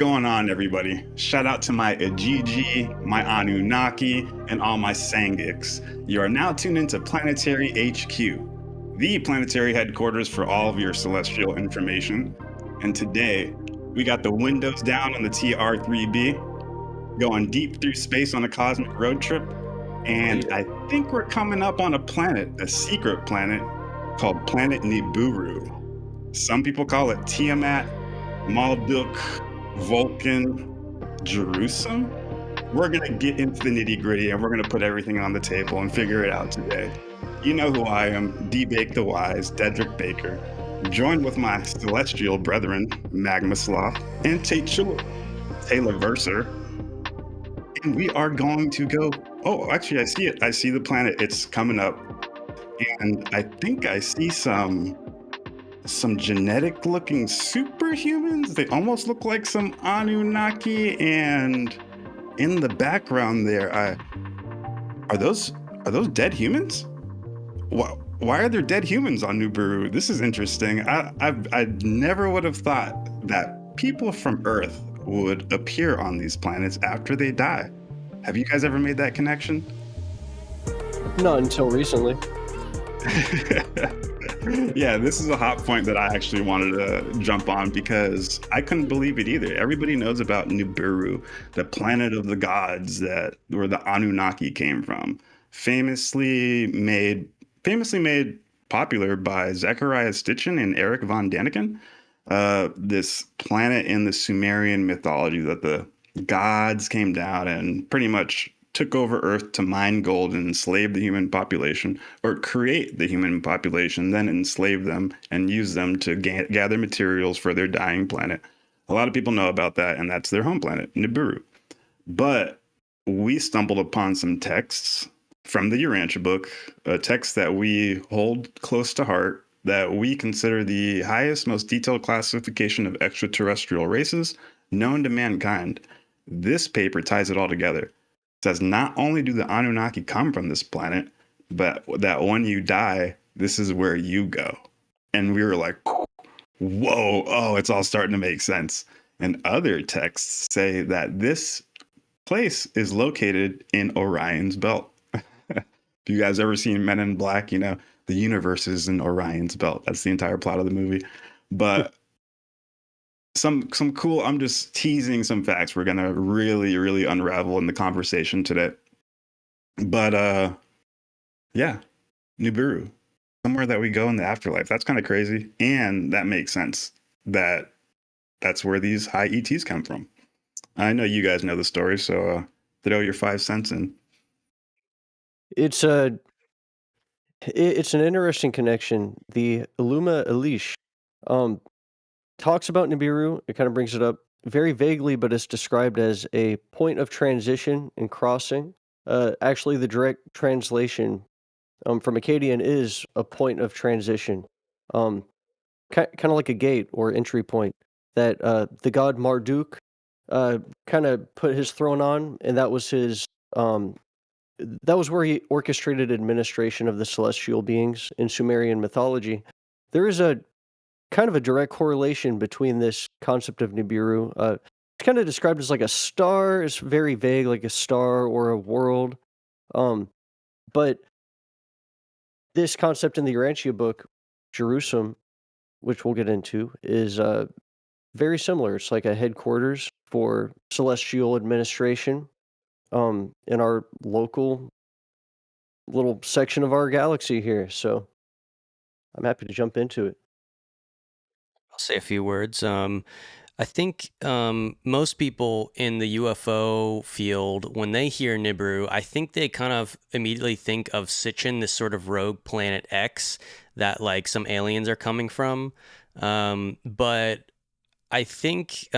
Going on, everybody? Shout out to my Ajiji, my Anunnaki, and all my Sangiks. You are now tuned into Planetary HQ, the planetary headquarters for all of your celestial information. And today, we got the windows down on the TR-3B, going deep through space on a cosmic road trip. And I think we're coming up on a planet, a secret planet, called Planet Nibiru. Some people call it Tiamat, Malduk, Vulcan, Jerusalem. We're gonna get into the nitty gritty and we're gonna put everything on the table and figure it out today. You know who I am, D-Bake the Wise, Deadrick Baker, joined with my celestial brethren, Magma Sloth, and Taylor Verser. And we are going to go, oh, actually I see it. I see the planet, it's coming up. And I think I see some genetic looking superhumans. They almost look like some Anunnaki, and in the background there, are those dead humans? Why are there dead humans on Nibiru? This is interesting. I never would have thought that people from Earth would appear on these planets after they die. Have you guys ever made that connection? Not until recently. Yeah, this is a hot point that I actually wanted to jump on because I couldn't believe it either. Everybody knows about Nibiru, the planet of the gods where the Anunnaki came from. Famously made popular by Zecharia Sitchin and Eric von Daniken. This planet in the Sumerian mythology that the gods came down and pretty much took over Earth to mine gold and enslave the human population, or create the human population, then enslave them and use them to gather materials for their dying planet. A lot of people know about that, and that's their home planet, Nibiru. But we stumbled upon some texts from the Urantia book, a text that we hold close to heart, that we consider the highest, most detailed classification of extraterrestrial races known to mankind. This paper ties it all together. Says not only do the Anunnaki come from this planet, but that when you die, this is where you go. And we were like, whoa, oh, it's all starting to make sense. And other texts say that this place is located in Orion's belt. If you guys ever seen Men in Black, you know, the universe is in Orion's belt. That's the entire plot of the movie. But some cool, I'm just teasing some facts we're gonna really unravel in the conversation today. But yeah, Nibiru, somewhere that we go in the afterlife. That's kind of crazy, and that makes sense that that's where these high ETs come from. I know you guys know the story, so throw your 5 cents in. It's an interesting connection. The Illuma Elish talks about Nibiru. It kind of brings it up very vaguely, but it's described as a point of transition and crossing. Actually, the direct translation from Akkadian is a point of transition, kind of like a gate or entry point that the god Marduk kind of put his throne on, and that was his. That was where he orchestrated administration of the celestial beings in Sumerian mythology. There is a kind of a direct correlation between this concept of Nibiru. It's kind of described as like a star. It's very vague, like a star or a world. But this concept in the Urantia book, Jerusalem, which we'll get into, is very similar. It's like a headquarters for celestial administration in our local little section of our galaxy here. So I'm happy to jump into it. I'll say a few words. I think most people in the UFO field, when they hear Nibiru, I think they kind of immediately think of Sitchin, this sort of rogue planet X that like some aliens are coming from. But I think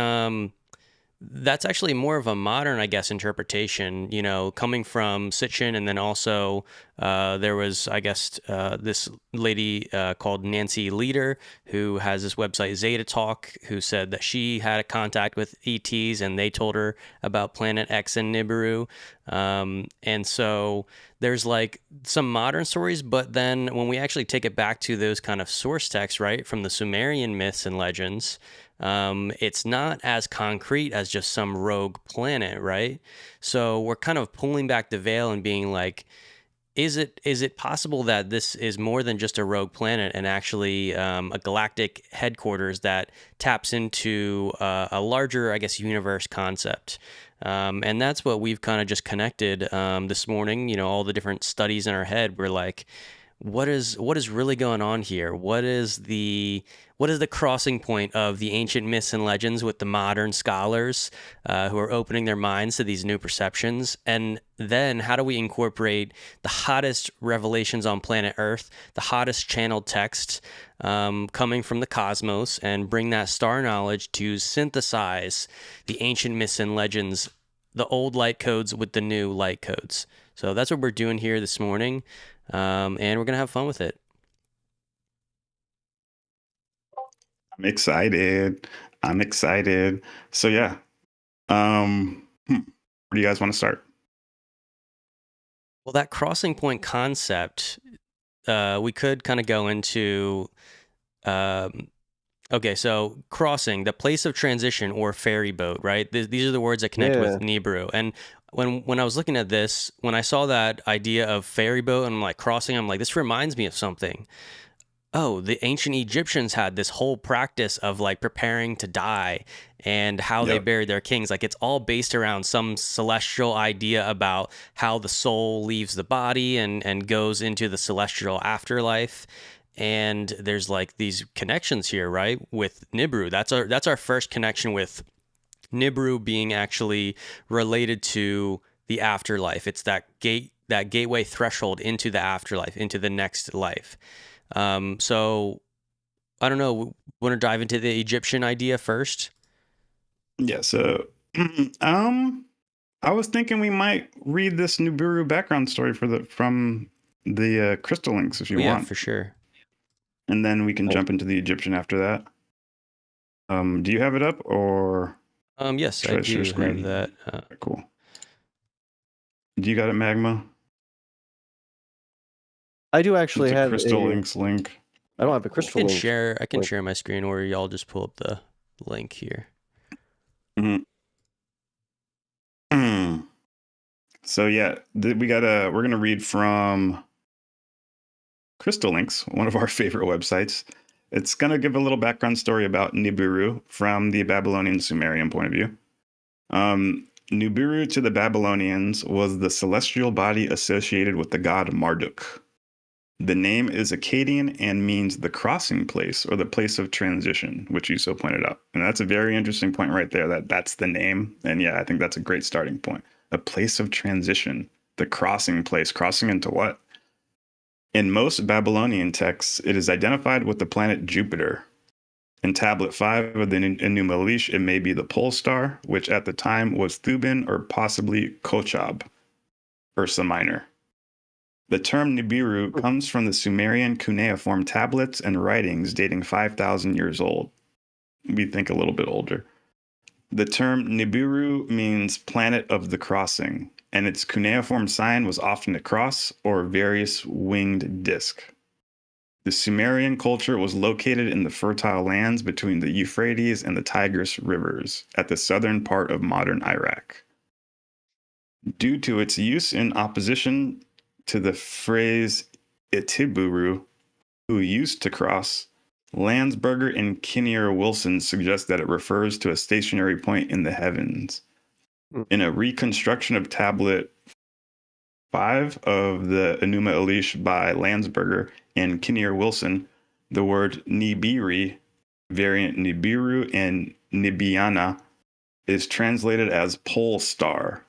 that's actually more of a modern, I guess, interpretation, you know, coming from Sitchin. And then also there was, I guess, this lady called Nancy Leader, who has this website, Zeta Talk, who said that she had a contact with ETs and they told her about Planet X and Nibiru. And so there's like some modern stories, but then when we actually take it back to those kind of source texts, right, from the Sumerian myths and legends, it's not as concrete as just some rogue planet, right? So we're kind of pulling back the veil and being like, is it possible that this is more than just a rogue planet and actually a galactic headquarters that taps into a larger, I guess, universe concept? And that's what we've kind of just connected this morning. You know, all the different studies in our head. We're like, what is really going on here? What is the crossing point of the ancient myths and legends with the modern scholars who are opening their minds to these new perceptions? And then how do we incorporate the hottest revelations on planet Earth, the hottest channeled texts coming from the cosmos, and bring that star knowledge to synthesize the ancient myths and legends, the old light codes with the new light codes? So that's what we're doing here this morning. And we're going to have fun with it. I'm excited. I'm excited. So yeah. Where do you guys want to start? Well, that crossing point concept, we could kind of go into, okay, so crossing, the place of transition or ferry boat, right? These are the words that connect with Nibiru. And when I was looking at this, when I saw that idea of ferry boat and like crossing, I'm like, this reminds me of something. Oh, the ancient Egyptians had this whole practice of like preparing to die and how they buried their kings. Like it's all based around some celestial idea about how the soul leaves the body and goes into the celestial afterlife. And there's like these connections here, right? With Nibiru. That's our first connection with Nibiru being actually related to the afterlife. It's that gateway threshold into the afterlife, into the next life. So I don't know. Want to dive into the Egyptian idea first? Yeah. So, I was thinking we might read this Nibiru background story from the crystal links if you want. Yeah, for sure. And then we can jump into the Egyptian after that. Do you have it up or? Yes, I do have that. Cool. Do you got it, Magma? I do actually have crystal links link. I don't have a crystal link. I can share my screen, or y'all just pull up the link here. So yeah, we're gonna read from Crystal Links, one of our favorite websites. It's gonna give a little background story about Nibiru from the Babylonian Sumerian point of view. Nibiru to the Babylonians was the celestial body associated with the god Marduk. The name is Akkadian and means the crossing place or the place of transition, which you so pointed out. And that's a very interesting point right there, that's the name. And yeah, I think that's a great starting point. A place of transition, the crossing place. Crossing into what? In most Babylonian texts, it is identified with the planet Jupiter. In Tablet 5 of the Enuma Elish, it may be the pole star, which at the time was Thuban or possibly Kochab, Ursa Minor. The term Nibiru comes from the Sumerian cuneiform tablets and writings dating 5,000 years old. We think a little bit older. The term Nibiru means planet of the crossing, and its cuneiform sign was often a cross or various winged disc. The Sumerian culture was located in the fertile lands between the Euphrates and the Tigris rivers at the southern part of modern Iraq. Due to its use in opposition to the phrase Itiburu, who used to cross, Landsberger and Kinnear Wilson suggest that it refers to a stationary point in the heavens. In a reconstruction of Tablet 5 of the Enuma Elish by Landsberger and Kinnear Wilson, the word Nibiri, variant Nibiru and Nibiana, is translated as pole star.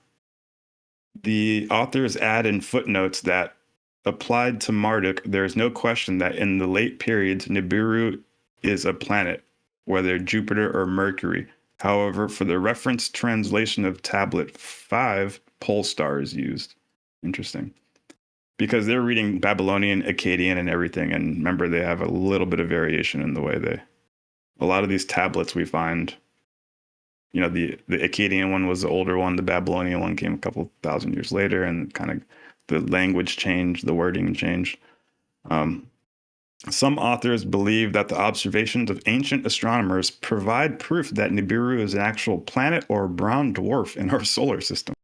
The authors add in footnotes that applied to Marduk, there is no question that in the late periods, Nibiru is a planet, whether Jupiter or Mercury. However, for the reference translation of Tablet 5, pole star is used. Interesting. Because they're reading Babylonian, Akkadian, and everything, and remember, they have a little bit of variation in the way a lot of these tablets we find, you know, the Akkadian one was the older one, the Babylonian one came a couple thousand years later, and kind of the language changed, the wording changed. Some authors believe that the observations of ancient astronomers provide proof that Nibiru is an actual planet or brown dwarf in our solar system.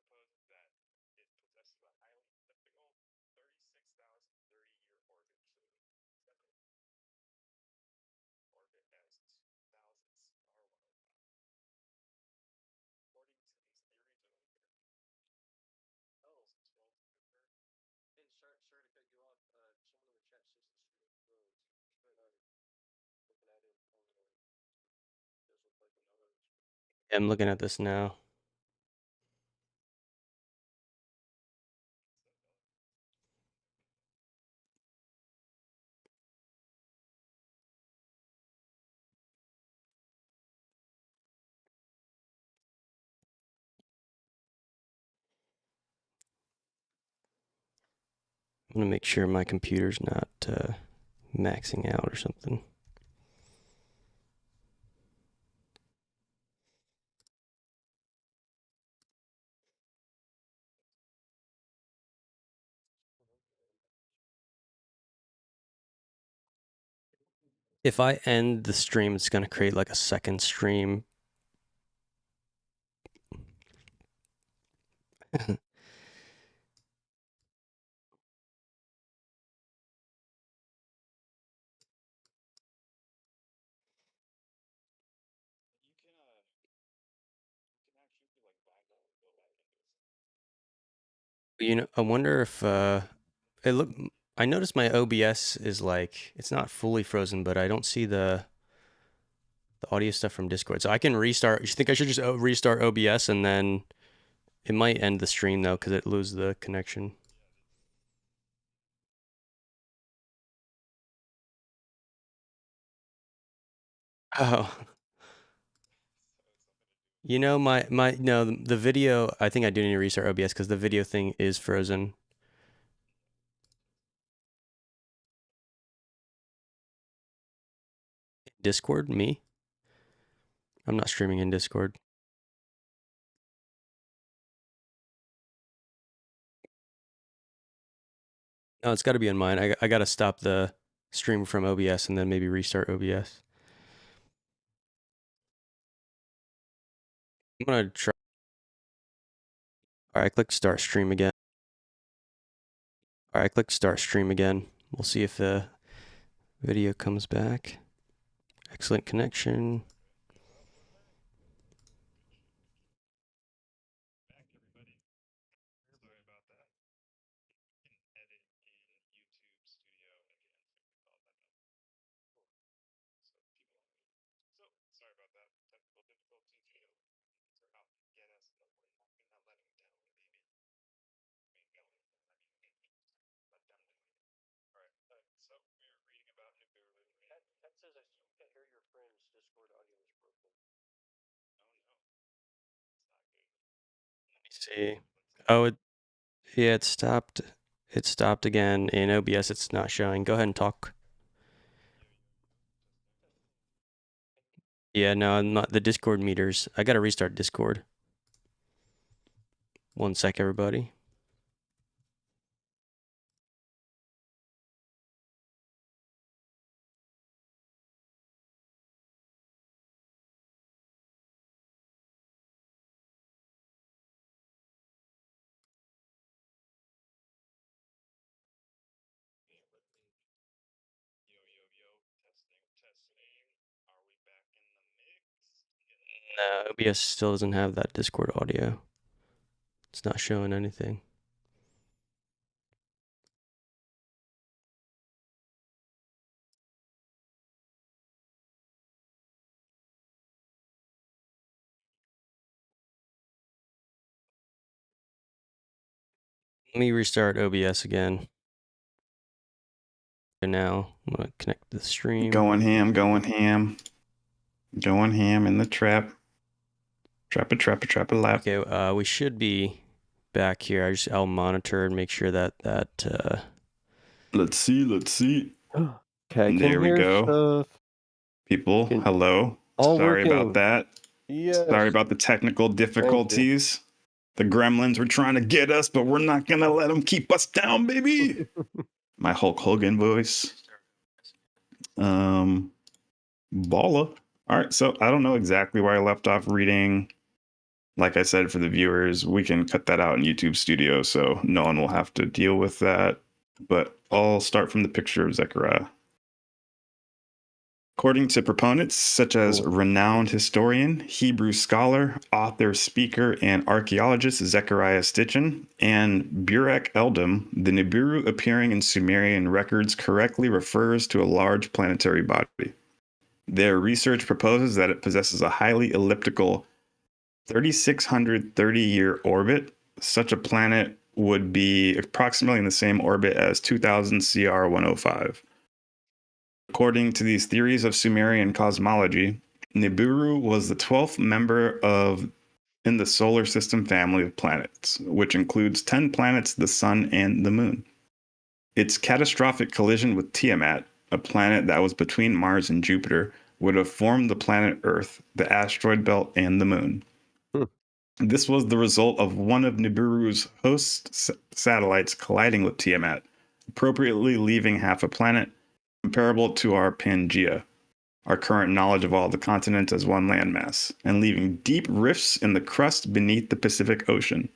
Sorry to cut you off. Someone in the chat says the stream froze. But looking at it, does look like another. I'm looking at this now. I'm gonna make sure my computer's not maxing out or something. If I end the stream, it's gonna create like a second stream. You know, I wonder if it look. I noticed my OBS is like it's not fully frozen, but I don't see the audio stuff from Discord. So I can restart. You think I should just restart OBS and then it might end the stream though because it loses the connection. Oh, you know my no the video. I think I do need to restart OBS because the video thing is frozen. Discord, me? I'm not streaming in Discord. No, it's got to be on mine. I got to stop the stream from OBS and then maybe restart OBS. I'm gonna try. All right, click start stream again. All right, click start stream again. We'll see if the video comes back. Excellent connection. That says I still can't hear your friend's Discord audio is broken. Let me see. Oh, yeah, it stopped. It stopped again in OBS. It's not showing. Go ahead and talk. Yeah, no, I'm not. The Discord meters. I gotta restart Discord. 1 sec, everybody. No, OBS still doesn't have that Discord audio. It's not showing anything. Let me restart OBS again. And now I'm gonna connect the stream. Going ham in the trap. Trap a lap. Okay, we should be back here. I'll monitor and make sure that Let's see. Okay, There we go. Stuff. People, hello. All Sorry working. about that. Yes. Sorry about the technical difficulties. The gremlins were trying to get us, but we're not gonna let them keep us down, baby. My Hulk Hogan voice. Balla. All right, so I don't know exactly where I left off reading. Like I said, for the viewers, we can cut that out in YouTube Studio, so no one will have to deal with that. But I'll start from the picture of Zechariah. According to proponents such as renowned historian, Hebrew scholar, author, speaker, and archaeologist Zechariah Stitchin and Burek Eldam, the Nibiru appearing in Sumerian records correctly refers to a large planetary body. Their research proposes that it possesses a highly elliptical 3,630-year orbit. Such a planet would be approximately in the same orbit as 2000 CR 105. According to these theories of Sumerian cosmology, Nibiru was the 12th member in the solar system family of planets, which includes 10 planets, the Sun, and the Moon. Its catastrophic collision with Tiamat, a planet that was between Mars and Jupiter, would have formed the planet Earth, the asteroid belt, and the Moon. This was the result of one of Nibiru's host satellites colliding with Tiamat, appropriately leaving half a planet, comparable to our Pangaea, our current knowledge of all the continents as one landmass, and leaving deep rifts in the crust beneath the Pacific Ocean.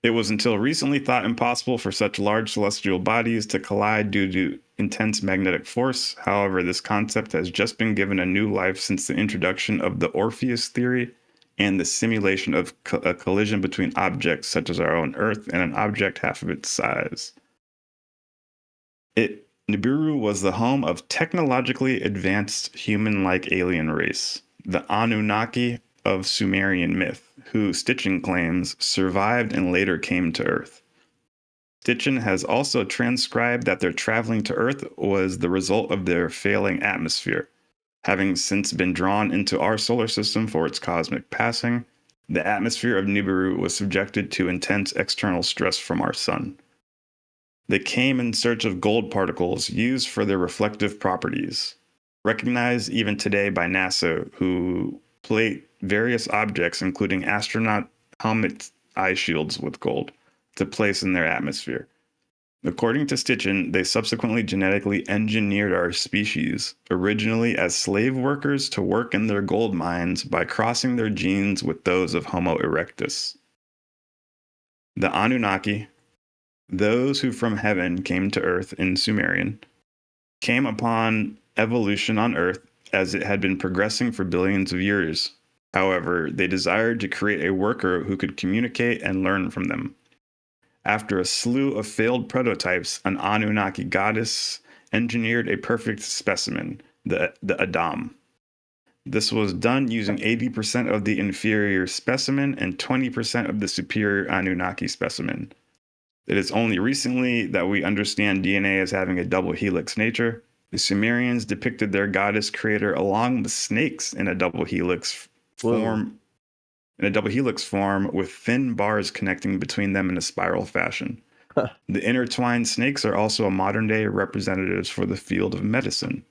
It was until recently thought impossible for such large celestial bodies to collide due to intense magnetic force. However, this concept has just been given a new life since the introduction of the Orpheus theory and the simulation of a collision between objects such as our own Earth and an object half of its size. Nibiru was the home of technologically advanced human-like alien race, the Anunnaki of Sumerian myth, who Stitchin claims survived and later came to Earth. Stitchin has also transcribed that their traveling to Earth was the result of their failing atmosphere. Having since been drawn into our solar system for its cosmic passing, the atmosphere of Nibiru was subjected to intense external stress from our sun. They came in search of gold particles used for their reflective properties, recognized even today by NASA, who plate various objects, including astronaut helmet eye shields with gold, to place in their atmosphere. According to Stitchin, they subsequently genetically engineered our species, originally as slave workers to work in their gold mines by crossing their genes with those of Homo erectus. The Anunnaki, those who from heaven came to Earth in Sumerian, came upon evolution on Earth as it had been progressing for billions of years. However, they desired to create a worker who could communicate and learn from them. After a slew of failed prototypes, an Anunnaki goddess engineered a perfect specimen, the Adam. This was done using 80% of the inferior specimen and 20% of the superior Anunnaki specimen. It is only recently that we understand DNA as having a double helix nature. The Sumerians depicted their goddess creator along with snakes in a double helix form. With thin bars connecting between them in a spiral fashion. The intertwined snakes are also modern-day representatives for the field of medicine.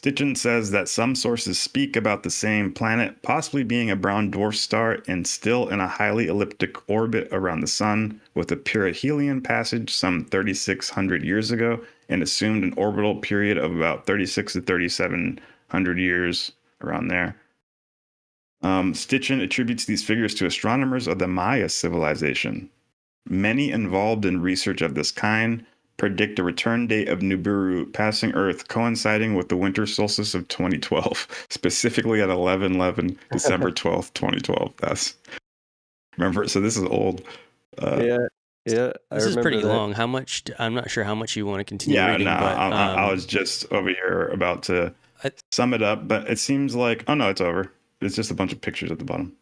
Stitchin says that some sources speak about the same planet possibly being a brown dwarf star and still in a highly elliptic orbit around the sun, with a perihelion passage some 3,600 years ago and assumed an orbital period of about 36 to 3,700 years, around there. Stitchin attributes these figures to astronomers of the Maya civilization. Many involved in research of this kind predict a return date of Nibiru passing Earth coinciding with the winter solstice of 2012, specifically at 11/11, December 12th, 2012. Remember, so this is old. Yeah. This is pretty long. How much? I'm not sure how much you want to continue reading. But I was just over here about to sum it up, but it seems like, oh no, it's over. It's just a bunch of pictures at the bottom.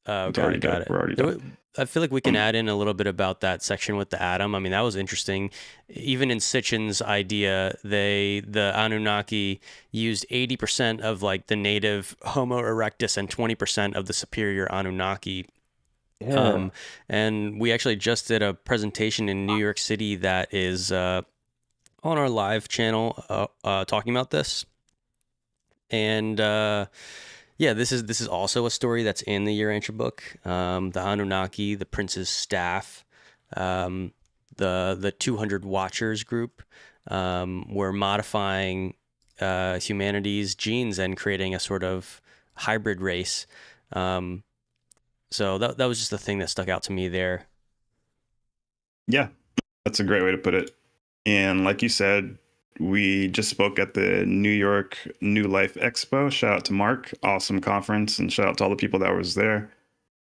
Got it. We're already done. I feel like we can add in a little bit about that section with the atom. I mean, that was interesting. Even in Sitchin's idea, the Anunnaki used 80% of like the native Homo erectus and 20% of the superior Anunnaki. Yeah. And we actually just did a presentation in New York City that is on our live channel talking about this. And yeah, this is also a story that's in the Urantia book. The Anunnaki, the prince's staff, the 200 Watchers group were modifying humanity's genes and creating a sort of hybrid race. So that was just the thing that stuck out to me there. Yeah, that's a great way to put it. And like you said, we just spoke at the New York New Life Expo. Shout out to Mark, awesome conference, and shout out to all the people that was there.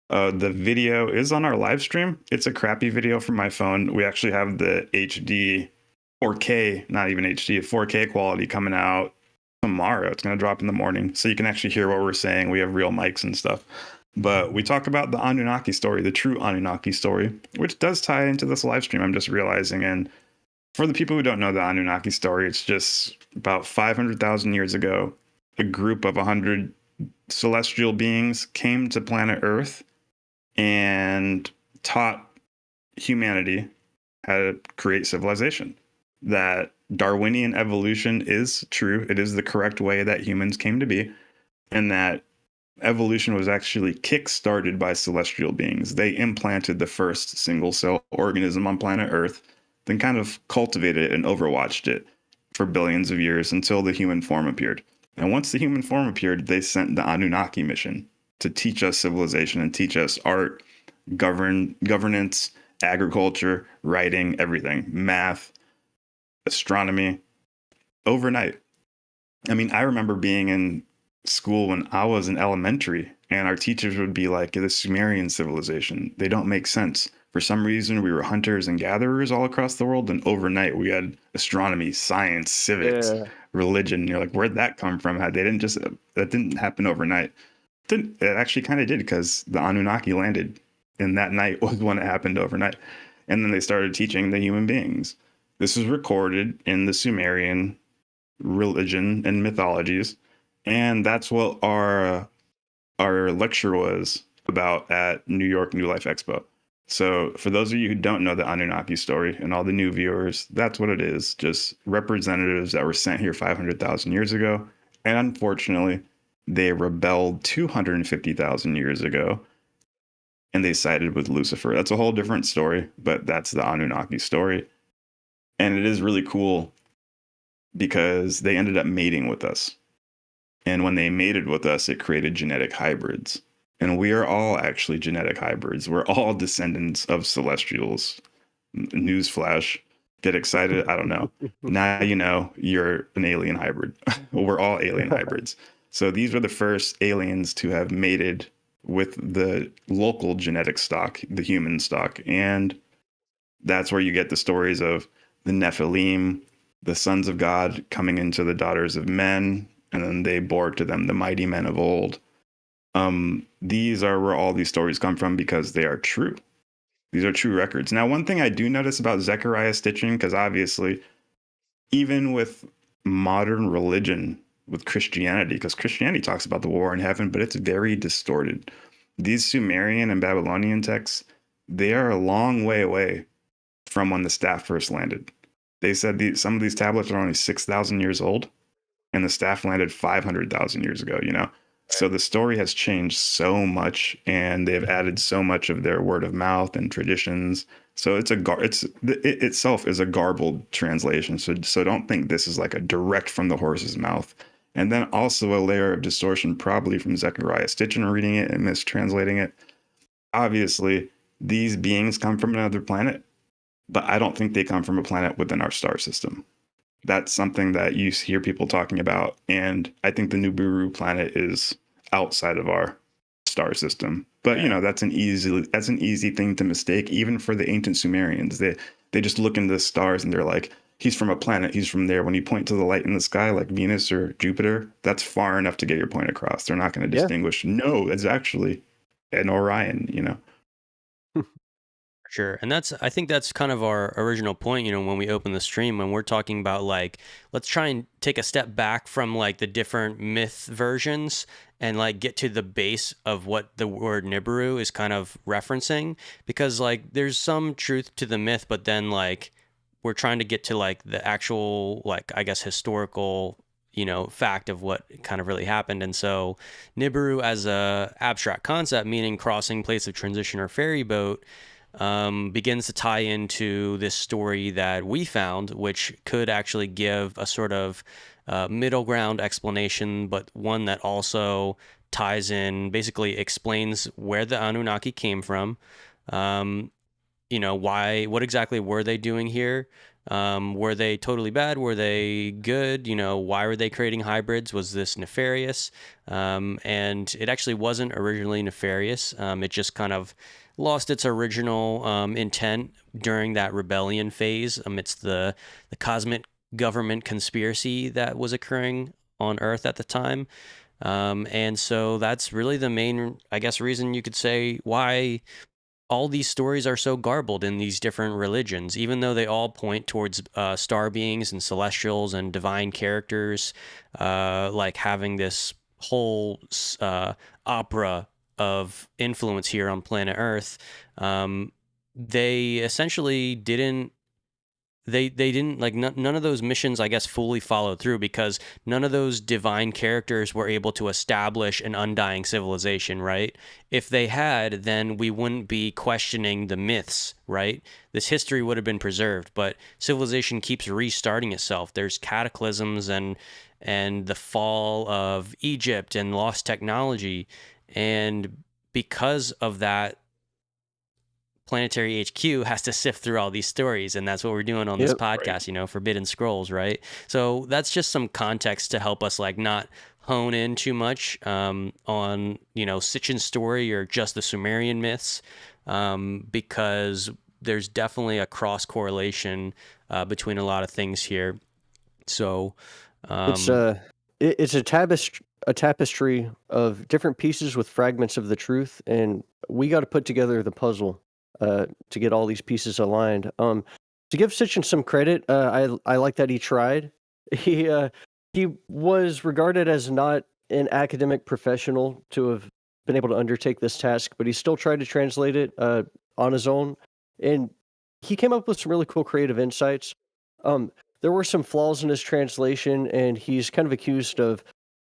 The video is on our live stream. It's a crappy video from my phone. We actually have the HD 4K, not even HD, 4K quality coming out tomorrow. It's going to drop in the morning, so you can actually hear what we're saying. We have real mics and stuff. But we talk about the Anunnaki story, the true Anunnaki story, which does tie into this live stream, I'm just realizing. And for the people who don't know the Anunnaki story, it's just about 500,000 years ago, a group of 100 celestial beings came to planet Earth and taught humanity how to create civilization. That Darwinian evolution is true. It is the correct way that humans came to be, and that evolution was actually kick-started by celestial beings. They implanted the first single-cell organism on planet Earth, then kind of cultivated it and overwatched it for billions of years until the human form appeared. And once the human form appeared, they sent the Anunnaki mission to teach us civilization and teach us art, governance, agriculture, writing, everything, math, astronomy, overnight. I mean, I remember being in school when I was in elementary, and our teachers would be like, the Sumerian civilization, they don't make sense. For some reason, we were hunters and gatherers all across the world, and overnight we had astronomy, science, civics, religion. You're like, where'd that come from? That didn't happen overnight. It actually kind of did, because the Anunnaki landed, and that night was when it happened overnight. And then they started teaching the human beings. This was recorded in the Sumerian religion and mythologies, and that's what our lecture was about at New York New Life Expo. So for those of you who don't know the Anunnaki story, and all the new viewers, that's what it is. Just representatives that were sent here 500,000 years ago. And unfortunately, they rebelled 250,000 years ago, and they sided with Lucifer. That's a whole different story, but that's the Anunnaki story. And it is really cool because they ended up mating with us. And when they mated with us, it created genetic hybrids. And we are all actually genetic hybrids. We're all descendants of celestials. Newsflash. Get excited. I don't know. Now you know you're an alien hybrid. We're all alien hybrids. So these were the first aliens to have mated with the local genetic stock, the human stock. And that's where you get the stories of the Nephilim, the sons of God coming into the daughters of men, and then they bore to them the mighty men of old. These are where all these stories come from, because they are true. These are true records. Now, one thing I do notice about Zecharia Sitchin, because obviously, even with modern religion, with Christianity, because Christianity talks about the war in heaven, but it's very distorted. These Sumerian and Babylonian texts, they are a long way away from when the staff first landed. They said some of these tablets are only 6,000 years old, and the staff landed 500,000 years ago, you know? So the story has changed so much, and they've added so much of their word of mouth and traditions. So it itself is a garbled translation. So don't think this is like a direct from the horse's mouth. And then also a layer of distortion, probably from Zecharia Sitchin reading it and mistranslating it. Obviously, these beings come from another planet, but I don't think they come from a planet within our star system. That's something that you hear people talking about, and I think the Nibiru planet is outside of our star system. But you know, that's an easy thing to mistake, even for the ancient Sumerians. They just look into the stars and they're like, he's from a planet, he's from there. When you point to the light in the sky, like Venus or Jupiter, that's far enough to get your point across. They're not going to distinguish. No, it's actually an Orion, you know. Sure. And I think that's kind of our original point, when we open the stream, when we're talking about like, let's try and take a step back from like the different myth versions and like get to the base of what the word Nibiru is kind of referencing. Because like there's some truth to the myth, but then like we're trying to get to like the actual, like, I guess, historical, fact of what kind of really happened. And so Nibiru as a abstract concept, meaning crossing, place of transition, or ferry boat, begins to tie into this story that we found, which could actually give a sort of middle ground explanation, but one that also ties in, basically explains where the Anunnaki came from. What exactly were they doing here? Were they totally bad? Were they good? Why were they creating hybrids? Was this nefarious? And it actually wasn't originally nefarious. It just kind of lost its original intent during that rebellion phase amidst the cosmic government conspiracy that was occurring on Earth at the time. And so that's really the main, I guess, reason you could say why all these stories are so garbled in these different religions, even though they all point towards star beings and celestials and divine characters, like having this whole opera of influence here on planet Earth. They essentially didn't they didn't like none of those missions, I guess, fully followed through because none of those divine characters were able to establish an undying civilization, right? If they had, then we wouldn't be questioning the myths, right? This history would have been preserved, but civilization keeps restarting itself. There's cataclysms and the fall of Egypt and lost technology, and because of that, Planetary HQ has to sift through all these stories, and that's what we're doing on this Yep. podcast, Forbidden Scrolls, right? So that's just some context to help us like not hone in too much on Sitchin's story or just the Sumerian myths, because there's definitely a cross correlation between a lot of things here. So It's it's a tapestry of different pieces with fragments of the truth, and we got to put together the puzzle to get all these pieces aligned. To give Sitchin some credit, I like that he tried. He was regarded as not an academic professional to have been able to undertake this task, but he still tried to translate it on his own, and he came up with some really cool creative insights. Um, there were some flaws in his translation, and he's kind of accused of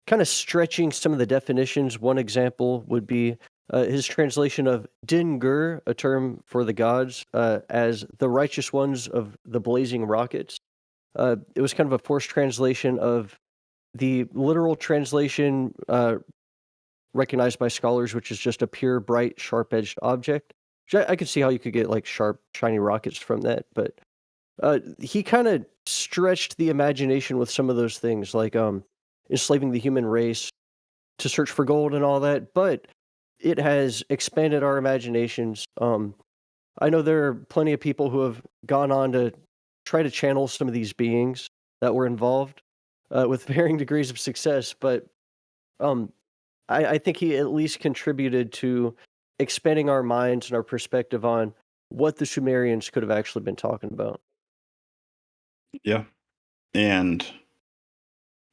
kind of stretching some of the definitions. One example would be his translation of Din Gur, a term for the gods, as the righteous ones of the blazing rockets. It was kind of a forced translation of the literal translation recognized by scholars, which is just a pure, bright, sharp-edged object. I could see how you could get like sharp, shiny rockets from that, but he kind of stretched the imagination with some of those things, like enslaving the human race to search for gold and all that. But it has expanded our imaginations. I know there are plenty of people who have gone on to try to channel some of these beings that were involved with varying degrees of success. But um, I think he at least contributed to expanding our minds and our perspective on what the Sumerians could have actually been talking about. Yeah. And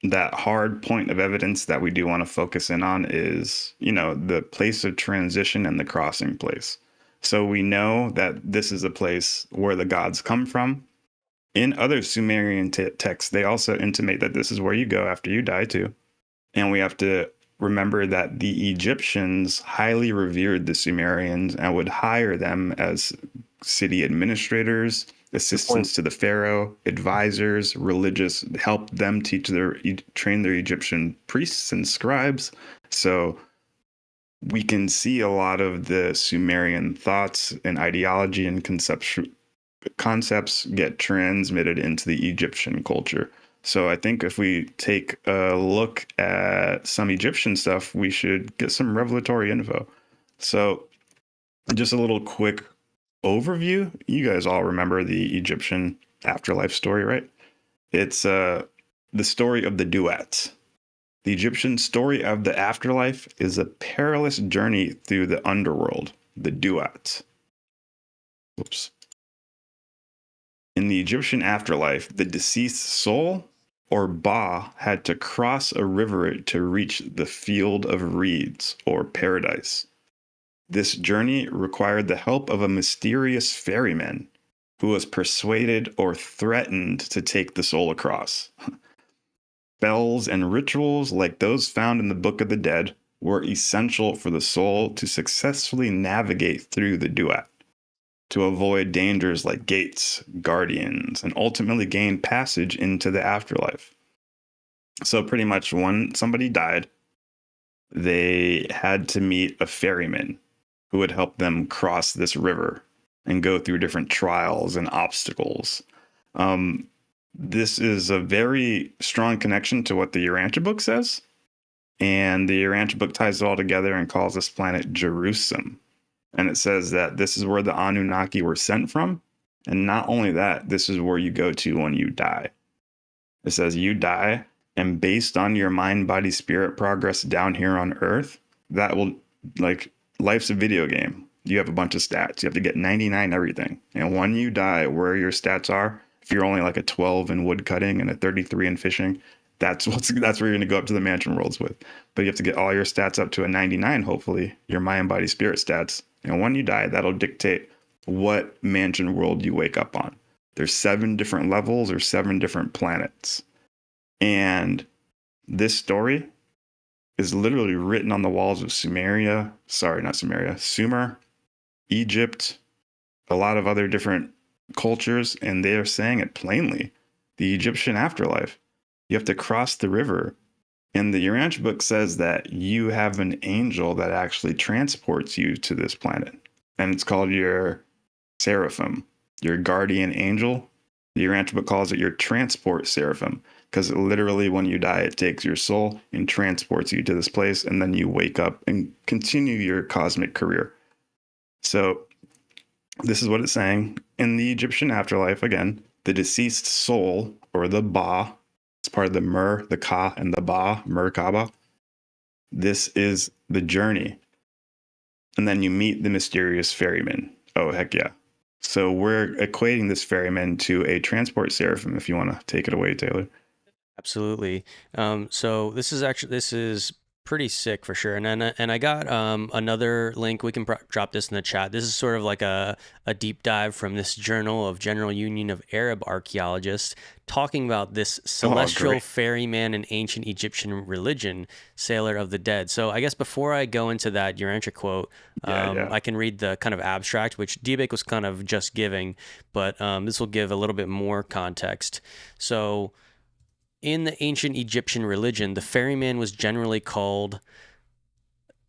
that hard point of evidence that we do want to focus in on is, the place of transition and the crossing place. So we know that this is a place where the gods come from. In other Sumerian texts, they also intimate that this is where you go after you die too. And we have to remember that the Egyptians highly revered the Sumerians and would hire them as city administrators, assistants to the pharaoh, advisors, religious, help them train their Egyptian priests and scribes. So we can see a lot of the Sumerian thoughts and ideology and concepts get transmitted into the Egyptian culture. So I think if we take a look at some Egyptian stuff, we should get some revelatory info. So just a little quick overview. You guys all remember the Egyptian afterlife story, right? It's the story of the duat. The Egyptian story of the afterlife is a perilous journey through the underworld, the duat. Whoops. In the Egyptian afterlife, the deceased soul or Ba had to cross a river to reach the field of reeds or paradise. This journey required the help of a mysterious ferryman who was persuaded or threatened to take the soul across. Spells and rituals like those found in the Book of the Dead were essential for the soul to successfully navigate through the duat, to avoid dangers like gates, guardians, and ultimately gain passage into the afterlife. So pretty much when somebody died, they had to meet a ferryman who would help them cross this river and go through different trials and obstacles. This is a very strong connection to what the Urantia book says. And the Urantia book ties it all together and calls this planet Jerusalem. And it says that this is where the Anunnaki were sent from. And not only that, this is where you go to when you die. It says you die, and based on your mind, body, spirit progress down here on Earth, that will, like, life's a video game. You have a bunch of stats. You have to get 99 everything. And when you die, where your stats are, if you're only like a 12 in wood cutting and a 33 in fishing, that's where you're going to go up to the mansion worlds with. But you have to get all your stats up to a 99, hopefully, your mind, body, spirit stats. And when you die, that'll dictate what mansion world you wake up on. There's 7 different levels or 7 different planets. And this story is literally written on the walls of Sumer, Egypt, a lot of other different cultures, and they are saying it plainly. The Egyptian afterlife, you have to cross the river. And the Urantia book says that you have an angel that actually transports you to this planet. And it's called your seraphim, your guardian angel. The Urantia book calls it your transport seraphim, because literally when you die, it takes your soul and transports you to this place, and then you wake up and continue your cosmic career. So this is what it's saying. In the Egyptian afterlife, again, the deceased soul, or the Ba, it's part of the Mer, the Ka, and the Ba, Merkaba. This is the journey. And then you meet the mysterious ferryman. Oh, heck yeah. So we're equating this ferryman to a transport seraphim, if you want to take it away, Taylor. Absolutely. So this is pretty sick for sure. And I got another link. We can drop this in the chat. This is sort of like a deep dive from this journal of General Union of Arab Archaeologists talking about this celestial ferryman in ancient Egyptian religion, sailor of the dead. So I guess before I go into that Urantia quote, I can read the kind of abstract, which Deadrick was kind of just giving, but this will give a little bit more context. So in the ancient Egyptian religion, the ferryman was generally called,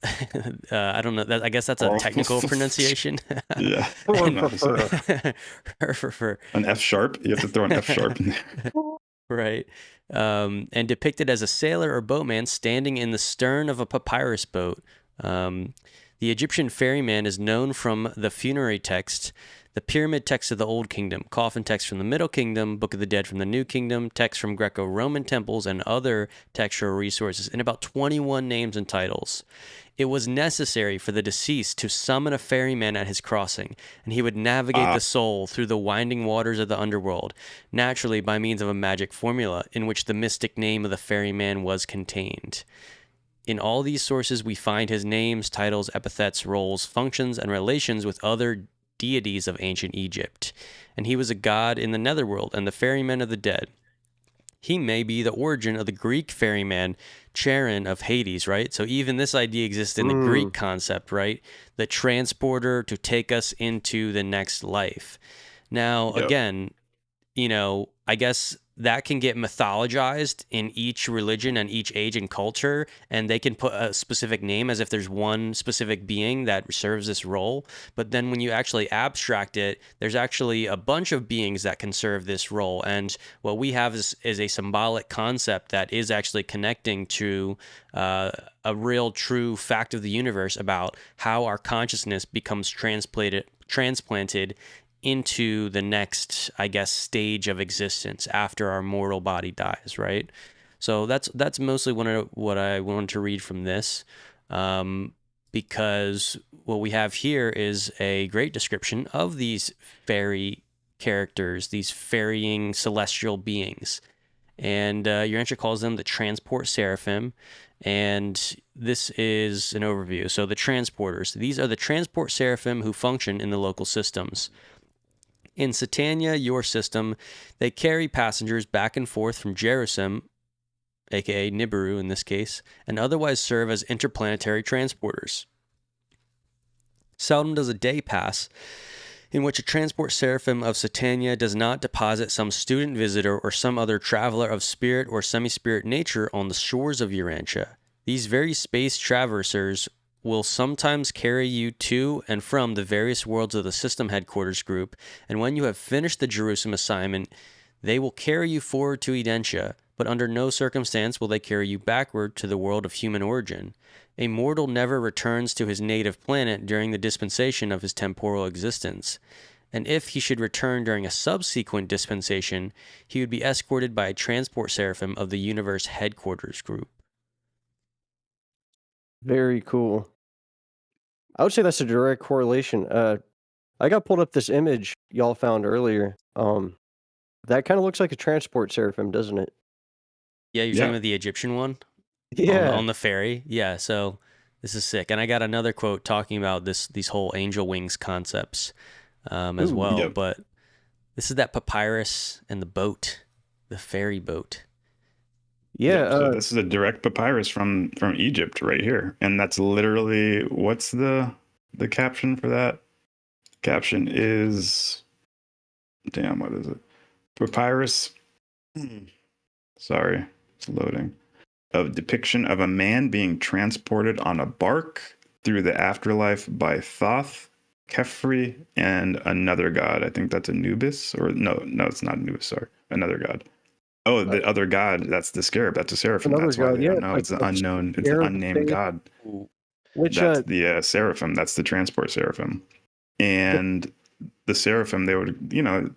I don't know, I guess that's a technical pronunciation. Yeah. An F sharp. You have to throw an F sharp in there. Right. And depicted as a sailor or boatman standing in the stern of a papyrus boat. The Egyptian ferryman is known from the funerary text, the pyramid text of the Old Kingdom, coffin text from the Middle Kingdom, Book of the Dead from the New Kingdom, text from Greco-Roman temples, and other textual resources, and about 21 names and titles. It was necessary for the deceased to summon a ferryman at his crossing, and he would navigate the soul through the winding waters of the underworld, naturally by means of a magic formula in which the mystic name of the ferryman was contained. In all these sources, we find his names, titles, epithets, roles, functions, and relations with other deities of ancient Egypt. And he was a god in the netherworld and the ferryman of the dead. He may be the origin of the Greek ferryman, Charon of Hades, right? So even this idea exists in the Greek concept, right? The transporter to take us into the next life. Now, again, I guess that can get mythologized in each religion and each age and culture, and they can put a specific name as if there's one specific being that serves this role. But then when you actually abstract it, there's actually a bunch of beings that can serve this role. And what we have is a symbolic concept that is actually connecting to a real, true fact of the universe about how our consciousness becomes transplanted into the next, I guess, stage of existence after our mortal body dies, right? So that's mostly what I wanted to read from this, because what we have here is a great description of these fairy characters, these ferrying celestial beings. And Urantia calls them the transport seraphim. And this is an overview. So the transporters, these are the transport seraphim who function in the local systems. In Satania, your system, they carry passengers back and forth from Jerusalem, aka Nibiru in this case, and otherwise serve as interplanetary transporters. Seldom does a day pass in which a transport seraphim of Satania does not deposit some student visitor or some other traveler of spirit or semi-spirit nature on the shores of Urantia. These very space traversers will sometimes carry you to and from the various worlds of the system headquarters group, and when you have finished the Jerusalem assignment, they will carry you forward to Urantia, but under no circumstance will they carry you backward to the world of human origin. A mortal never returns to his native planet during the dispensation of his temporal existence, and if he should return during a subsequent dispensation, he would be escorted by a transport seraphim of the universe headquarters group. Very cool. I would say that's a direct correlation. I got pulled up this image y'all found earlier. That kind of looks like a transport seraphim, doesn't it? Yeah, you're talking about the Egyptian one? Yeah. On the ferry? Yeah, so this is sick. And I got another quote talking about these whole angel wings concepts as well. Yep. But this is that papyrus and the boat, the ferry boat. Yeah. So this is a direct papyrus from Egypt right here, and that's literally, what's the caption for that? Caption is, damn, what is it? Papyrus. Sorry, it's loading. A depiction of a man being transported on a bark through the afterlife by Thoth, Kefri, and another god. I think that's Anubis, or no, it's not Anubis. Sorry, another god. Oh, the other god. That's the scarab. That's a seraphim. Another That's why god, they don't know. like It's an the unknown. It's an scarab unnamed thing. god. Which That's the seraphim. That's the transport seraphim. And the seraphim, they would,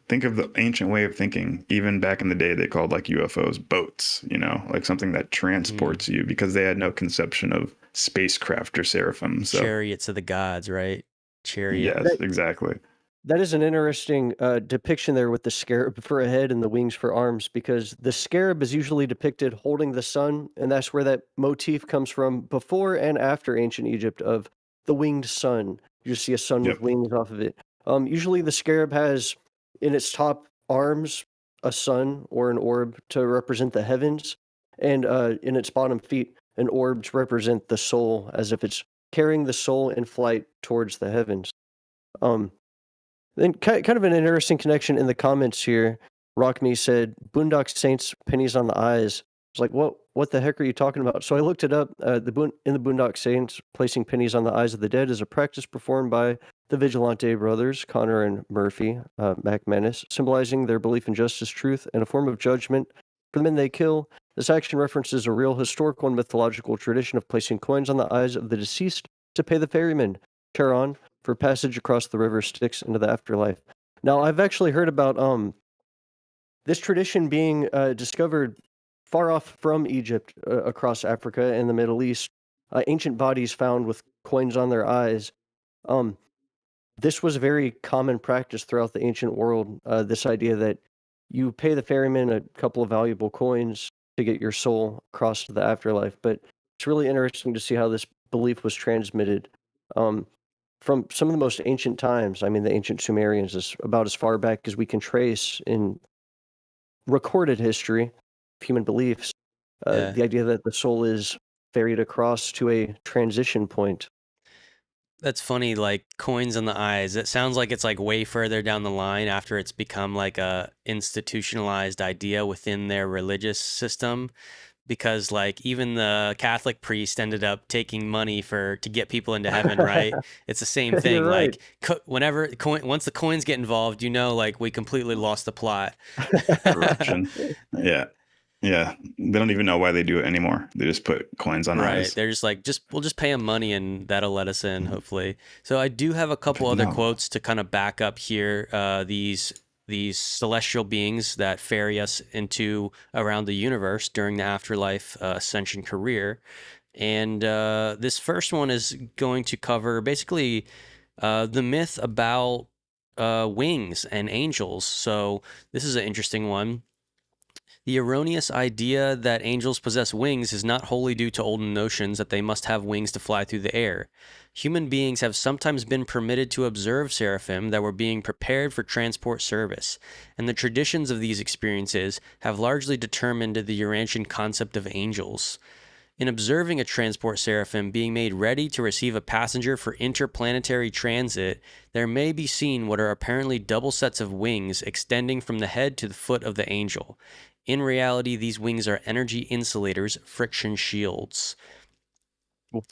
think of the ancient way of thinking. Even back in the day, they called like UFOs boats, like something that transports you, because they had no conception of spacecraft or seraphim. So chariots of the gods, right? Chariot. Yes, exactly. That is an interesting depiction there with the scarab for a head and the wings for arms, because the scarab is usually depicted holding the sun, and that's where that motif comes from before and after ancient Egypt of the winged sun. You just see a sun with wings off of it. Usually the scarab has in its top arms a sun or an orb to represent the heavens, and in its bottom feet an orb to represent the soul, as if it's carrying the soul in flight towards the heavens. Then kind of an interesting connection in the comments here. Rockme said, "Boondock Saints, pennies on the eyes." It's like, what the heck are you talking about? So I looked it up. In the Boondock Saints, placing pennies on the eyes of the dead is a practice performed by the Vigilante brothers, Connor and Murphy McManus, symbolizing their belief in justice, truth, and a form of judgment for the men they kill. This action references a real historical and mythological tradition of placing coins on the eyes of the deceased to pay the ferryman, Charon, for passage across the river Styx into the afterlife. Now, I've actually heard about this tradition being discovered far off from Egypt, across Africa and the Middle East. Ancient bodies found with coins on their eyes. This was a very common practice throughout the ancient world. This idea that you pay the ferryman a couple of valuable coins to get your soul across to the afterlife. But it's really interesting to see how this belief was transmitted. From some of the most ancient times. I mean, the ancient Sumerians is about as far back as we can trace in recorded history of human beliefs. The idea that the soul is ferried across to a transition point. That's funny, like coins on the eyes. It sounds like it's like way further down the line after it's become like a institutionalized idea within their religious system. Because like even the Catholic priest ended up taking money to get people into heaven, right? It's the same thing. You're right. Like once the coins get involved, like we completely lost the plot. Corruption. Yeah. They don't even know why they do it anymore. They just put coins on eyes. They're just like, we'll just pay them money and that'll let us in, hopefully. So I do have a couple other quotes to kind of back up here. These celestial beings that ferry us around the universe during the afterlife ascension career. And this first one is going to cover basically the myth about wings and angels. So this is an interesting one. The erroneous idea that angels possess wings is not wholly due to olden notions that they must have wings to fly through the air. Human beings have sometimes been permitted to observe seraphim that were being prepared for transport service, and the traditions of these experiences have largely determined the Urantian concept of angels. In observing a transport seraphim being made ready to receive a passenger for interplanetary transit, there may be seen what are apparently double sets of wings extending from the head to the foot of the angel. In reality, these wings are energy insulators, friction shields. Cool.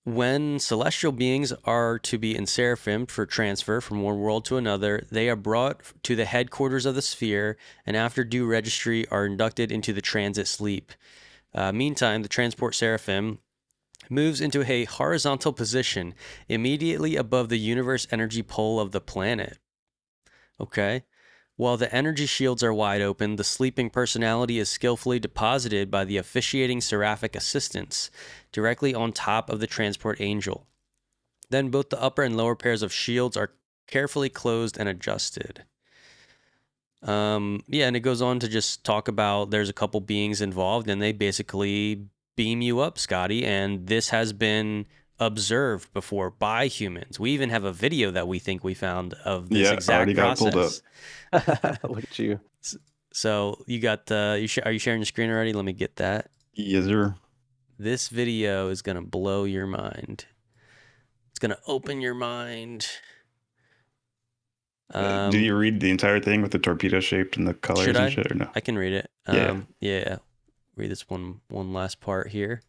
When celestial beings are to be enseraphimed for transfer from one world to another, they are brought to the headquarters of the sphere and after due registry are inducted into the transit sleep. Meantime, the transport seraphim moves into a horizontal position immediately above the universe energy pole of the planet. Okay. While the energy shields are wide open, the sleeping personality is skillfully deposited by the officiating seraphic assistants directly on top of the transport angel. Then both the upper and lower pairs of shields are carefully closed and adjusted. Yeah, and it goes on to just talk about there's a couple beings involved and they basically beam you up, Scotty. And this has been observed before by humans. We even have a video that we think we found of this Yeah, already exact got it pulled up. process. Look at you. So you got are you sharing the screen already? Let me get that. Yes, sir. This video is gonna blow your mind. It's gonna open your mind. Do you read the entire thing with the torpedo shaped and the colors Should and I? shit, or no? I can read it. Yeah. Yeah. Read this one last part here.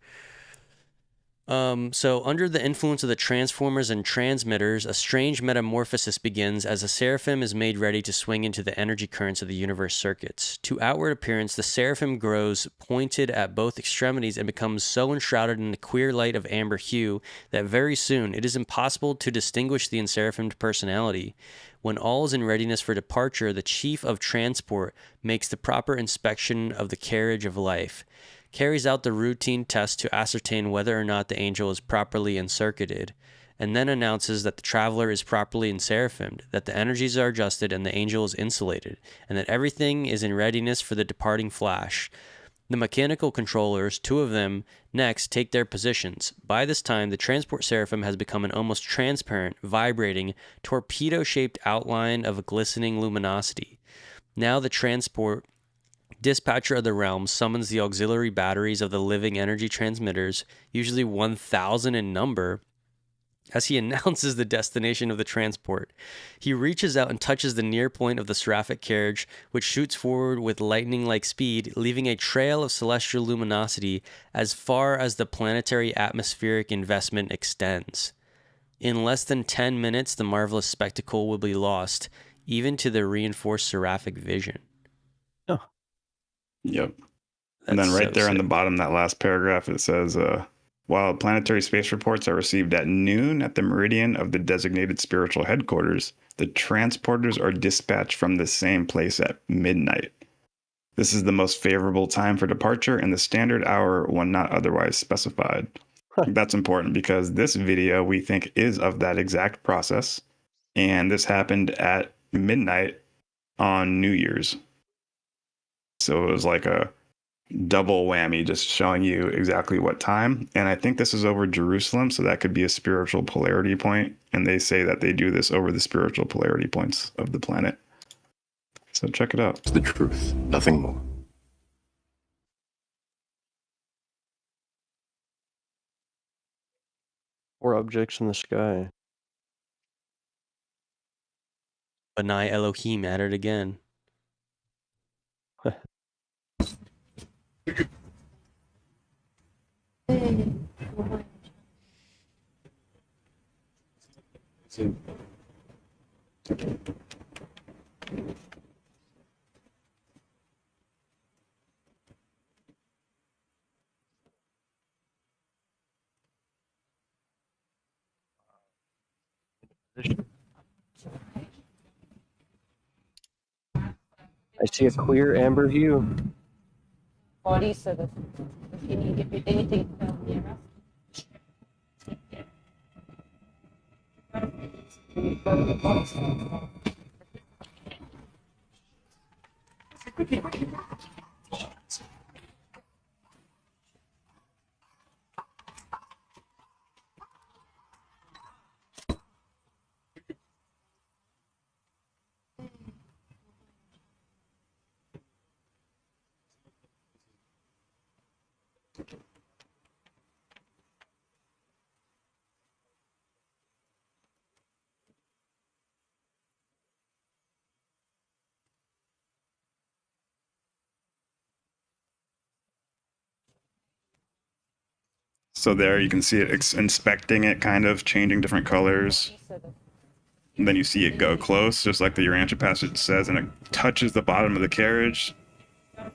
So under the influence of the transformers and transmitters, a strange metamorphosis begins as a seraphim is made ready to swing into the energy currents of the universe circuits. To outward appearance, the seraphim grows pointed at both extremities and becomes so enshrouded in the queer light of amber hue that very soon it is impossible to distinguish the enseraphimed personality. When all is in readiness for departure, the chief of transport makes the proper inspection of the carriage of life, carries out the routine test to ascertain whether or not the angel is properly encircuited, and then announces that the traveler is properly enseraphimed, that the energies are adjusted and the angel is insulated, and that everything is in readiness for the departing flash. The mechanical controllers, two of them, next take their positions. By this time, the transport seraphim has become an almost transparent, vibrating, torpedo-shaped outline of a glistening luminosity. Now the transport dispatcher of the realm summons the auxiliary batteries of the living energy transmitters, usually 1,000 in number, as he announces the destination of the transport. He reaches out and touches the near point of the seraphic carriage, which shoots forward with lightning-like speed, leaving a trail of celestial luminosity as far as the planetary atmospheric investment extends. In less than 10 minutes, the marvelous spectacle will be lost, even to the reinforced seraphic vision. Oh. Yep. And then right there on the bottom, that last paragraph, it says, while planetary space reports are received at noon at the meridian of the designated spiritual headquarters, the transporters are dispatched from the same place at midnight. This is the most favorable time for departure and the standard hour when not otherwise specified. That's important because this video we think is of that exact process. And this happened at midnight on New Year's. So it was like a double whammy, just showing you exactly what time. And I think this is over Jerusalem, so that could be a spiritual polarity point. And they say that they do this over the spiritual polarity points of the planet. So check it out. It's the truth, nothing more. Or objects in the sky. Benai Elohim at it again. I see a clear amber hue. If you need anything near us. So there you can see it inspecting it, kind of changing different colors. And then you see it go close, just like the Urantia passage says, and it touches the bottom of the carriage.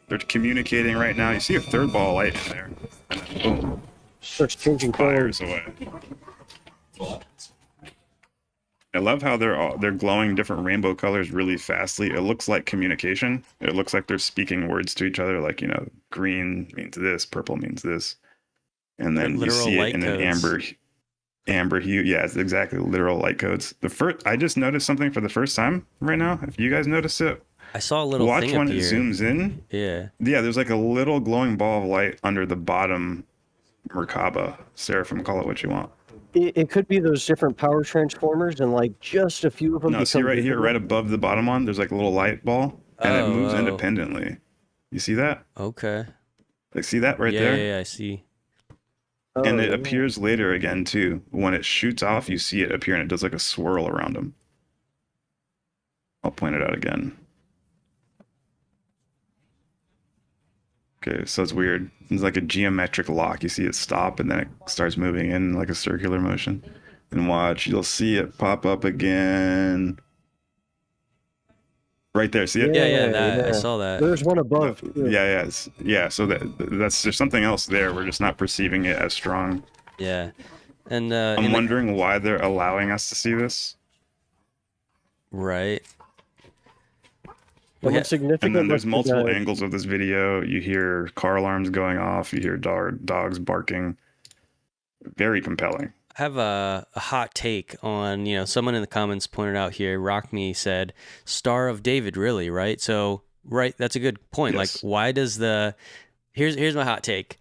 They're communicating right now. You see a third ball of light in there, and then boom, Starts changing fires colors. away. I love how they're glowing different rainbow colors really fastly. It looks like communication. It looks like they're speaking words to each other, like, you know, green means this, purple means this, and then you Literal see it light in an codes. amber hue. Yeah, it's exactly literal light codes. I just noticed something for the first time right now. If you guys notice it, I saw a little watch thing when appear. it zooms in. Yeah. Yeah, there's like a little glowing ball of light under the bottom Merkaba. Seraphim, call it what you want. It could be those different power transformers, and like just a few of them No, see become right here, visible. right above the bottom one, there's like a little light ball, and it moves independently. You see that? Okay. Like, see that right there? Yeah, I see. And it yeah. appears later again too. When it shoots off, you see it appear, and it does like a swirl around them. I'll point it out again. Okay, so it's weird. It's like a geometric lock. You see it stop, and then it starts moving in like a circular motion. And watch, you'll see it pop up again. Right there, see it? Yeah, I saw that. There's one above. Yeah. So that's there's something else there. We're just not perceiving it as strong. Yeah. And I'm wondering why they're allowing us to see this. Right. Significant. And then there's multiple angles of this video. You hear car alarms going off. You hear dogs barking. Very compelling. I have a hot take on, you know, someone in the comments pointed out here, Rock Me said, Star of David, really, right? So, right, that's a good point. Yes. Like, why does here's my hot take.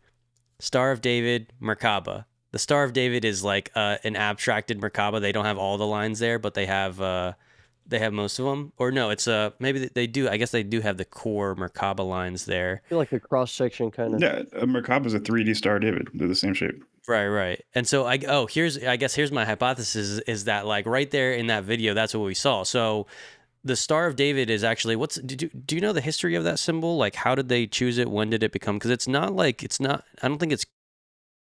Star of David, Merkaba. The Star of David is like an abstracted Merkaba. They don't have all the lines there, but they have most of them. Or no, it's maybe they do. I guess they do have the core Merkaba lines there. I feel like a cross section kind of. Yeah, a Merkaba is a 3D Star of David. They're the same shape. Right. And so here's my hypothesis is that like right there in that video, that's what we saw. So the Star of David is actually do you know the history of that symbol? Like how did they choose it? When did it become? Because I don't think it's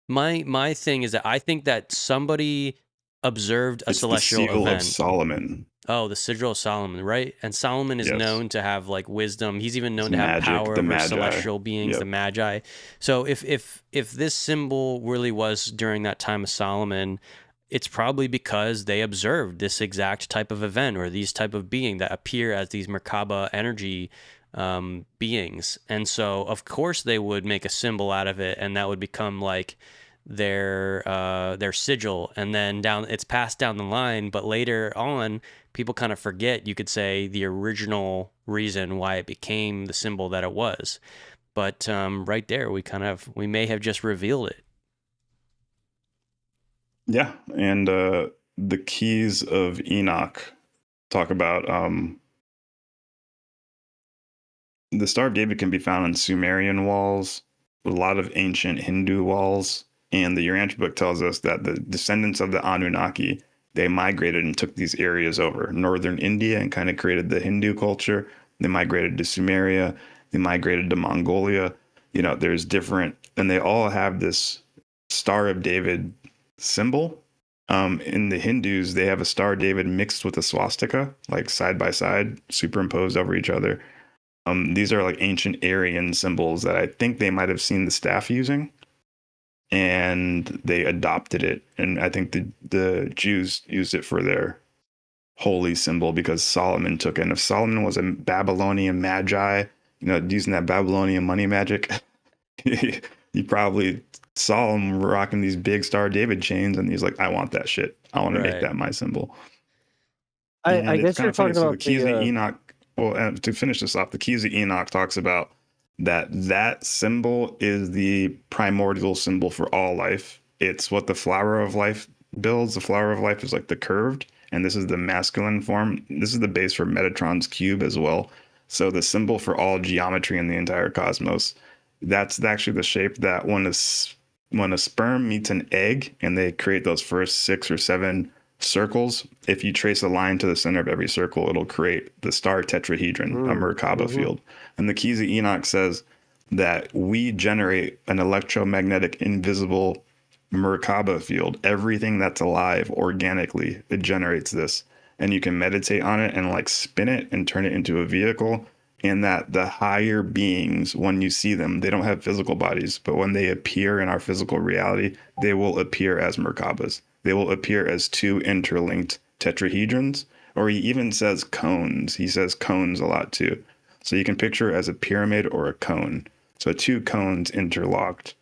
my thing is that I think that somebody observed a celestial the seal event. of Solomon. Oh, the sigil of Solomon, right? And Solomon is known to have like wisdom. He's even known to have power over celestial beings, the Magi. So if this symbol really was during that time of Solomon, it's probably because they observed this exact type of event or these type of being that appear as these Merkaba energy beings. And so of course they would make a symbol out of it, and that would become like their sigil, and then it's passed down the line. But later on, people kind of forget, you could say, the original reason why it became the symbol that it was. But right there, we may have just revealed it. Yeah, and the keys of Enoch talk about the Star of David can be found on Sumerian walls, a lot of ancient Hindu walls. And the Urantia book tells us that the descendants of the Anunnaki, they migrated and took these areas over. Northern India, and kind of created the Hindu culture. They migrated to Sumeria. They migrated to Mongolia. You know, there's different, and they all have this Star of David symbol. In the Hindus, they have a Star of David mixed with a swastika, like side by side, superimposed over each other. These are like ancient Aryan symbols that I think they might have seen the staff using, and they adopted it. And I think the Jews used it for their holy symbol because Solomon took it. And if Solomon was a Babylonian magi, you know, using that Babylonian money magic, He probably saw him rocking these big Star of David chains, and he's like, I want that shit. I want to make Right. that my symbol. I And it's guess kind you're of funny. talking So the about Keys of the Enoch, well, and to finish this off, the Keys of Enoch talks about that symbol is the primordial symbol for all life. It's what the flower of life builds. The flower of life is like the curved, and this is the masculine form. This is the base for Metatron's cube as well. So the symbol for all geometry in the entire cosmos. That's actually the shape that when a sperm meets an egg and they create those first 6 or 7 circles, if you trace a line to the center of every circle, it'll create the star tetrahedron, a Merkaba field. And the Keys of Enoch says that we generate an electromagnetic invisible Merkaba field. Everything that's alive organically, it generates this. And you can meditate on it and like spin it and turn it into a vehicle. And that the higher beings, when you see them, they don't have physical bodies, but when they appear in our physical reality, they will appear as Merkabas. They will appear as 2 interlinked tetrahedrons, or he even says cones. He says cones a lot too. So you can picture it as a pyramid or a cone. So 2 cones interlocked.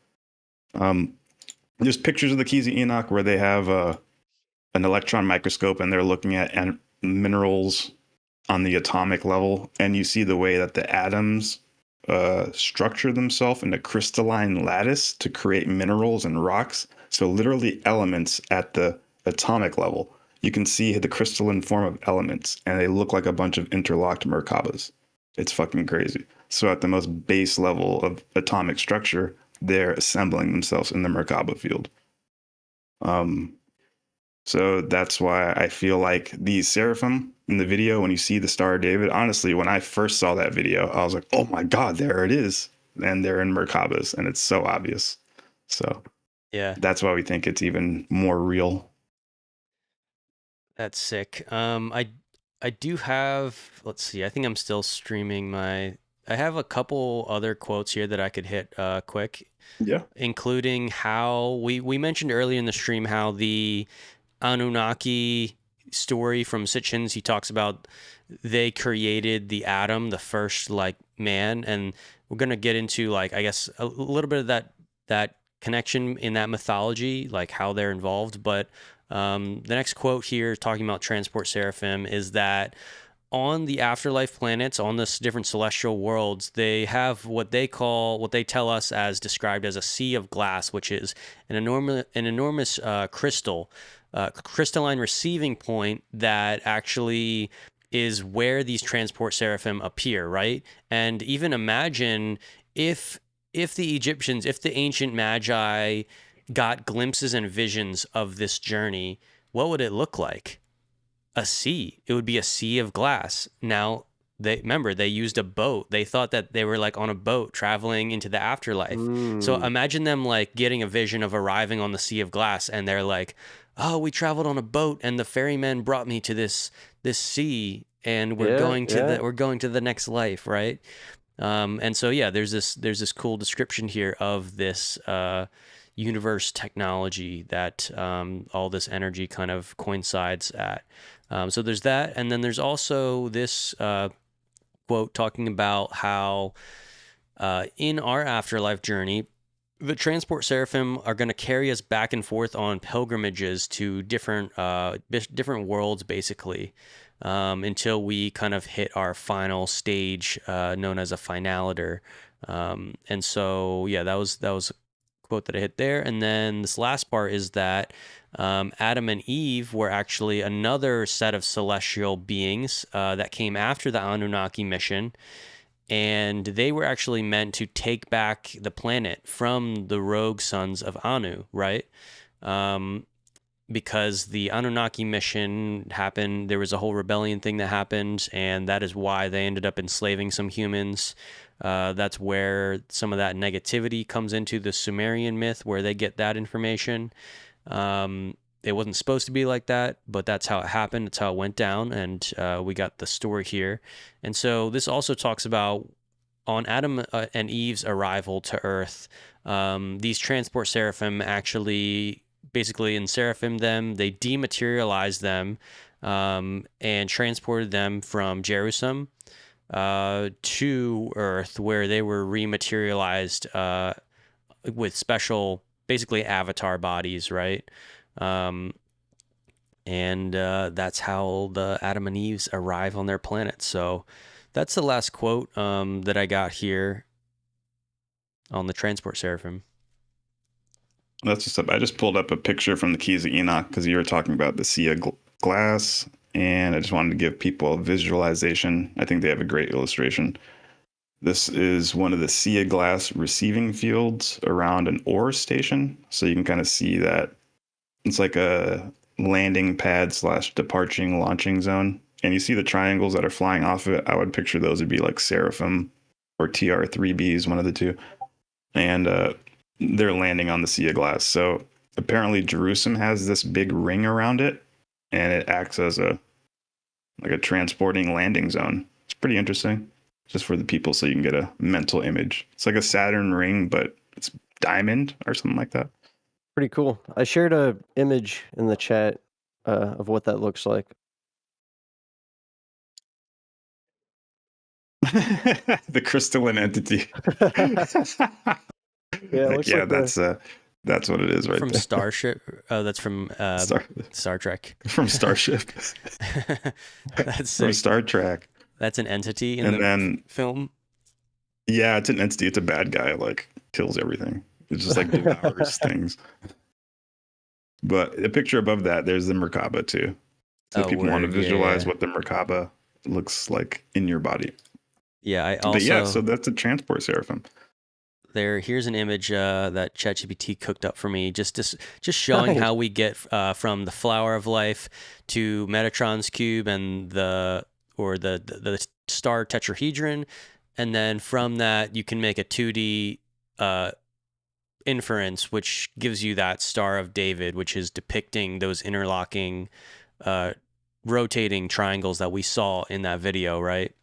There's pictures of the Keys of Enoch where they have an electron microscope and they're looking at minerals on the atomic level, and you see the way that the atoms structure themselves in a crystalline lattice to create minerals and rocks. So literally elements at the atomic level. You can see the crystalline form of elements, and they look like a bunch of interlocked Merkabas. It's fucking crazy. So at the most base level of atomic structure, they're assembling themselves in the Merkaba field. So that's why I feel like these seraphim in the video, when you see the Star of David, honestly, when I first saw that video, I was like, oh my God, there it is. And they're in Merkabas, and it's so obvious. So Yeah, that's why we think it's even more real. that's sick. I do have, let's see, I think I'm still streaming I have a couple other quotes here that I could hit quick, Yeah. including how we mentioned earlier in the stream how the Anunnaki story from Sitchin's, he talks about they created the atom, the first like man, and we're gonna get into like I guess a little bit of that connection in that mythology, like how they're involved. But the next quote here, talking about transport seraphim, is that on the afterlife planets, on this different celestial worlds, they have what they tell us as described as a sea of glass, which is an enormous crystal, crystalline receiving point that actually is where these transport seraphim appear, right? And even imagine if the Egyptians, if the ancient magi got glimpses and visions of this journey, what would it look like? A sea. It would be a sea of glass. Now, they used a boat. They thought that they were like on a boat traveling into the afterlife. So imagine them like getting a vision of arriving on the sea of glass, and they're like, "Oh, we traveled on a boat, and the ferryman brought me to this sea, and we're going to the next life, right?" And so yeah, there's this cool description here of this universe technology that all this energy kind of coincides at. So there's that, and then there's also this quote talking about how in our afterlife journey, the transport seraphim are going to carry us back and forth on pilgrimages to different worlds, basically, until we kind of hit our final stage, known as a finaliter. And so, yeah, that was a quote that I hit there. And then this last part is that Adam and Eve were actually another set of celestial beings that came after the Anunnaki mission. And they were actually meant to take back the planet from the rogue sons of Anu, right? Because the Anunnaki mission happened, there was a whole rebellion thing that happened, and that is why they ended up enslaving some humans. That's where some of that negativity comes into the Sumerian myth, where they get that information. It wasn't supposed to be like that, but that's how it happened. That's how it went down, and we got the story here. And so this also talks about on Adam and Eve's arrival to Earth, these transport seraphim actually basically in seraphim them, they dematerialized them and transported them from Jerusalem to Earth, where they were rematerialized with special, basically avatar bodies, right? And that's how the Adam and Eves arrive on their planet. So that's the last quote that I got here on the Transport Seraphim. That's just up. I just pulled up a picture from the Keys of Enoch because you were talking about the sea of glass, and I just wanted to give people a visualization. I think they have a great illustration. This is one of the sea of glass receiving fields around an ore station. So you can kind of see that it's like a landing pad / departing launching zone. And you see the triangles that are flying off of it. I would picture those would be like Seraphim or TR3Bs, one of the two. And they're landing on the Sea of Glass. So apparently Jerusalem has this big ring around it, and it acts as a transporting landing zone. It's pretty interesting, just for the people, so you can get a mental image. It's like a Saturn ring, but it's diamond or something like that. Pretty cool. I shared a image in the chat of what that looks like. The crystalline entity. Yeah, it looks like that's what it is, right? From there. Starship. That's from Star Trek. From Starship. That's from sick. Star Trek. That's an entity in the film. Yeah, it's an entity. It's a bad guy. Like, kills everything. It's just like devours things. But the picture above that, there's the Merkaba too. So people want to visualize what the Merkaba looks like in your body. Yeah, I also. But yeah, so that's a transport seraphim. Here's an image that ChatGPT cooked up for me, just showing how we get from the flower of life to Metatron's cube and the star tetrahedron, and then from that you can make a 2D inference, which gives you that Star of David, which is depicting those interlocking, rotating triangles that we saw in that video, right?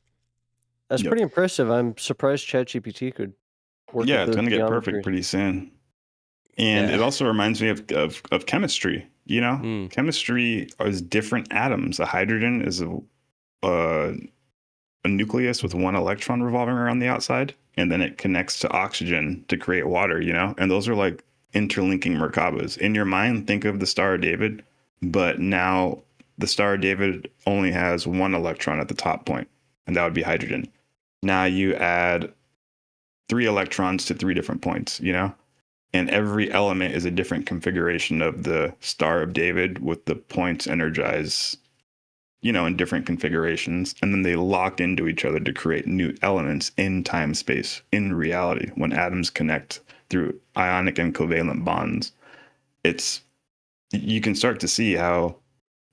That's pretty impressive. I'm surprised ChatGPT could. Yeah, it's going to get perfect pretty soon. And it also reminds me of chemistry. You know, chemistry is different atoms. A hydrogen is a nucleus with one electron revolving around the outside, and then it connects to oxygen to create water, you know? And those are like interlinking Merkabas. In your mind, think of the Star of David, but now the Star of David only has one electron at the top point, and that would be hydrogen. Now you add 3 electrons to 3 different points, you know? And every element is a different configuration of the Star of David with the points energized, you know, in different configurations. And then they lock into each other to create new elements in time space, in reality, when atoms connect through ionic and covalent bonds. You can start to see how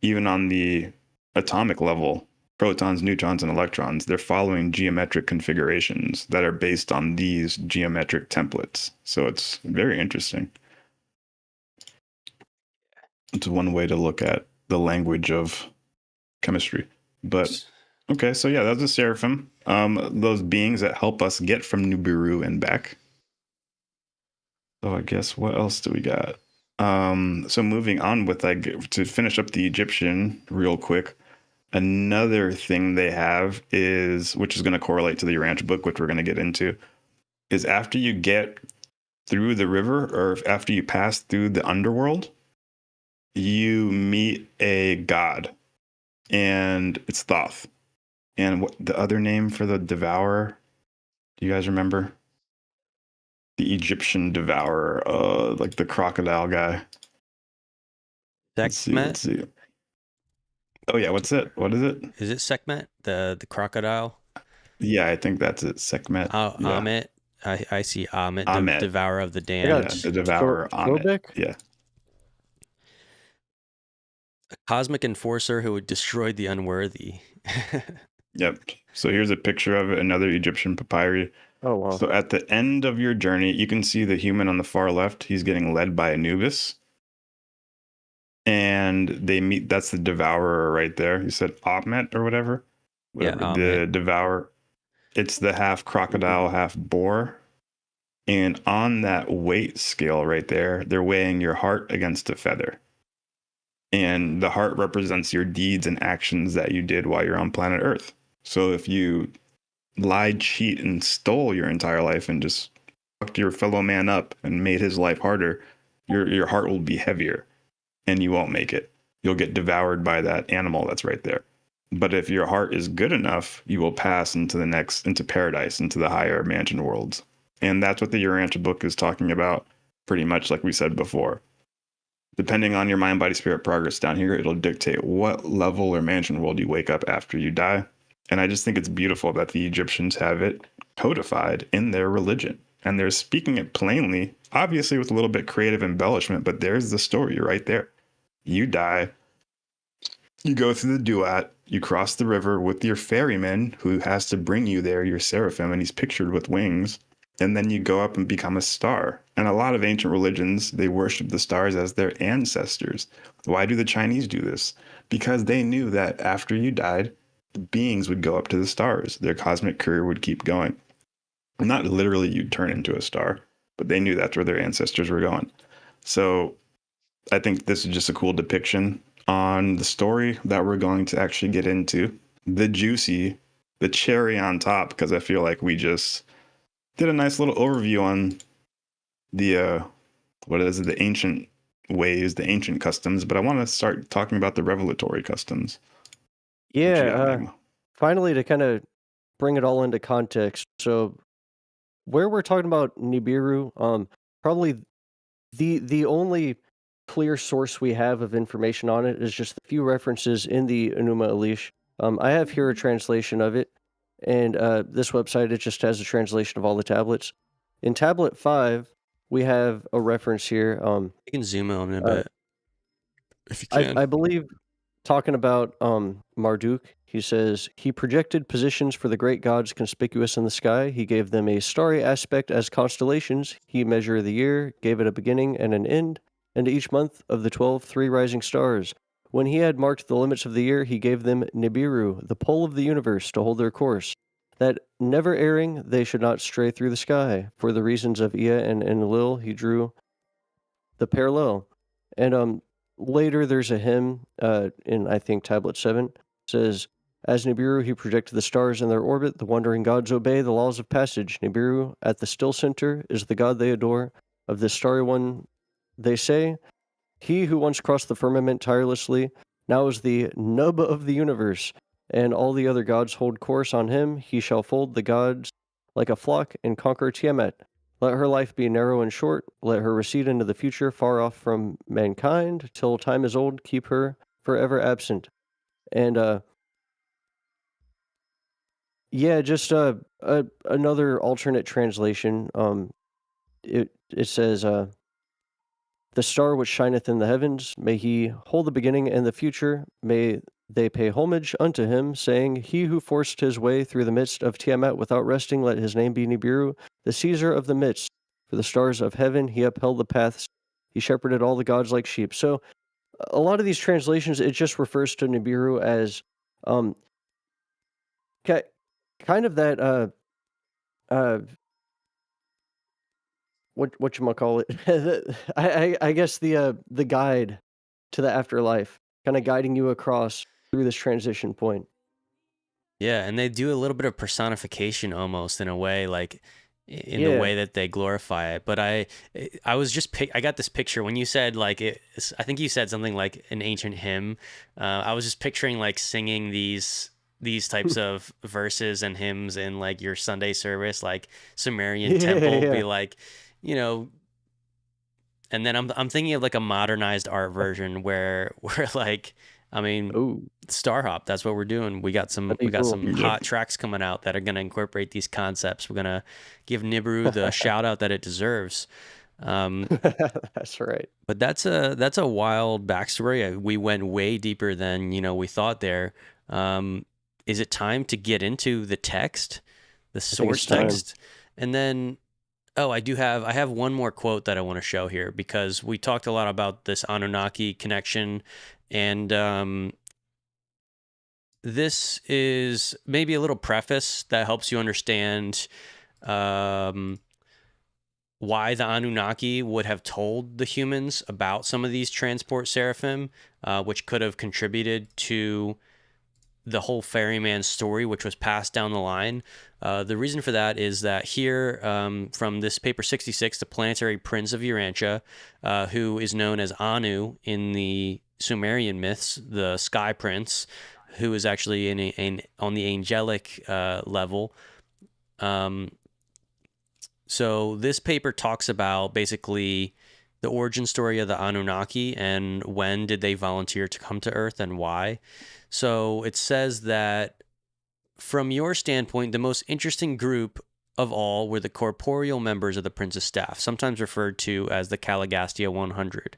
even on the atomic level, protons, neutrons, and electrons, they're following geometric configurations that are based on these geometric templates. So it's very interesting. It's one way to look at the language of chemistry. But okay, so yeah, that's a seraphim. Those beings that help us get from Nibiru and back. So I guess what else do we got? So moving on with to finish up the Egyptian real quick. Another thing they have is, which is going to correlate to the Urantia book, which we're going to get into, is after you get through the river or after you pass through the underworld, you meet a god, and it's Thoth. And what the other name for the devourer? Do you guys remember? The Egyptian devourer, like the crocodile guy. Let's see. Oh yeah, what's it? What is it? Is it Sekhmet, the crocodile? Yeah, I think that's it. Sekhmet. Yeah. Amet. I see Amet, Amet, the devourer of the damned. Yeah, the devourer Amet. Yeah. A cosmic enforcer who would destroy the unworthy. Yep. So here's a picture of it, another Egyptian papyri. Oh wow. So at the end of your journey, you can see the human on the far left. He's getting led by Anubis. And they meet, that's the devourer right there. You said Amet or whatever. Yeah, the devourer. It's the half crocodile, half boar. And on that weight scale right there, they're weighing your heart against a feather. And the heart represents your deeds and actions that you did while you're on planet Earth. So if you lied, cheat, and stole your entire life and just fucked your fellow man up and made his life harder, your heart will be heavier and you won't make it. You'll get devoured by that animal that's right there. But if your heart is good enough, you will pass into paradise, into the higher mansion worlds. And that's what the Urantia book is talking about, pretty much like we said before. Depending on your mind, body, spirit progress down here, it'll dictate what level or mansion world you wake up after you die. And I just think it's beautiful that the Egyptians have it codified in their religion. And they're speaking it plainly, obviously with a little bit creative embellishment, but there's the story right there. You die, you go through the duat, you cross the river with your ferryman who has to bring you there, your seraphim, and he's pictured with wings. And then you go up and become a star. And a lot of ancient religions, they worship the stars as their ancestors. Why do the Chinese do this? Because they knew that after you died, the beings would go up to the stars. Their cosmic career would keep going. Not literally you'd turn into a star, but they knew that's where their ancestors were going. So I think this is just a cool depiction on the story that we're going to actually get into. The cherry on top, because I feel like we just did a nice little overview on the the ancient ways, the ancient customs, but I want to start talking about the revelatory customs. Yeah, finally, to kind of bring it all into context. So where we're talking about Nibiru, probably the only clear source we have of information on it is just a few references in the Enuma Elish. I have here a translation of it, and this website, it just has a translation of all the tablets. In tablet 5, we have a reference here. You can zoom in on it a bit, if you can. I believe, talking about Marduk, he says, he projected positions for the great gods conspicuous in the sky. He gave them a starry aspect as constellations. He measured the year, gave it a beginning and an end, and each month of the 12 3 rising stars. When he had marked the limits of the year, he gave them Nibiru, the pole of the universe, to hold their course, that never erring they should not stray through the sky. For the reasons of Ea and Enlil, he drew the parallel. And later there's a hymn in, I think, tablet 7, says, as Nibiru he projected the stars in their orbit, the wandering gods obey the laws of passage. Nibiru at the still center is the god they adore. Of this starry one they say, he who once crossed the firmament tirelessly now is the nub of the universe, and all the other gods hold course on him. He shall fold the gods like a flock and conquer Tiamat. Let her life be narrow and short. Let her recede into the future, far off from mankind. Till time is old, keep her forever absent. And yeah, just another alternate translation. It says, the star which shineth in the heavens, may he hold the beginning and the future. May they pay homage unto him, saying, he who forced his way through the midst of Tiamat without resting, let his name be Nibiru, the Caesar of the midst. For the stars of heaven he upheld the paths. He shepherded all the gods like sheep. So a lot of these translations, it just refers to Nibiru as um, kind of that uh, what you call it? I guess the guide to the afterlife, kind of guiding you across through this transition point. Yeah, and they do a little bit of personification almost in a way, like in the way that they glorify it. But I was just I got this picture when you said like I think you said something like an ancient hymn. I was just picturing like singing these types of verses and hymns in like your Sunday service, like Sumerian temple, be like, you know. And then I'm thinking of like a modernized art version where like, I mean, Star Hop, that's what we're doing. We got some hot tracks coming out that are going to incorporate these concepts. We're going to give Nibiru the shout out that it deserves. That's right. But that's a wild backstory. We went way deeper than, we thought there. Is it time to get into the text, the source text? And then I have one more quote that I want to show here, because we talked a lot about this Anunnaki connection, and this is maybe a little preface that helps you understand why the Anunnaki would have told the humans about some of these transport seraphim, which could have contributed to the whole ferryman story, which was passed down the line. The reason for that is that here, from this paper 66, the planetary prince of Urantia, who is known as Anu in the Sumerian myths, the sky prince, who is actually on the angelic level. So this paper talks about basically the origin story of the Anunnaki and when did they volunteer to come to Earth and why. So it says that from your standpoint, the most interesting group of all were the corporeal members of the prince's staff, sometimes referred to as the Caligastia 100.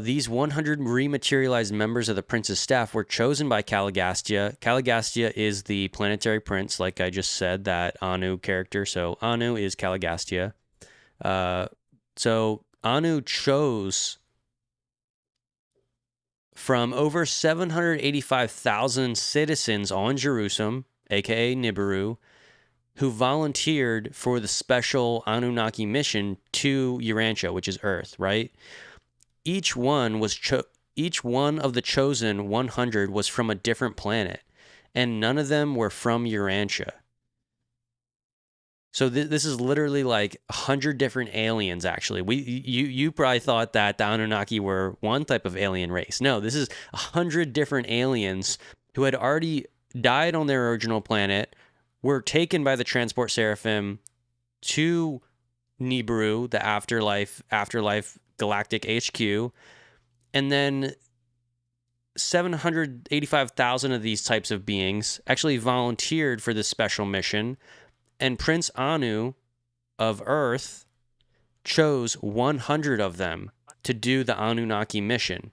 These 100 rematerialized members of the prince's staff were chosen by Caligastia. Caligastia is the planetary prince, like I just said, that Anu character. So Anu is Caligastia. So Anu chose from over 785,000 citizens on Jerusalem, aka Nibiru, who volunteered for the special Anunnaki mission to Urantia, which is Earth, right? Each one of the chosen 100 was from a different planet, and none of them were from Urantia. So this is literally like 100 different aliens, actually. You probably thought that the Anunnaki were one type of alien race. No, this is 100 different aliens who had already died on their original planet, were taken by the transport seraphim to Nibiru, the Afterlife Galactic HQ, and then 785,000 of these types of beings actually volunteered for this special mission. And Prince Anu of Earth chose 100 of them to do the Anunnaki mission.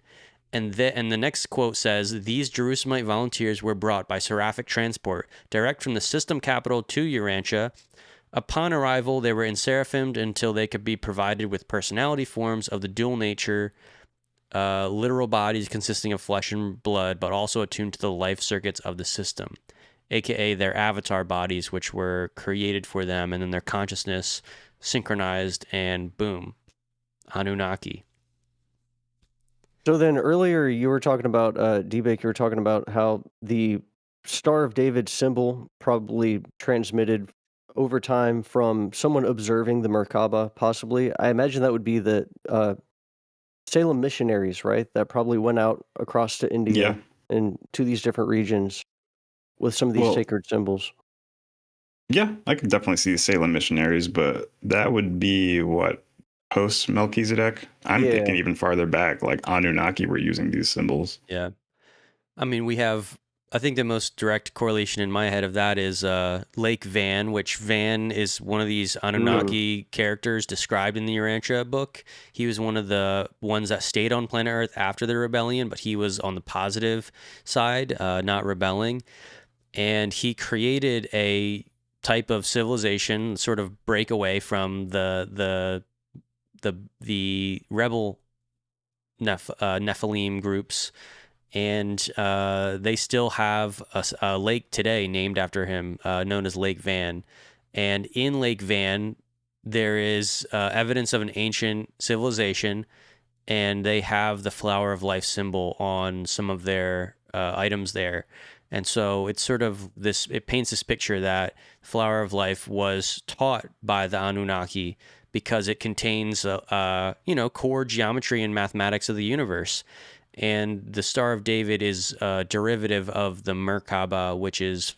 And the next quote says, these Jerusalemite volunteers were brought by seraphic transport direct from the system capital to Urantia. Upon arrival, they were enseraphimed until they could be provided with personality forms of the dual nature, literal bodies consisting of flesh and blood, but also attuned to the life circuits of the system, aka their avatar bodies, which were created for them, and then their consciousness synchronized, and boom, Anunnaki. So then earlier you were talking about, D-Bake, you were talking about how the Star of David symbol probably transmitted over time from someone observing the Merkaba, possibly. I imagine that would be the Salem missionaries, right? That probably went out across to India and to these different regions with some of these sacred symbols. Yeah, I could definitely see the Salem missionaries, but that would be what, post Melchizedek? I'm thinking even farther back, like Anunnaki were using these symbols. Yeah. I mean, I think the most direct correlation in my head of that is Lake Van, which Van is one of these Anunnaki characters described in the Urantia book. He was one of the ones that stayed on planet Earth after the rebellion, but he was on the positive side, not rebelling. And he created a type of civilization, sort of break away from the rebel Nephilim groups. And they still have a lake today named after him, known as Lake Van. And in Lake Van, there is evidence of an ancient civilization, and they have the flower of life symbol on some of their items there. And so it's sort of it paints this picture that flower of life was taught by the Anunnaki because it contains, core geometry and mathematics of the universe. And the Star of David is a derivative of the Merkaba, which is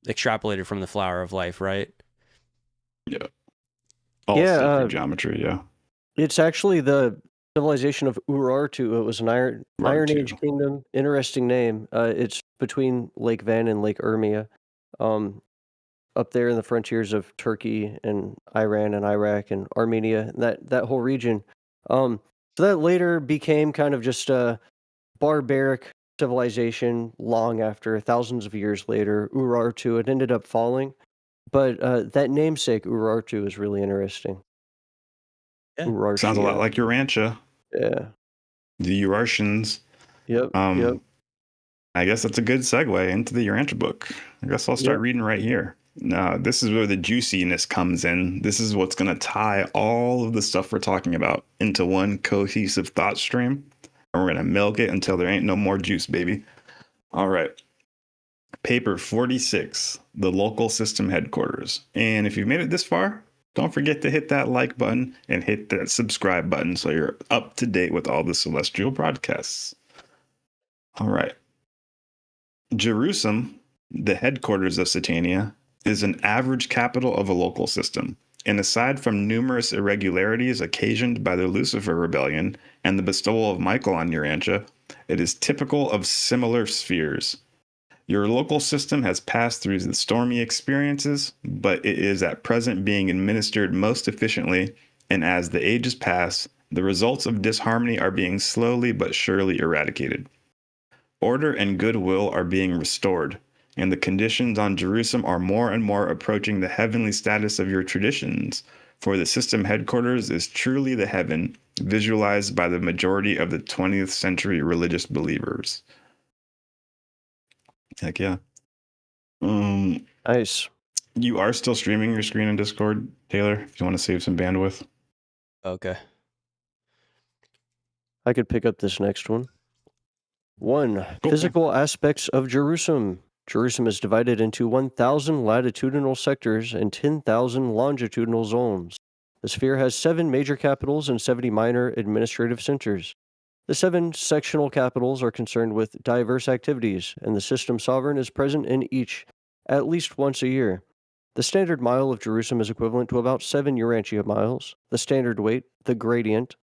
extrapolated from the flower of life, right? Yeah. All sacred geometry, yeah. It's actually the civilization of Urartu. It was an Iron Age kingdom. Interesting name. It's between Lake Van and Lake Urmia, up there in the frontiers of Turkey and Iran and Iraq and Armenia, that whole region. So that later became kind of just a barbaric civilization long after, thousands of years later. Urartu, it ended up falling. But that namesake, Urartu, is really interesting. Yeah. Urartia. Sounds a lot like Urantia. Yeah. The Urartians. Yep. I guess that's a good segue into the Urantia book. I guess I'll start reading right here. Now, this is where the juiciness comes in. This is what's going to tie all of the stuff we're talking about into one cohesive thought stream. And we're going to milk it until there ain't no more juice, baby. All right. Paper 46, the local system headquarters. And if you've made it this far, don't forget to hit that like button and hit that subscribe button so you're up to date with all the celestial broadcasts. All right. Jerusalem, the headquarters of Satania, is an average capital of a local system. And aside from numerous irregularities occasioned by the Lucifer rebellion and the bestowal of Michael on Urantia, it is typical of similar spheres. Your local system has passed through the stormy experiences, but it is at present being administered most efficiently, and as the ages pass, the results of disharmony are being slowly but surely eradicated. Order and goodwill are being restored, and the conditions on Jerusalem are more and more approaching the heavenly status of your traditions, for the system headquarters is truly the heaven, visualized by the majority of the 20th century religious believers. Heck yeah. Nice. You are still streaming your screen in Discord, Taylor, if you want to save some bandwidth. Okay. I could pick up this next one. 1. Cool. Physical aspects of Jerusalem. Jerusalem is divided into 1,000 latitudinal sectors and 10,000 longitudinal zones. The sphere has 7 major capitals and 70 minor administrative centers. The 7 sectional capitals are concerned with diverse activities, and the system sovereign is present in each at least once a year. The standard mile of Jerusalem is equivalent to about 7 Urantia miles. The standard weight, the gradient,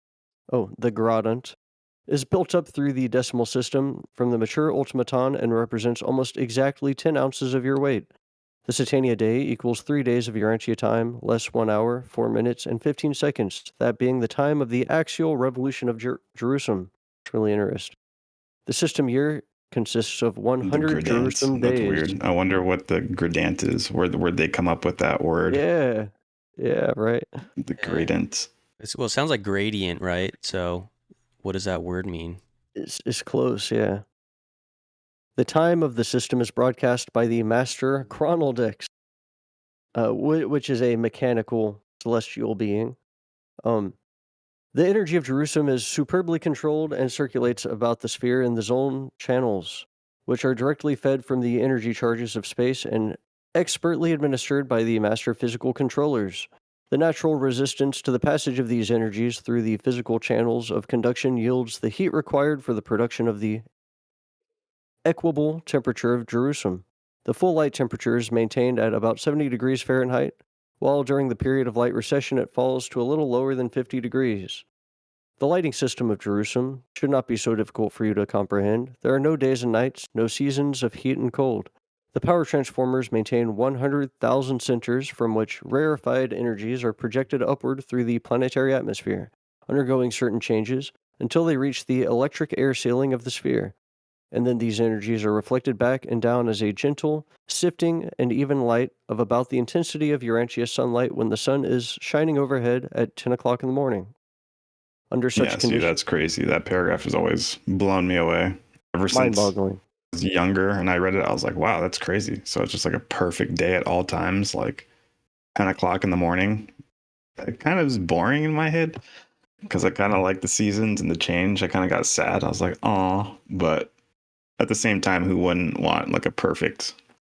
is built up through the decimal system from the mature ultimaton and represents almost exactly 10 ounces of your weight. The Satania day equals 3 days of Urantia time, less 1 hour, 4 minutes, and 15 seconds, that being the time of the axial revolution of Jerusalem. It's really interesting. The system year consists of 100 Jerusalem days. That's weird. I wonder what the gradient is. Where'd they come up with that word? Yeah, right. The gradient. Well, it sounds like gradient, right? So what does that word mean? It's close, yeah. The time of the system is broadcast by the Master Chronaldex, which is a mechanical celestial being. The energy of Jerusalem is superbly controlled and circulates about the sphere in the zone channels, which are directly fed from the energy charges of space and expertly administered by the master physical controllers. The natural resistance to the passage of these energies through the physical channels of conduction yields the heat required for the production of the equable temperature of Jerusalem. The full light temperature is maintained at about 70 degrees Fahrenheit, while during the period of light recession it falls to a little lower than 50 degrees. The lighting system of Jerusalem should not be so difficult for you to comprehend. There are no days and nights, no seasons of heat and cold. The power transformers maintain 100,000 centers from which rarefied energies are projected upward through the planetary atmosphere, undergoing certain changes until they reach the electric air ceiling of the sphere. And then these energies are reflected back and down as a gentle, sifting, and even light of about the intensity of Urantia sunlight when the sun is shining overhead at 10 o'clock in the morning. Under such conditions... that's crazy. That paragraph has always blown me away. Ever since mind-boggling. I was younger and I read it, I was like, wow, that's crazy. So it's just like a perfect day at all times, like 10 o'clock in the morning. It kind of is boring in my head because I kind of like the seasons and the change. I kind of got sad. I was like, oh, but at the same time, who wouldn't want like a perfect,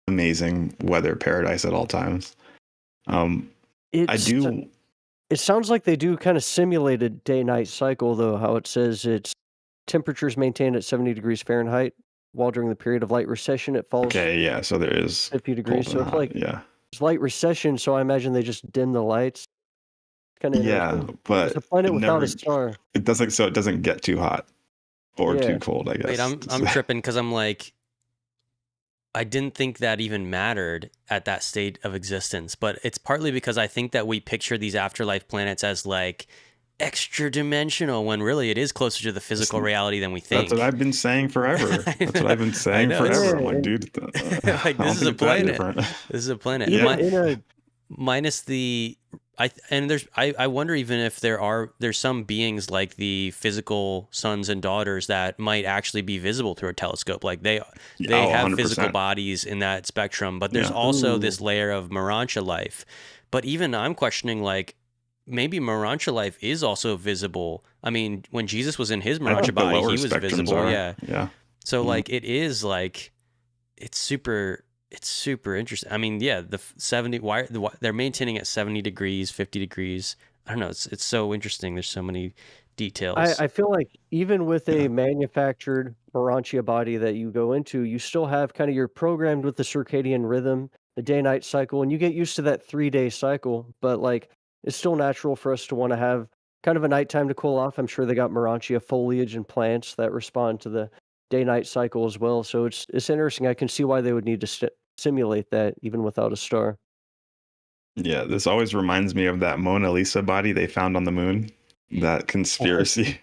amazing weather paradise at all times? It sounds like they do kind of simulated day-night cycle, though, how it says it's temperatures maintained at 70 degrees Fahrenheit, while during the period of light recession it falls so there is 50 degrees. So it's like it's light recession, so I imagine they just dim the lights. Kind of interesting. But it's a planet without a star. It doesn't get too hot or too cold, I guess. Wait, I'm tripping because I'm like, I didn't think that even mattered at that state of existence, but it's partly because I think that we picture these afterlife planets as like extra dimensional when really it is closer to the physical reality than we think. That's what I've been saying forever. That's what I've been saying forever. I'm like, dude, like, this is a planet. This is a planet. Yeah. Minus the I wonder even if there's some beings like the physical sons and daughters that might actually be visible through a telescope. Like they have 100%. Physical bodies in that spectrum, but there's also this layer of Urantia life. But even I'm questioning, like, maybe Urantia life is also visible. I mean, when Jesus was in his Urantia body, he was visible. Yeah. So like it is like it's super interesting. I mean, yeah, the 70 why they're maintaining at 70 degrees, 50 degrees. I don't know. It's so interesting. There's so many details. I feel like even with a manufactured Urantia body that you go into, you still have kind of you're programmed with the circadian rhythm, the day-night cycle, and you get used to that 3-day cycle. But like, it's still natural for us to want to have kind of a nighttime to cool off. I'm sure they got Urantia foliage and plants that respond to the day-night cycle as well. So it's interesting. I can see why they would need to simulate that even without a star. Yeah, this always reminds me of that Mona Lisa body they found on the moon. That conspiracy.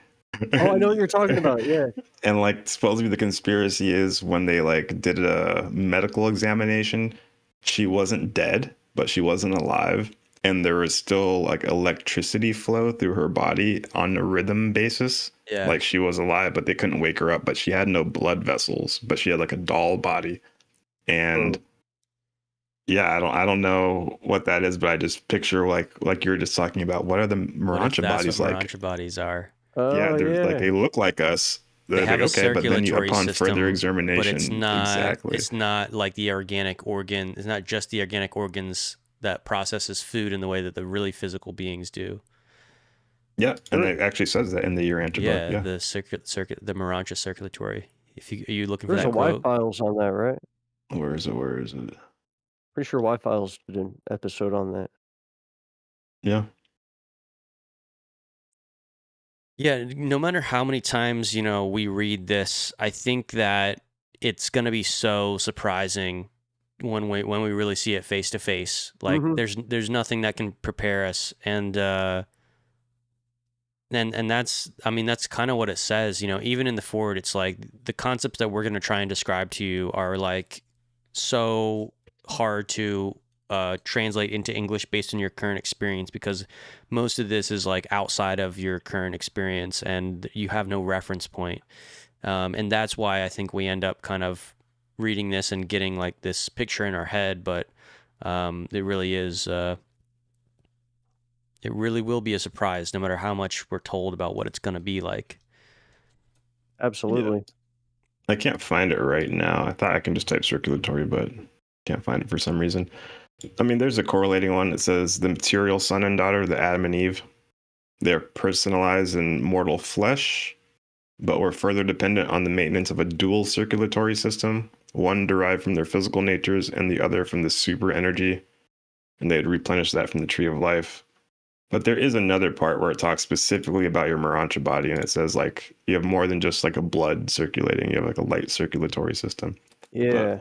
Oh, I know what you're talking about. Yeah. And like supposedly the conspiracy is when they like did a medical examination, she wasn't dead, but she wasn't alive. And there was still like electricity flow through her body on a rhythm basis. Yeah. Like she was alive, but they couldn't wake her up. But she had no blood vessels, but she had like a doll body. And yeah, I don't know what that is, but I just picture like you were just talking about. What are the Morancha bodies like? Morancha bodies are. Yeah, they're like they look like us. They have a okay, but then upon system, further examination, but it's not. Exactly. It's not like the organic organ. It's not just the organic organs that processes food in the way that the really physical beings do. Yeah, and it actually says that in the Urantia book. Yeah, the the Morancha circulatory. Are you looking for There's that a quote? Y-Files on that, right? Where is it? Pretty sure Y-Files did an episode on that. Yeah. Yeah, no matter how many times, we read this, I think that it's going to be so surprising when we really see it face to face. Like there's nothing that can prepare us, and that's, I mean, that's kind of what it says, even in the forward. It's like the concepts that we're going to try and describe to you are like so hard to translate into English based on your current experience, because most of this is like outside of your current experience and you have no reference point. And that's why I think we end up kind of reading this and getting like this picture in our head, but it really is, it really will be a surprise no matter how much we're told about what it's going to be like. Absolutely. Yeah. I can't find it right now. I thought I can just type circulatory, but can't find it for some reason. I mean, there's a correlating one that says the material son and daughter, the Adam and Eve, they're personalized in mortal flesh, but were further dependent on the maintenance of a dual circulatory system, one derived from their physical natures and the other from the super energy, and they'd replenish that from the tree of life. But there is another part where it talks specifically about your Morancha body, and it says like you have more than just like a blood circulating, you have like a light circulatory system. Yeah.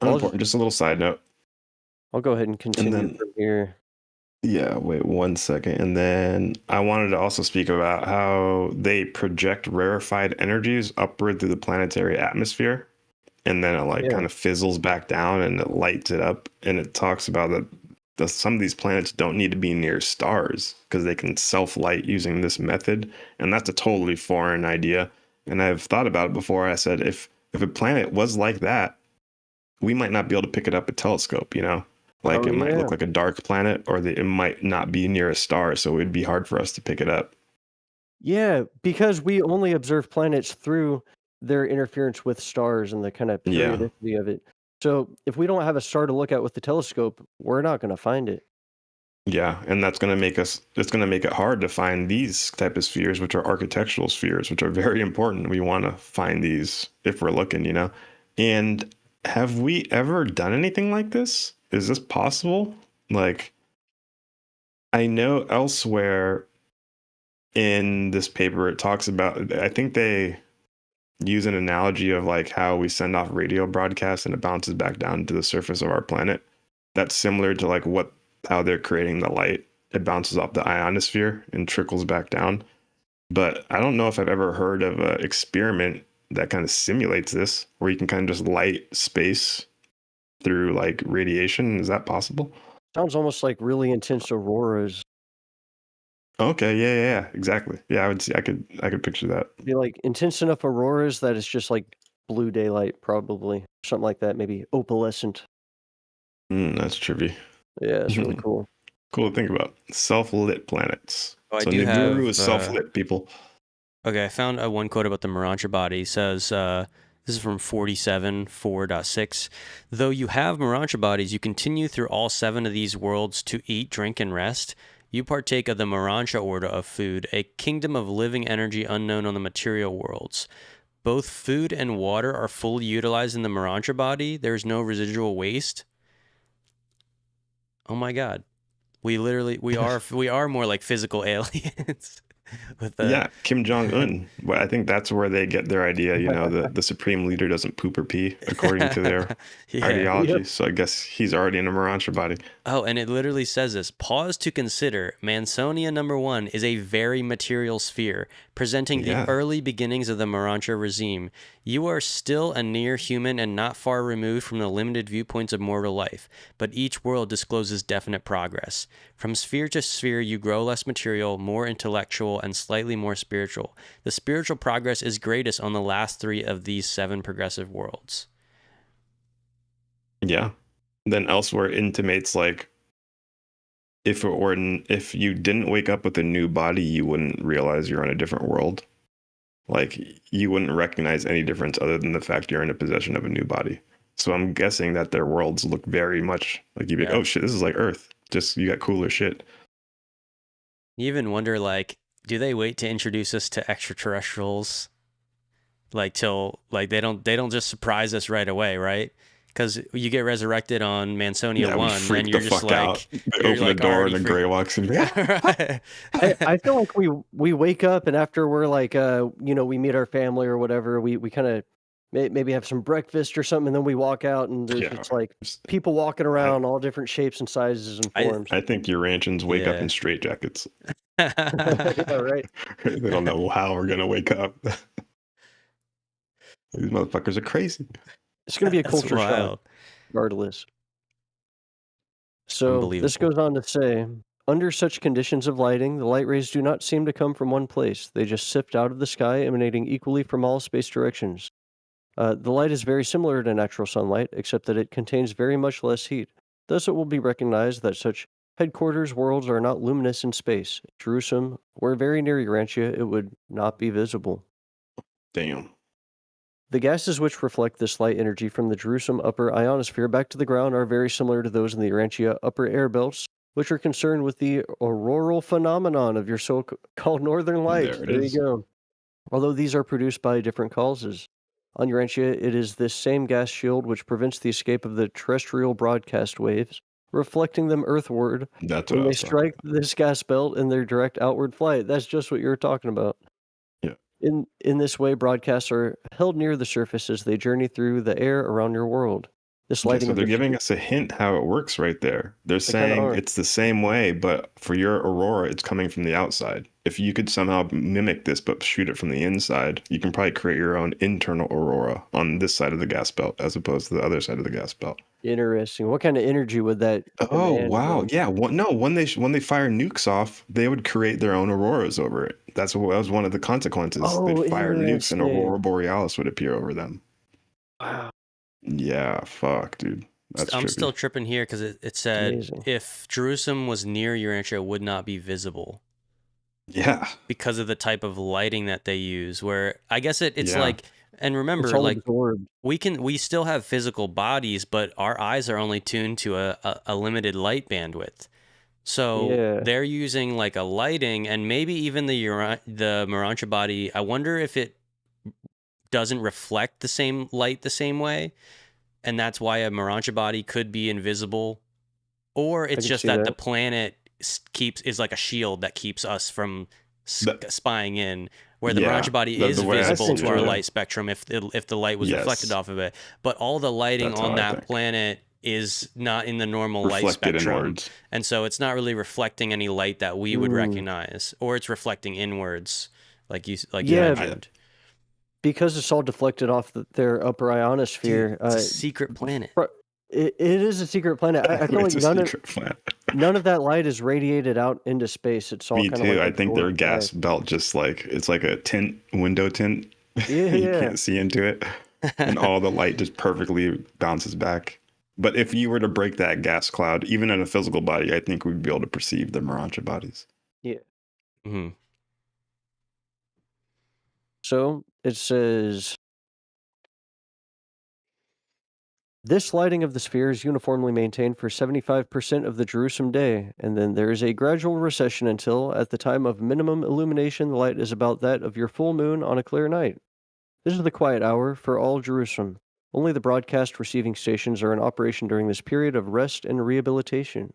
Unimportant, just a little side note. I'll go ahead and continue from here. Yeah, wait 1 second. And then I wanted to also speak about how they project rarefied energies upward through the planetary atmosphere. And then it kind of fizzles back down and it lights it up. And it talks about that some of these planets don't need to be near stars because they can self-light using this method. And that's a totally foreign idea. And I've thought about it before. I said, if a planet was like that, we might not be able to pick it up with a telescope, Like it might look like a dark planet, or it might not be near a star, so it'd be hard for us to pick it up. Yeah, because we only observe planets through their interference with stars and the kind of periodicity of it. So if we don't have a star to look at with the telescope, we're not going to find it. Yeah, and it's going to make it hard to find these type of spheres, which are architectural spheres, which are very important. We want to find these if we're looking, And have we ever done anything like this? Is this possible? Like, I know elsewhere in this paper, it talks about, I think they use an analogy of like how we send off radio broadcasts and it bounces back down to the surface of our planet. That's similar to like how they're creating the light. It bounces off the ionosphere and trickles back down. But I don't know if I've ever heard of an experiment that kind of simulates this, where you can kind of just light space through like radiation. Is that possible? Sounds almost like really intense auroras. Okay, yeah, exactly. Yeah, I could picture that. Be like intense enough auroras that it's just like blue daylight, probably something like that. Maybe opalescent. That's trippy. Yeah, it's really cool. Cool to think about. Self-lit planets. Oh, so Nibiru is self-lit, people. Okay, I found one quote about the Urantia body. It says, this is from 47.4.6. Though you have Urantia bodies, you continue through all 7 of these worlds to eat, drink, and rest. You partake of the Urantia order of food, a kingdom of living energy unknown on the material worlds. Both food and water are fully utilized in the Urantia body. There is no residual waste. Oh my God. We are more like physical aliens. With Yeah, Kim Jong-un. Well, I think that's where they get their idea, the supreme leader doesn't poop or pee according to their Yeah. ideology. Yep. So I guess he's already in a Urantia body. Oh, and it literally says this. Pause to consider. Mansonia number 1 is a very material sphere, presenting the Yeah. early beginnings of the Urantia regime. You are still a near human and not far removed from the limited viewpoints of mortal life, but each world discloses definite progress. From sphere to sphere, you grow less material, more intellectual, and slightly more spiritual. The spiritual progress is greatest on the last 3 of these 7 progressive worlds. Yeah. Then elsewhere intimates like if you didn't wake up with a new body, you wouldn't realize you're in a different world. Like you wouldn't recognize any difference other than the fact you're in a possession of a new body. So I'm guessing that their worlds look very much like you'd be like, oh shit, this is like Earth. Just you got cooler shit. You even wonder, like, do they wait to introduce us to extraterrestrials? Like till they don't just surprise us right away, right? Because you get resurrected on Mansonia 1 and you're just like out. They open the door and the gray walks in. Right. I feel like we wake up and after we're like we meet our family or whatever, we kind of maybe have some breakfast or something, and then we walk out and there's just like people walking around all different shapes and sizes and forms. I think Urantians wake up in straitjackets. Yeah, right. They don't know how we're gonna wake up. These motherfuckers are crazy. It's going to be a culture shock, regardless. So this goes on to say, under such conditions of lighting, the light rays do not seem to come from one place. They just sift out of the sky, emanating equally from all space directions. The light is very similar to natural sunlight, except that it contains very much less heat. Thus, it will be recognized that such headquarters worlds are not luminous in space. If Jerusalem were very near Urantia, it would not be visible. Damn. The gases which reflect this light energy from the Jerusalem upper ionosphere back to the ground are very similar to those in the Urantia upper air belts, which are concerned with the auroral phenomenon of your so-called northern lights. There you go. Although these are produced by different causes. On Urantia, it is this same gas shield which prevents the escape of the terrestrial broadcast waves, reflecting them earthward when they strike this gas belt in their direct outward flight. That's just what you were talking about. Yeah. In this way, broadcasts are held near the surface as they journey through the air around your world. This lighting so they're giving us a hint how it works right there. They're saying it's the same way, but for your aurora, it's coming from the outside. If you could somehow mimic this but shoot it from the inside, you can probably create your own internal aurora on this side of the gas belt as opposed to the other side of the gas belt. Interesting. What kind of energy would that? Oh wow, yeah. When they fire nukes off, they would create their own auroras over it. That was one of the consequences. They'd fire nukes, and aurora borealis would appear over them. Wow. Yeah, fuck, dude. I'm still tripping here because it said if Jerusalem was near Urantia, it would not be visible. Yeah. Because of the type of lighting that they use, where I guess it's like, and remember, like absorbed. we still have physical bodies, but our eyes are only tuned to a limited light bandwidth. So they're using like a lighting, and maybe even the Urantia body. I wonder if it doesn't reflect the same light the same way, and that's why a Urantia body could be invisible, or it's just that the planet is like a shield that keeps us from spying in, where the Urantia body is visible to our light spectrum if the light was reflected off of it, but all the lighting on that planet is not in the normal light spectrum inwards. And so it's not really reflecting any light that we would recognize, or it's reflecting inwards like you mentioned. Because it's all deflected off their upper ionosphere. Dude, it's a secret planet. It is a secret planet. I feel like none of that light is radiated out into space. It's all Me kind too. of like I think their gas belt just like it's like a window tint. You can't see into it, and all the light just perfectly bounces back. But if you were to break that gas cloud, even in a physical body, I think we'd be able to perceive the Urantia bodies. Yeah. Mm-hmm. So it says, this lighting of the sphere is uniformly maintained for 75% of the Jerusalem day, and then there is a gradual recession until, at the time of minimum illumination, the light is about that of your full moon on a clear night. This is the quiet hour for all Jerusalem. Only the broadcast receiving stations are in operation during this period of rest and rehabilitation.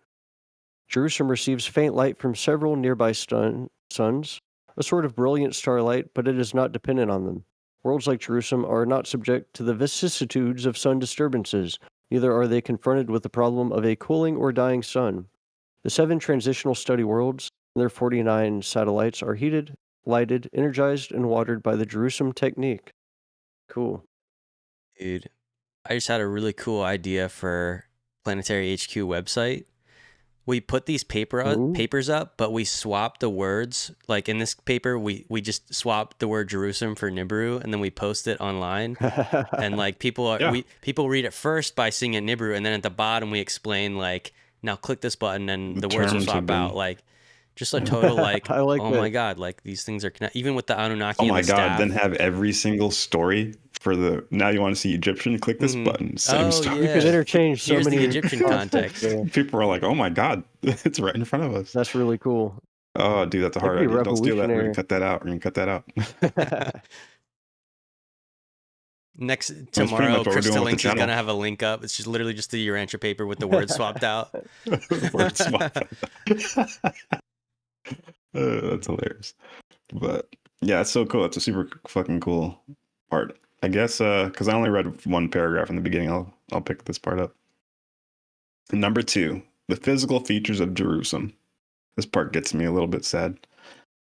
Jerusalem receives faint light from several nearby suns, a sort of brilliant starlight, but it is not dependent on them. Worlds like Jerusalem are not subject to the vicissitudes of sun disturbances, neither are they confronted with the problem of a cooling or dying sun. The 7 transitional study worlds and their 49 satellites are heated, lighted, energized, and watered by the Jerusalem technique. Cool. Dude, I just had a really cool idea for Planetary HQ website. We put these papers up, but we swapped the words. Like in this paper, we just swapped the word Jerusalem for Nibiru, and then we post it online. And like people read it first by seeing it Nibiru, and then at the bottom we explain like, now click this button, and the words will swap out. Like just a total like, I like oh that. my god, like these things are connected. Even with the Anunnaki. Oh my and the god! staff. Then have every single story for the. Now you want to see Egyptian? Click this button. Same story. You could interchange so Here's many the Egyptian context. People are like, "Oh my god, it's right in front of us." That's really cool. Oh, dude, that's a hard That'd be idea. Don't steal that. We're revolutionary. gonna cut that out. We're gonna cut that out. Tomorrow, much what we're doing with the Crystallinks is channel. gonna have a link up. It's just literally just the Urantia paper with the words swapped out. Word swap. That's hilarious. But yeah, it's so cool. It's a super fucking cool part. I guess because I only read one paragraph in the beginning, I'll pick this part up. Number 2, the physical features of Jerusalem. This part gets me a little bit sad.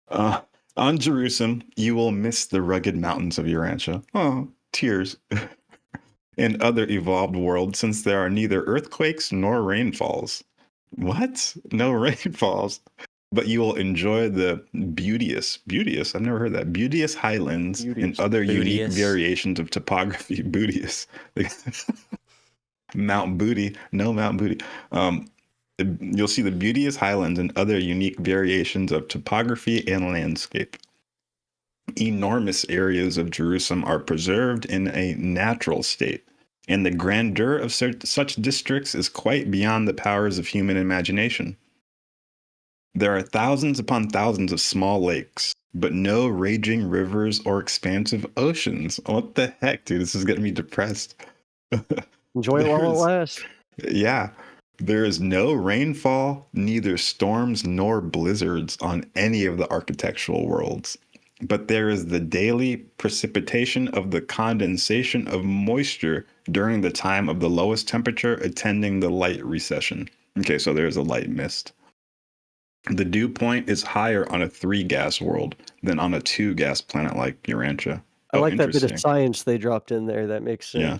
On Jerusalem, you will miss the rugged mountains of Urantia. Oh, tears. And other evolved worlds, since there are neither earthquakes nor rainfalls. What? No rainfalls. But you will enjoy the beauteous, I've never heard that, beauteous highlands and other unique variations of topography. Beauteous. Mount Booty. No Mount Booty. You'll see the beauteous highlands and other unique variations of topography and landscape. Enormous areas of Jerusalem are preserved in a natural state, and the grandeur of such districts is quite beyond the powers of human imagination. There are thousands upon thousands of small lakes, but no raging rivers or expansive oceans. What the heck, dude? This is getting me depressed. Enjoy it while it lasts. Yeah. There is no rainfall, neither storms nor blizzards on any of the architectural worlds. But there is the daily precipitation of the condensation of moisture during the time of the lowest temperature attending the light recession. Okay, so there's a light mist. The dew point is higher on a 3-gas world than on a 2-gas planet like Urantia. I like that bit of science they dropped in there. That makes sense.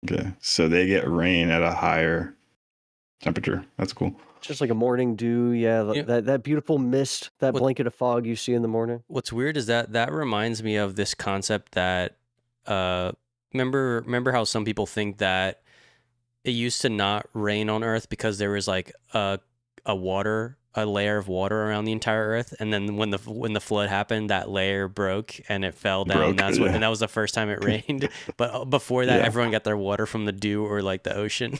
Yeah. Okay. So they get rain at a higher temperature. That's cool. Just like a morning dew. Yeah. That beautiful mist, that blanket of fog you see in the morning. What's weird is that reminds me of this concept that, remember how some people think that it used to not rain on Earth because there was like a layer of water around the entire Earth, and then when the flood happened, that layer broke and it fell down. And that was the first time it rained. But before that, everyone got their water from the dew or like the ocean.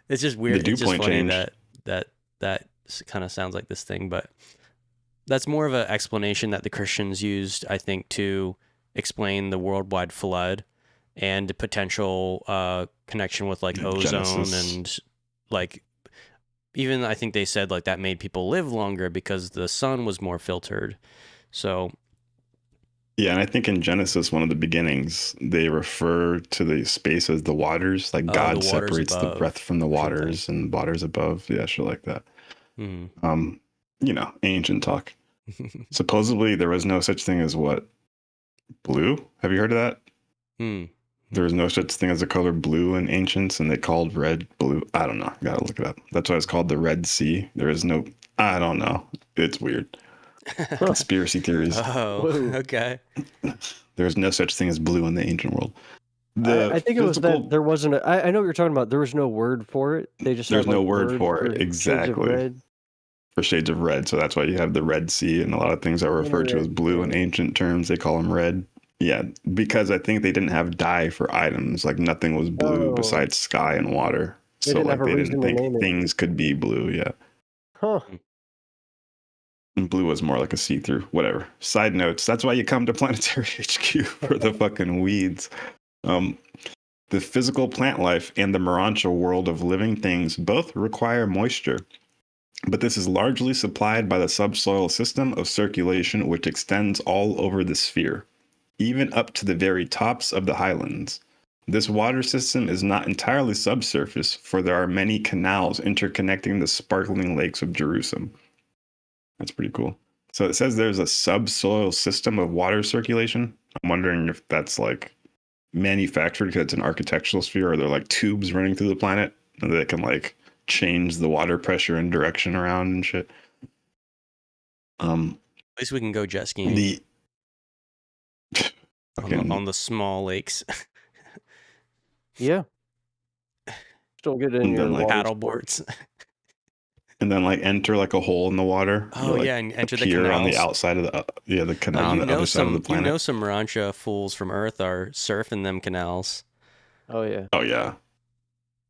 It's just weird. It's just funny that kind of sounds like this thing, but that's more of an explanation that the Christians used, I think, to explain the worldwide flood and the potential connection with like ozone Genesis. And like. Even I think they said like that made people live longer because the sun was more filtered. So. Yeah, and I think in Genesis, one of the beginnings, they refer to the space as the waters. Like God separates the breath from the waters and the waters above. Yeah, shit like that. Mm-hmm. Ancient talk. Supposedly there was no such thing as what? Blue? Have you heard of that? There was no such thing as the color blue in ancients, and they called red blue. I don't know. Gotta look it up. That's why it's called the Red Sea. There is no. I don't know. It's weird. Conspiracy theories. Oh, okay. There's no such thing as blue in the ancient world. I think it was that there wasn't. I know what you're talking about. There was no word for it. They just there's no word for it. Exactly. for shades of red. So that's why you have the Red Sea, and a lot of things are referred to as blue in ancient terms. They call them red. Yeah, because I think they didn't have dye for items. Like nothing was blue besides sky and water. So like they didn't think things could be blue. Yeah. Huh. And blue was more like a see-through. Whatever. Side notes. That's why you come to Planetary HQ for the fucking weeds. The physical plant life and the Urantia world of living things both require moisture. But this is largely supplied by the subsoil system of circulation, which extends all over the sphere, even up to the very tops of the highlands. This water system is not entirely subsurface, for there are many canals interconnecting the sparkling lakes of Jerusalem. That's pretty cool. So it says there's a subsoil system of water circulation. I'm wondering if that's like manufactured because it's an architectural sphere, or they're like tubes running through the planet that can like change the water pressure and direction around and shit. At least we can go jet skiing. On the small lakes. Yeah. Still get in your like paddle boards. And then like enter like a hole in the water. Oh like, yeah, and enter the canals on the outside of the canal on the other side of the planet. You know some Urantia fools from Earth are surfing them canals. Oh yeah. Oh yeah.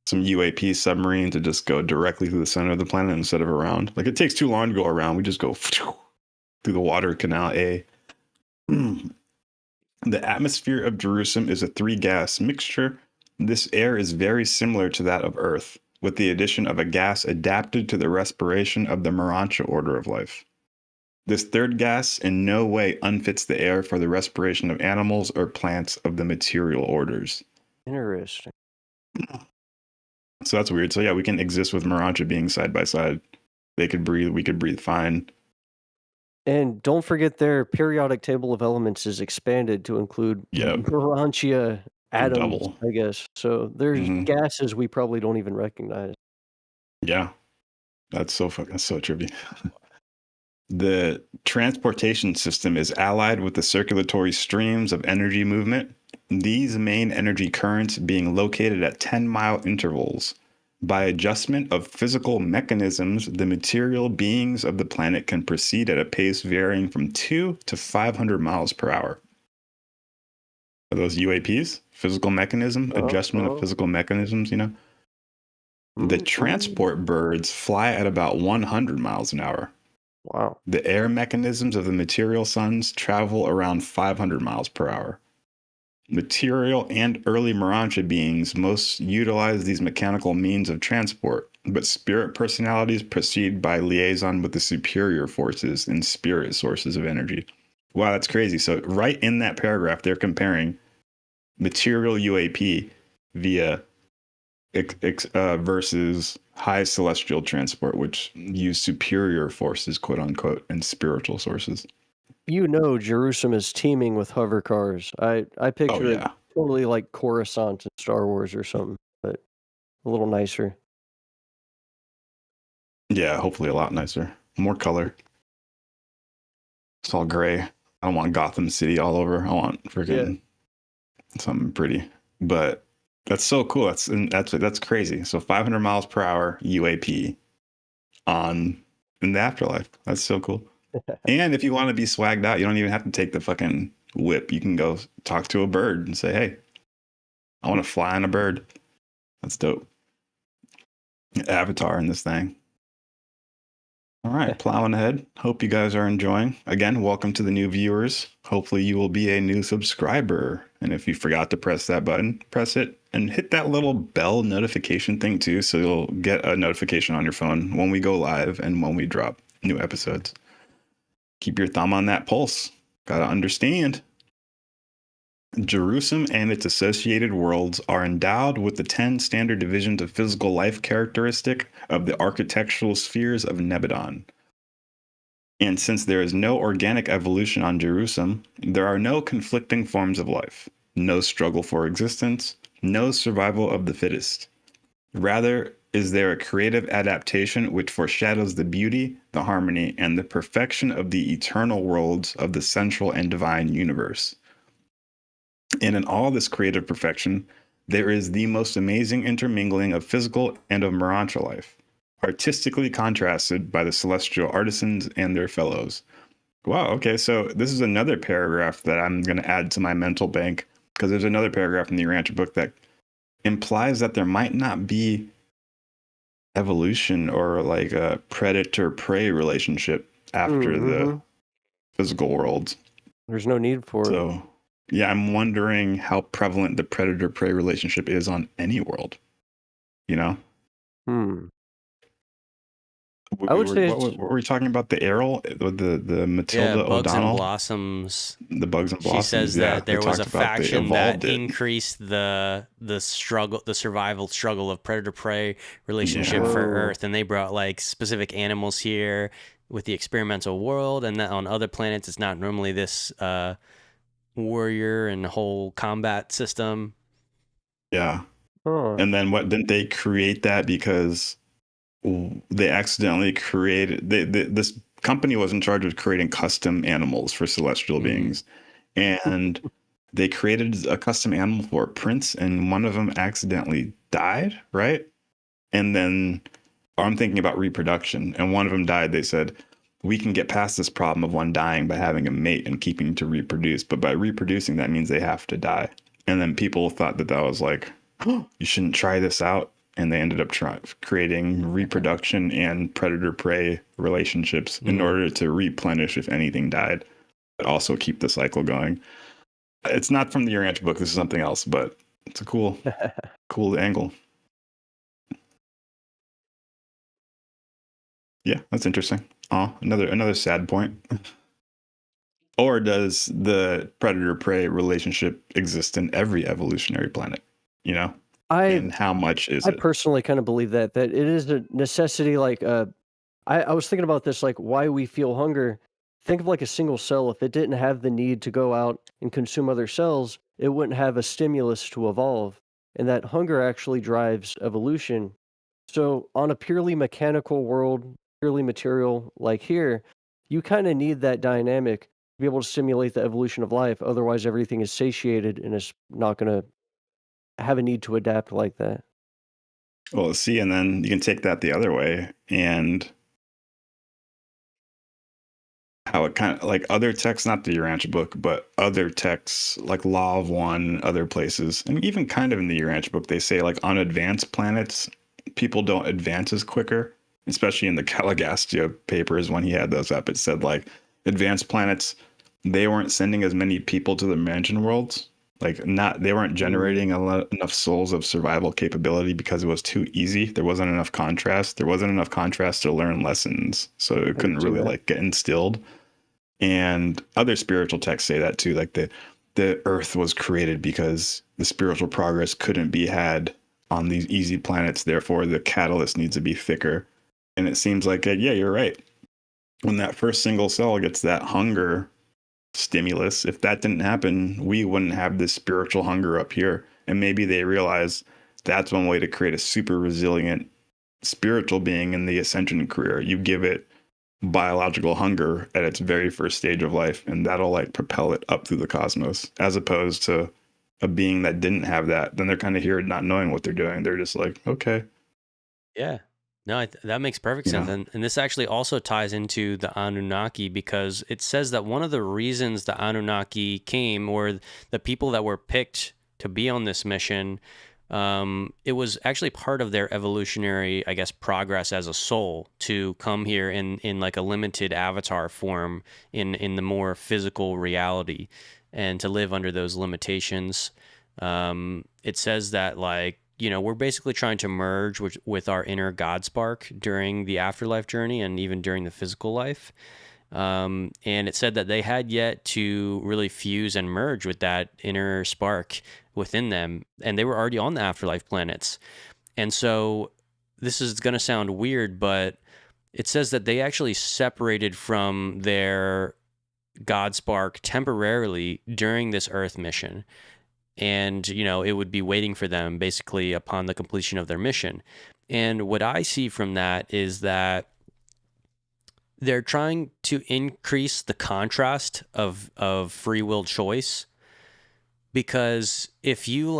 Some UAP submarine to just go directly through the center of the planet instead of around. Like it takes too long to go around. We just go through the water canal A. The atmosphere of Jerusalem is a 3-gas mixture. This air is very similar to that of Earth, with the addition of a gas adapted to the respiration of the Urantia order of life. This third gas in no way unfits the air for the respiration of animals or plants of the material orders. Interesting. So that's weird. So yeah, we can exist with Urantia being side by side. They could breathe. We could breathe fine. And don't forget their periodic table of elements is expanded to include Urantia atoms, I guess. So there's gases we probably don't even recognize. Yeah. That's so trippy. The transportation system is allied with the circulatory streams of energy movement, these main energy currents being located at 10-mile intervals. By adjustment of physical mechanisms, the material beings of the planet can proceed at a pace varying from 2 to 500 miles per hour. Are those UAPs? Physical mechanism? Adjustment of physical mechanisms, you know? The transport birds fly at about 100 miles an hour. Wow. The air mechanisms of the material suns travel around 500 miles per hour. Material and early Urantia beings most utilize these mechanical means of transport, but spirit personalities proceed by liaison with the superior forces and spirit sources of energy. Wow, that's crazy. So right in that paragraph, they're comparing material UAP via versus high celestial transport, which use superior forces, quote unquote, and spiritual sources. You know, Jerusalem is teeming with hover cars. I picture it totally like Coruscant in Star Wars or something, but a little nicer. Yeah, hopefully a lot nicer. More color. It's all gray. I don't want Gotham City all over. I want freaking something pretty. But that's so cool. That's crazy. So 500 miles per hour UAP in the afterlife. That's so cool. And if you want to be swagged out, you don't even have to take the fucking whip. You can go talk to a bird and say, hey, I want to fly on a bird. That's dope. Avatar in this thing. All right, plowing ahead. Hope you guys are enjoying. Again, welcome to the new viewers. Hopefully you will be a new subscriber. And if you forgot to press that button, press it and hit that little bell notification thing too, so you'll get a notification on your phone when we go live and when we drop new episodes. Keep your thumb on that pulse. Gotta understand. Jerusalem and its associated worlds are endowed with the 10 standard divisions of physical life characteristic of the architectural spheres of Nebadon. And since there is no organic evolution on Jerusalem, there are no conflicting forms of life, no struggle for existence, no survival of the fittest. Rather, is there a creative adaptation which foreshadows the beauty, the harmony, and the perfection of the eternal worlds of the central and divine universe. And in all this creative perfection, there is the most amazing intermingling of physical and of Urantia life. artistically contrasted by the celestial artisans and their fellows. Wow. Okay. So this is another paragraph that I'm going to add to my mental bank, because there's another paragraph in the Urantia book that implies that there might not be evolution or like a predator-prey relationship after the physical worlds. There's no need for it. So, yeah, I'm wondering how prevalent the predator-prey relationship is on any world. You know? I would say what were we talking about? The Errol, the Matilda Bugs O'Donnell, and Blossoms. the Bugs and Blossoms. She says yeah, that there was a faction that it. increased the survival struggle of predator-prey relationship for Earth, and they brought like specific animals here with the experimental world, and that on other planets it's not normally this warrior and whole combat system. Yeah. And then what, didn't they create that because they accidentally created this company was in charge of creating custom animals for celestial beings, and they created a custom animal for a prince, and one of them accidentally died, right? And then I'm thinking about reproduction, and one of them died. They said, we can get past this problem of one dying by having a mate and keeping to reproduce, but by reproducing that means they have to die. And then people thought that was like, oh, you shouldn't try this out. And they ended up creating reproduction and predator-prey relationships in order to replenish if anything died, but also keep the cycle going. It's not from the Urantia book. This is something else, but it's a cool angle. Yeah, that's interesting. Oh, another sad point. Or does the predator-prey relationship exist in every evolutionary planet? You know? And how much is it? I personally kind of believe that it is a necessity. Like, I was thinking about this, like why we feel hunger. Think of like a single cell. If it didn't have the need to go out and consume other cells, it wouldn't have a stimulus to evolve. And that hunger actually drives evolution. So on a purely mechanical world, purely material like here, you kind of need that dynamic to be able to simulate the evolution of life. Otherwise, everything is satiated and it's not going to have a need to adapt like that. Well, see, and then you can take that the other way, and how it kind of like other texts, not the Urantia book, but other texts like Law of One, other places, and even kind of in the Urantia book, they say like on advanced planets, people don't advance as quicker, especially in the Caligastia papers when he had those up. It said like advanced planets, they weren't sending as many people to the mansion worlds. Like they weren't generating enough souls of survival capability because it was too easy. There wasn't enough contrast. There wasn't enough contrast to learn lessons. So it couldn't really like get instilled. And other spiritual texts say that too. Like the earth was created because the spiritual progress couldn't be had on these easy planets. Therefore, the catalyst needs to be thicker. And it seems like, yeah, you're right. When that first single cell gets that hunger stimulus, if that didn't happen, we wouldn't have this spiritual hunger up here. And maybe they realize that's one way to create a super resilient spiritual being in the ascension career. You give it biological hunger at its very first stage of life, and that'll like propel it up through the cosmos, as opposed to a being that didn't have that. Then they're kind of here not knowing what they're doing. They're just like, okay. Yeah. No, that makes perfect sense. And this actually also ties into the Anunnaki, because it says that one of the reasons the Anunnaki came, or the people that were picked to be on this mission, it was actually part of their evolutionary, I guess, progress as a soul to come here in like a limited avatar form in the more physical reality, and to live under those limitations. It says that like, we're basically trying to merge with our inner God spark during the afterlife journey and even during the physical life. And it said that they had yet to really fuse and merge with that inner spark within them. And they were already on the afterlife planets. And so this is going to sound weird, but it says that they actually separated from their God spark temporarily during this Earth mission. And, it would be waiting for them basically upon the completion of their mission. And what I see from that is that they're trying to increase the contrast of free will choice, because if you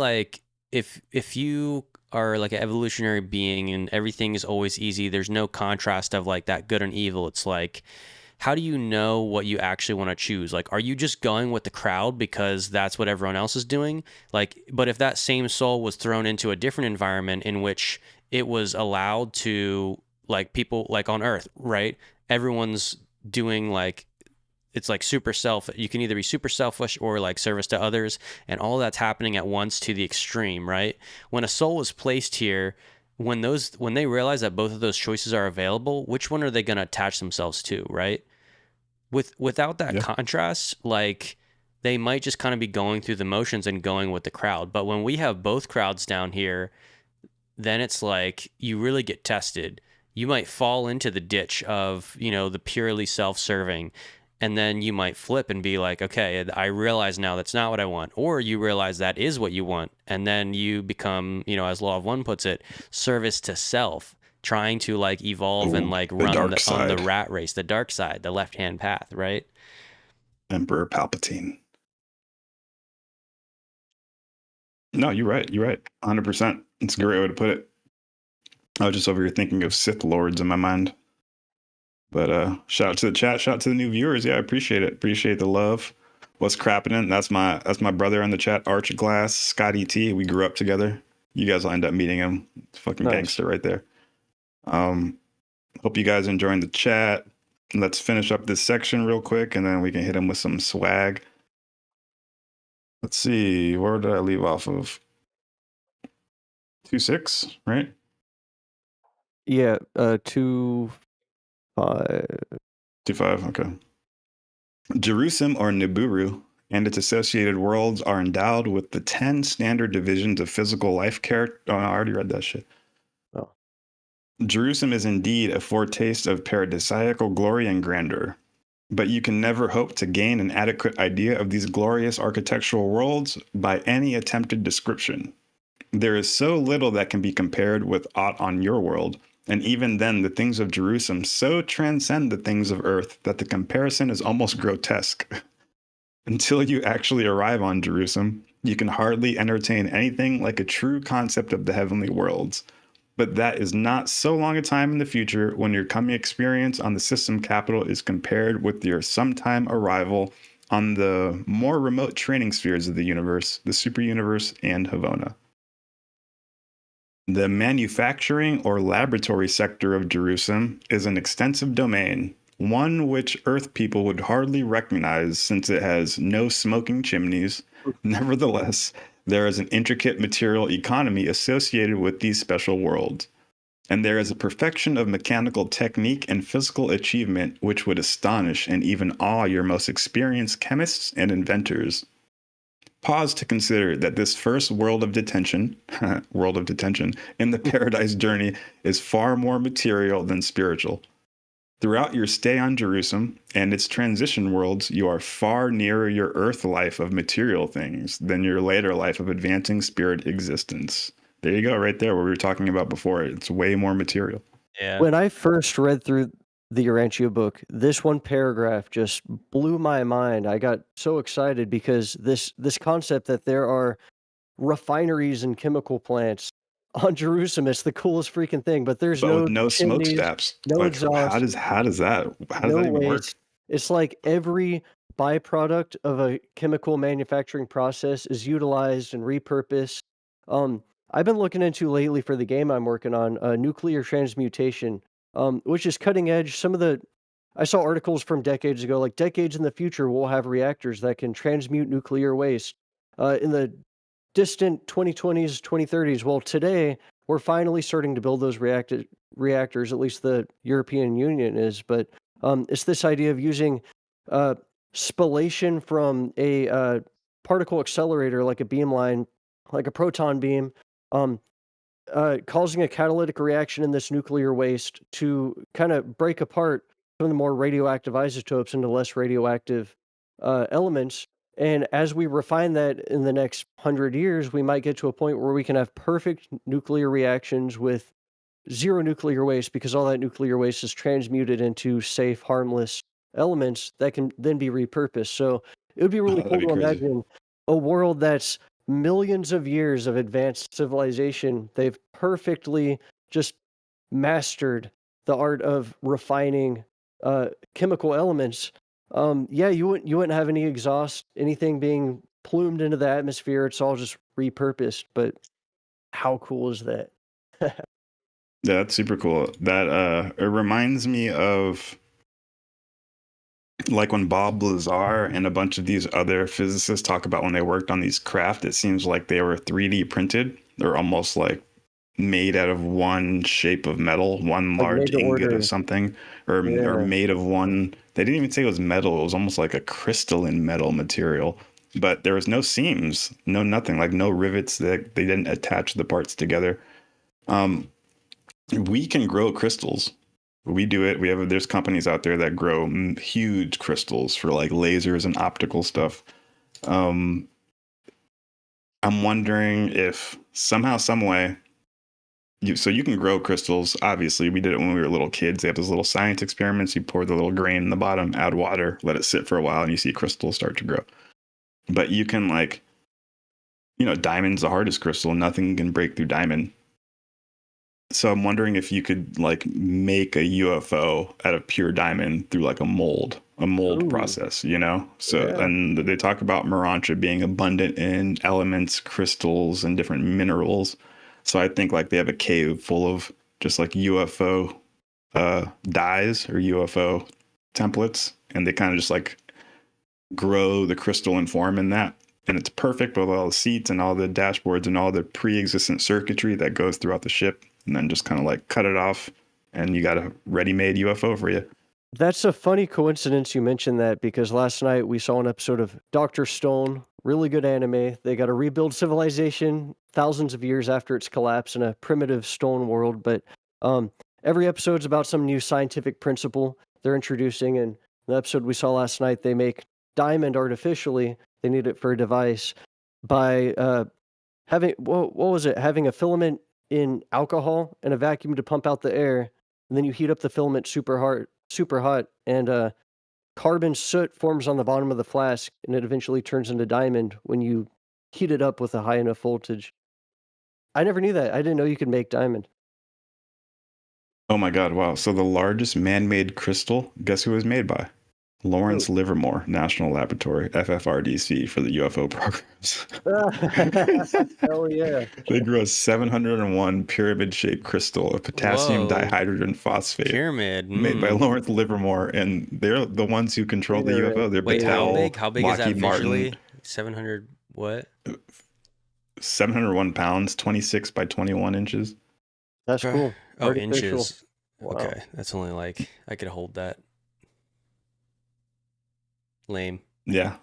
are like an evolutionary being and everything is always easy, there's no contrast of like that good and evil. It's like, how do you know what you actually want to choose? Like, are you just going with the crowd because that's what everyone else is doing? Like, but if that same soul was thrown into a different environment in which it was allowed to, like, people like on Earth, right? Everyone's doing like, it's like super self, you can either be super selfish or like service to others, and all that's happening at once to the extreme, right? When a soul is placed here, when they realize that both of those choices are available, which one are they going to attach themselves to, right? Without that Yeah. contrast, like, they might just kind of be going through the motions and going with the crowd. But when we have both crowds down here, then it's like you really get tested. You might fall into the ditch of, the purely self-serving, and then you might flip and be like, okay, I realize now that's not what I want. Or you realize that is what you want, and then you become, as Law of One puts it, service to self, trying to like evolve and Ooh, like the run dark on the side. rat race, the dark side, the left-hand path, right? Emperor Palpatine. No, you're right. You're right. 100%. It's a great way to put it. I was just over here thinking of Sith Lords in my mind. But shout out to the chat, shout out to the new viewers. Yeah, I appreciate it. Appreciate the love. What's crapping? That's my brother in the chat, Arch Glass, Scotty T. We grew up together. You guys will end up meeting him. Fucking Nice. gangster right there. Hope you guys enjoying the chat. Let's finish up this section real quick, and then we can hit him with some swag. Let's see, where did I leave off of? 2.6, right? Yeah, 2, 5. 2.5, okay. Jerusalem, or Nibiru, and its associated worlds are endowed with the 10 standard divisions of physical life character. Oh, I already read that shit. Oh. Jerusalem is indeed a foretaste of paradisiacal glory and grandeur, but you can never hope to gain an adequate idea of these glorious architectural worlds by any attempted description. There is so little that can be compared with aught on your world, and even then the things of Jerusalem so transcend the things of earth that the comparison is almost grotesque. Until you actually arrive on Jerusalem, you can hardly entertain anything like a true concept of the heavenly worlds. But that is not so long a time in the future when your coming experience on the system capital is compared with your sometime arrival on the more remote training spheres of the universe, the super universe, and Havona. The manufacturing or laboratory sector of Jerusalem is an extensive domain, one which Earth people would hardly recognize since it has no smoking chimneys. Nevertheless, there is an intricate material economy associated with these special worlds, and there is a perfection of mechanical technique and physical achievement which would astonish and even awe your most experienced chemists and inventors. Pause to consider that this first world of detention in the paradise journey is far more material than spiritual. Throughout your stay on Jerusalem and its transition worlds, you are far nearer your earth life of material things than your later life of advancing spirit existence. There you go, right there, what we were talking about before. It's way more material. Yeah. When I first read through the Urantia book, this one paragraph just blew my mind. I got so excited because this concept that there are refineries and chemical plants on Jerusalem, it's the coolest freaking thing. But there's But with no no chimneys, smokestacks. no Like how exhaust, does that no even work? waste. It's like every byproduct of a chemical manufacturing process is utilized and repurposed. I've been looking into lately for the game I'm working on, nuclear transmutation, which is cutting edge. I saw articles from decades ago, like decades in the future, we'll have reactors that can transmute nuclear waste. In the distant 2020s, 2030s, well, today we're finally starting to build those reactors. At least the European Union is, but it's this idea of using uh, spallation from a particle accelerator, like a beamline, like a proton beam, um, causing a catalytic reaction in this nuclear waste to kind of break apart some of the more radioactive isotopes into less radioactive elements. And as we refine that in the next 100 years, we might get to a point where we can have perfect nuclear reactions with zero nuclear waste, because all that nuclear waste is transmuted into safe, harmless elements that can then be repurposed. So it would be really That'd cool be to crazy. imagine a world that's millions of years of advanced civilization, they've perfectly just mastered the art of refining chemical elements. Yeah, you wouldn't have any exhaust, anything being plumed into the atmosphere. It's all just repurposed. But how cool is that? Yeah, that's super cool. That it reminds me of like when Bob Lazar and a bunch of these other physicists talk about when they worked on these craft, it seems like they were 3D printed. They're almost like made out of one shape of metal, one Like large made to ingot order. of something, or Yeah. made of one. They didn't even say it was metal. It was almost like a crystalline metal material. But there was no seams, no nothing, like no rivets that they didn't attach the parts together. We can grow crystals. We do it. There's companies out there that grow huge crystals for like lasers and optical stuff. I'm wondering if somehow, some way, so you can grow crystals. Obviously, we did it when we were little kids. They have those little science experiments. You pour the little grain in the bottom, add water, let it sit for a while, and you see crystals start to grow. But you can diamond's the hardest crystal. Nothing can break through diamond. So I'm wondering if you could like make a UFO out of pure diamond through like a mold Ooh. process, So, Yeah. and they talk about Urantia being abundant in elements, crystals, and different minerals. So I think like they have a cave full of just like UFO dyes or UFO templates, and they kind of just like grow the crystalline form in that. And it's perfect with all the seats and all the dashboards and all the pre-existent circuitry that goes throughout the ship, and then just kind of like cut it off, and you got a ready-made UFO for you. That's a funny coincidence you mentioned that, because last night we saw an episode of Dr. Stone, really good anime. They got to rebuild civilization thousands of years after its collapse in a primitive stone world, but every episode's about some new scientific principle they're introducing. And the episode we saw last night, they make diamond artificially. They need it for a device by having, what was it? Having a filament in alcohol and a vacuum to pump out the air, and then you heat up the filament super hot, and carbon soot forms on the bottom of the flask, and it eventually turns into diamond when you heat it up with a high enough voltage. I never knew that. I didn't know you could make diamond. Oh my God, wow. So the largest man-made crystal, guess who it was made by? Lawrence Livermore National Laboratory, FFRDC, for the UFO programs. Hell yeah. They grew a 701 pyramid-shaped crystal of potassium Whoa. dihydrogen phosphate Pyramid. made by Lawrence Livermore, and they're the ones who control the UFO. They're Wait, Battelle, how big? How big is that Lockheed Martin. visually? 700 what? 701 pounds, 26 by 21 inches. That's cool. Oh, Artificial. inches. Wow. Okay, that's only like I could hold that. Lame. Yeah,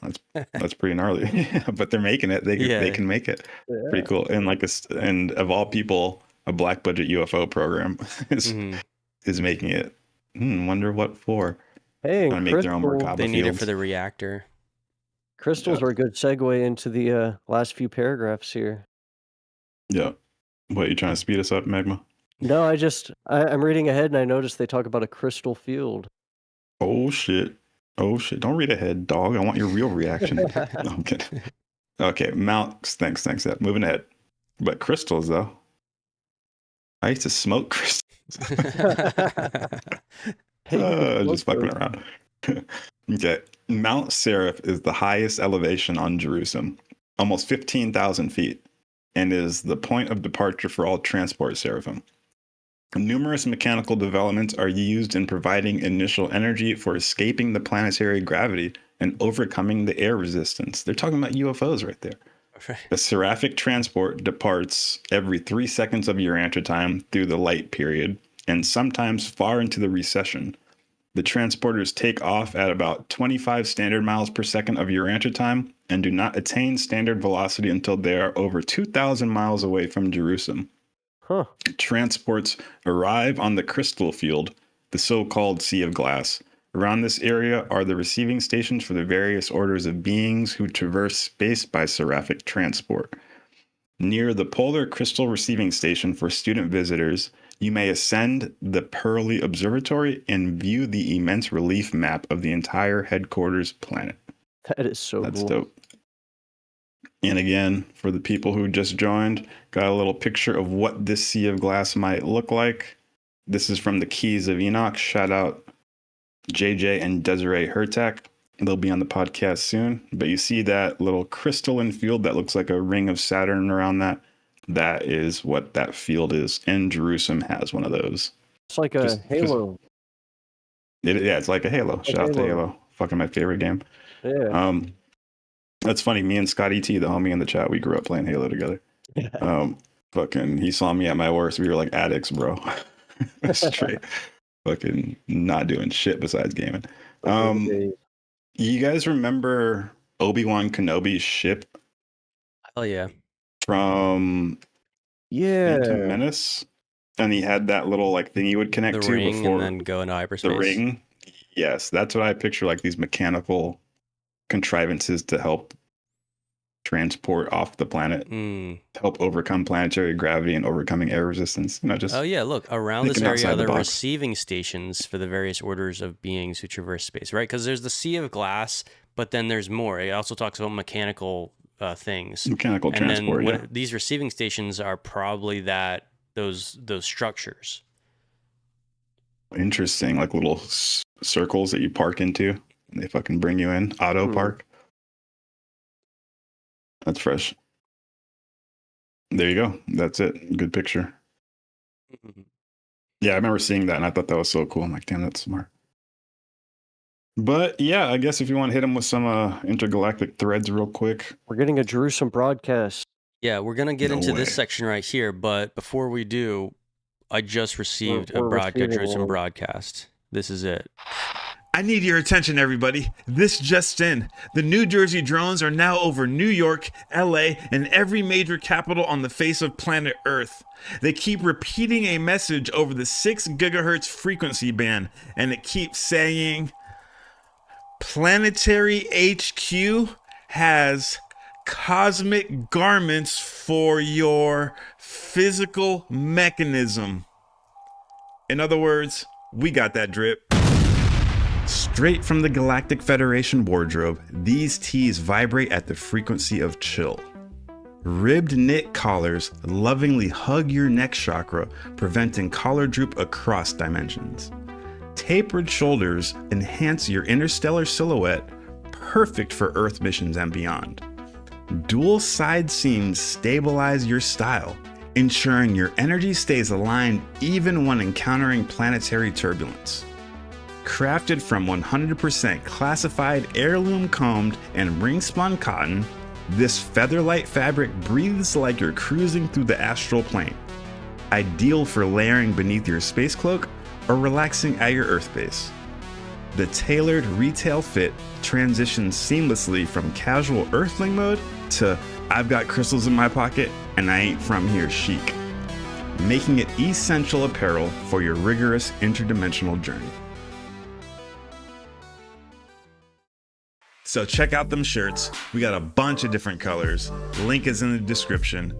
that's pretty gnarly. But they're making it. They can make it. Yeah. Pretty cool. And and of all people, a black budget UFO program is making it. Wonder what for. Hey, Trying to make their own Merkaba They need it fields. for the reactor. crystals are a good segue into the last few paragraphs here. Yeah. What, you trying to speed us up, Magma? No, I'm reading ahead, and I noticed they talk about a crystal field. Oh shit. Don't read ahead, dog. I want your real reaction. No, I'm kidding. Okay, thanks. Yeah, moving ahead. But crystals, though. I used to smoke crystals. Just fucking around. Okay. Mount Seraph is the highest elevation on Jerusalem, almost 15,000 feet, and is the point of departure for all transport seraphim. Numerous mechanical developments are used in providing initial energy for escaping the planetary gravity and overcoming the air resistance. They're talking about UFOs right there. The seraphic transport departs every 3 seconds of Urantia time through the light period, and sometimes far into the recession. The transporters take off at about 25 standard miles per second of Urantia time and do not attain standard velocity until they are over 2,000 miles away from Jerusalem. Huh. Transports arrive on the crystal field, the so-called Sea of Glass. Around this area are the receiving stations for the various orders of beings who traverse space by seraphic transport. Near the Polar Crystal Receiving Station for student visitors, you may ascend the Pearly Observatory and view the immense relief map of the entire headquarters planet. That is so That's cool. dope. And again, for the people who just joined, got a little picture of what this sea of glass might look like. This is from the Keys of Enoch. Shout out JJ and Desiree Hertak. They'll be on the podcast soon. But you see that little crystalline field that looks like a ring of Saturn around that? That is what that field is. And Jerusalem has one of those. It's like a Halo. Yeah, it's like a Halo. Like Shout out to Halo. Fucking my favorite game. Yeah. That's funny. Me and Scotty T, the homie in the chat, we grew up playing Halo together. Fucking, he saw me at my worst. We were like addicts, bro. Straight. Fucking not doing shit besides gaming. You guys remember Obi-Wan Kenobi's ship? Hell yeah. From Phantom Menace? And he had that little like thing he would connect The to ring before and then go into hyperspace. the ring. Yes, that's what I picture, like these mechanical contrivances to help transport off the planet, to help overcome planetary gravity and overcoming air resistance. Just oh yeah, look, around this thinking area are outside the the box. receiving stations for the various orders of beings who traverse space, right? Because there's the sea of glass, but then there's more. It also talks about mechanical things, Mechanical and transport. then these receiving stations are probably those structures. Interesting, like little circles that you park into, and they fucking bring you in. Auto park. That's fresh. There you go. That's it. Good picture. Yeah, I remember seeing that, and I thought that was so cool. I'm like, damn, that's smart. But yeah, I guess if you want to hit them with some intergalactic threads real quick. We're getting a Jerusalem broadcast. Yeah, we're going to get into this section right here, but before we do, I just received a Jerusalem broadcast. This is it. I need your attention, everybody. This just in. The New Jersey drones are now over New York, LA, and every major capital on the face of planet Earth. They keep repeating a message over the 6 gigahertz frequency band, and it keeps saying, Planetary HQ has cosmic garments for your physical mechanism. In other words, we got that drip. Straight from the Galactic Federation wardrobe, these tees vibrate at the frequency of chill. Ribbed knit collars lovingly hug your neck chakra, preventing collar droop across dimensions. Tapered shoulders enhance your interstellar silhouette, perfect for Earth missions and beyond. Dual side seams stabilize your style, ensuring your energy stays aligned even when encountering planetary turbulence. Crafted from 100% classified heirloom combed and ring-spun cotton, this featherlight fabric breathes like you're cruising through the astral plane. Ideal for layering beneath your space cloak or relaxing at your Earth base. The tailored retail fit transitions seamlessly from casual Earthling mode to I've got crystals in my pocket and I ain't from here chic, making it essential apparel for your rigorous interdimensional journey. So check out them shirts. We got a bunch of different colors. Link is in the description.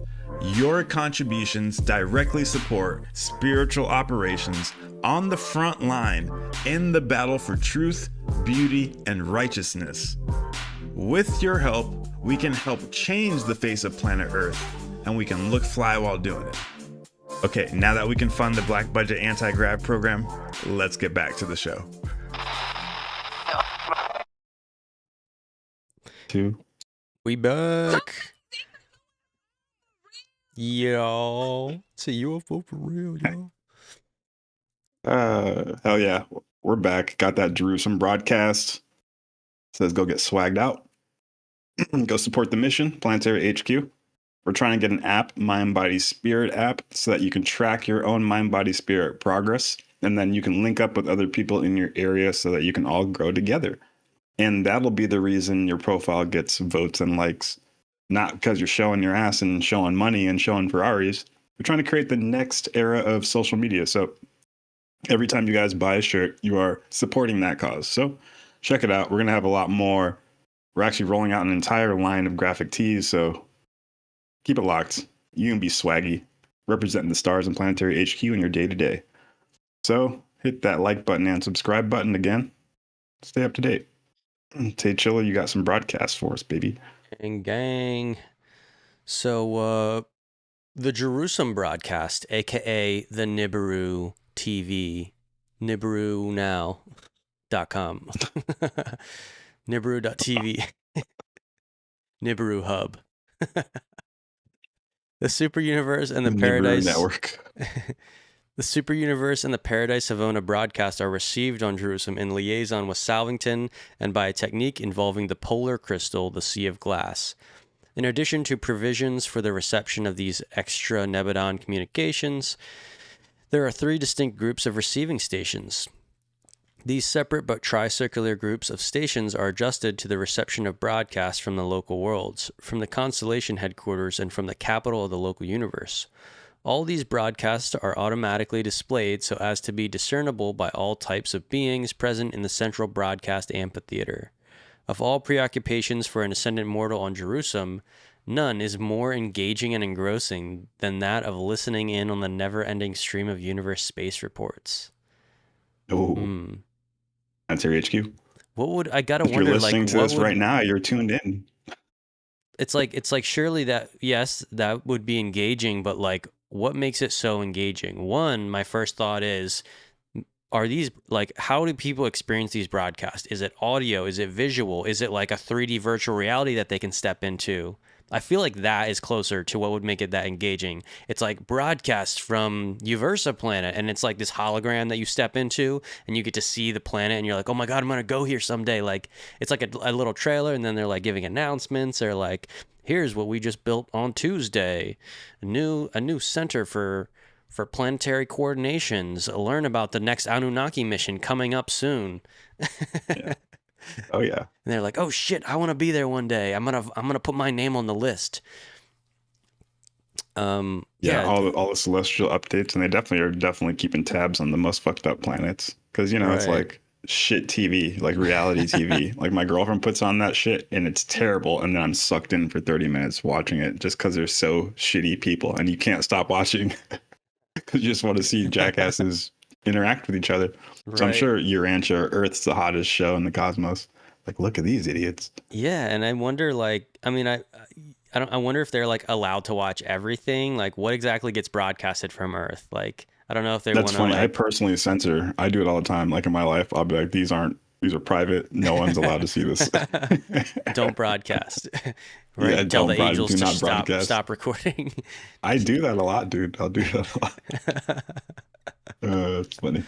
Your contributions directly support spiritual operations on the front line in the battle for truth, beauty, and righteousness. With your help, we can help change the face of planet Earth, and we can look fly while doing it. Okay, now that we can fund the Black Budget Anti-Grav program, let's get back to the show. We back. Yo, it's a UFO for real, yo. Hell yeah. We're back. Got that Jerusalem broadcast. Says go get swagged out. Go support the mission, Planetary HQ. We're trying to get an app, Mind Body Spirit app, so that you can track your own mind body spirit progress. And then you can link up with other people in your area so that you can all grow together. And that'll be the reason your profile gets votes and likes, not because you're showing your ass and showing money and showing Ferraris. We're trying to create the next era of social media. So every time you guys buy a shirt, you are supporting that cause. So check it out. We're going to have a lot more. We're actually rolling out an entire line of graphic tees. So keep it locked. You can be swaggy, representing the stars and Planetary HQ in your day to day. So hit that like button and subscribe button again. Stay up to date. Tay Chilla, you got some broadcasts for us, baby. Gang, gang. So, the Jerusalem broadcast, aka the Nibiru TV, NibiruNow.com, Nibiru.tv, Nibiru Hub. The super universe and the Nibiru paradise Network. The super universe and the paradise Savona broadcast are received on Jerusalem in liaison with Salvington and by a technique involving the polar crystal, the Sea of Glass. In addition to provisions for the reception of these extra Nebadon communications, there are 3 distinct groups of receiving stations. These separate but tricircular groups of stations are adjusted to the reception of broadcasts from the local worlds, from the Consultation headquarters, and from the capital of the local universe. All these broadcasts are automatically displayed so as to be discernible by all types of beings present in the central broadcast amphitheater. Of all preoccupations for an ascendant mortal on Jerusalem, none is more engaging and engrossing than that of listening in on the never-ending stream of universe space reports. Oh, Planetary HQ. What would I gotta If wonder? you're listening Like, to what this would right now, you're tuned in. it's like? Surely that, yes, that would be engaging, but like, what makes it so engaging? One, my first thought is, are these, like, how do people experience these broadcasts? Is it audio? Is it visual? Is it like a 3D virtual reality that they can step into? I feel like that is closer to what would make it that engaging. It's like broadcast from Uversa planet, and it's like this hologram that you step into, and you get to see the planet, and you're like, oh my God, I'm gonna go here someday. Like, it's like a little trailer, and then they're like giving announcements, or like, here's what we just built on Tuesday, a new center for planetary coordinations. Learn about the next Anunnaki mission coming up soon. Yeah. Oh yeah. And they're like, "Oh shit, I want to be there one day. I'm gonna put my name on the list." Yeah, all the celestial updates, and they definitely keeping tabs on the most fucked up planets, because it's Right. like shit TV, like reality TV. Like my girlfriend puts on that shit, and it's terrible, and then I'm sucked in for 30 minutes watching it just because they're so shitty people, and you can't stop watching because you just want to see jackasses interact with each other. So I'm Right. sure Urantia, Earth's the hottest show in the cosmos. Like, look at these idiots. Yeah, and I wonder, like, I mean, I wonder if they're like allowed to watch everything. Like, what exactly gets broadcasted from Earth? Like, I don't know if they That's want to funny. I like. personally censor. I do it all the time. Like in my life, I'll be like, these are private. No one's allowed to see this. Don't broadcast. Right? Yeah, Tell the angels do to not broadcast. stop recording. I do that a lot, dude. I'll do that a lot. It's funny.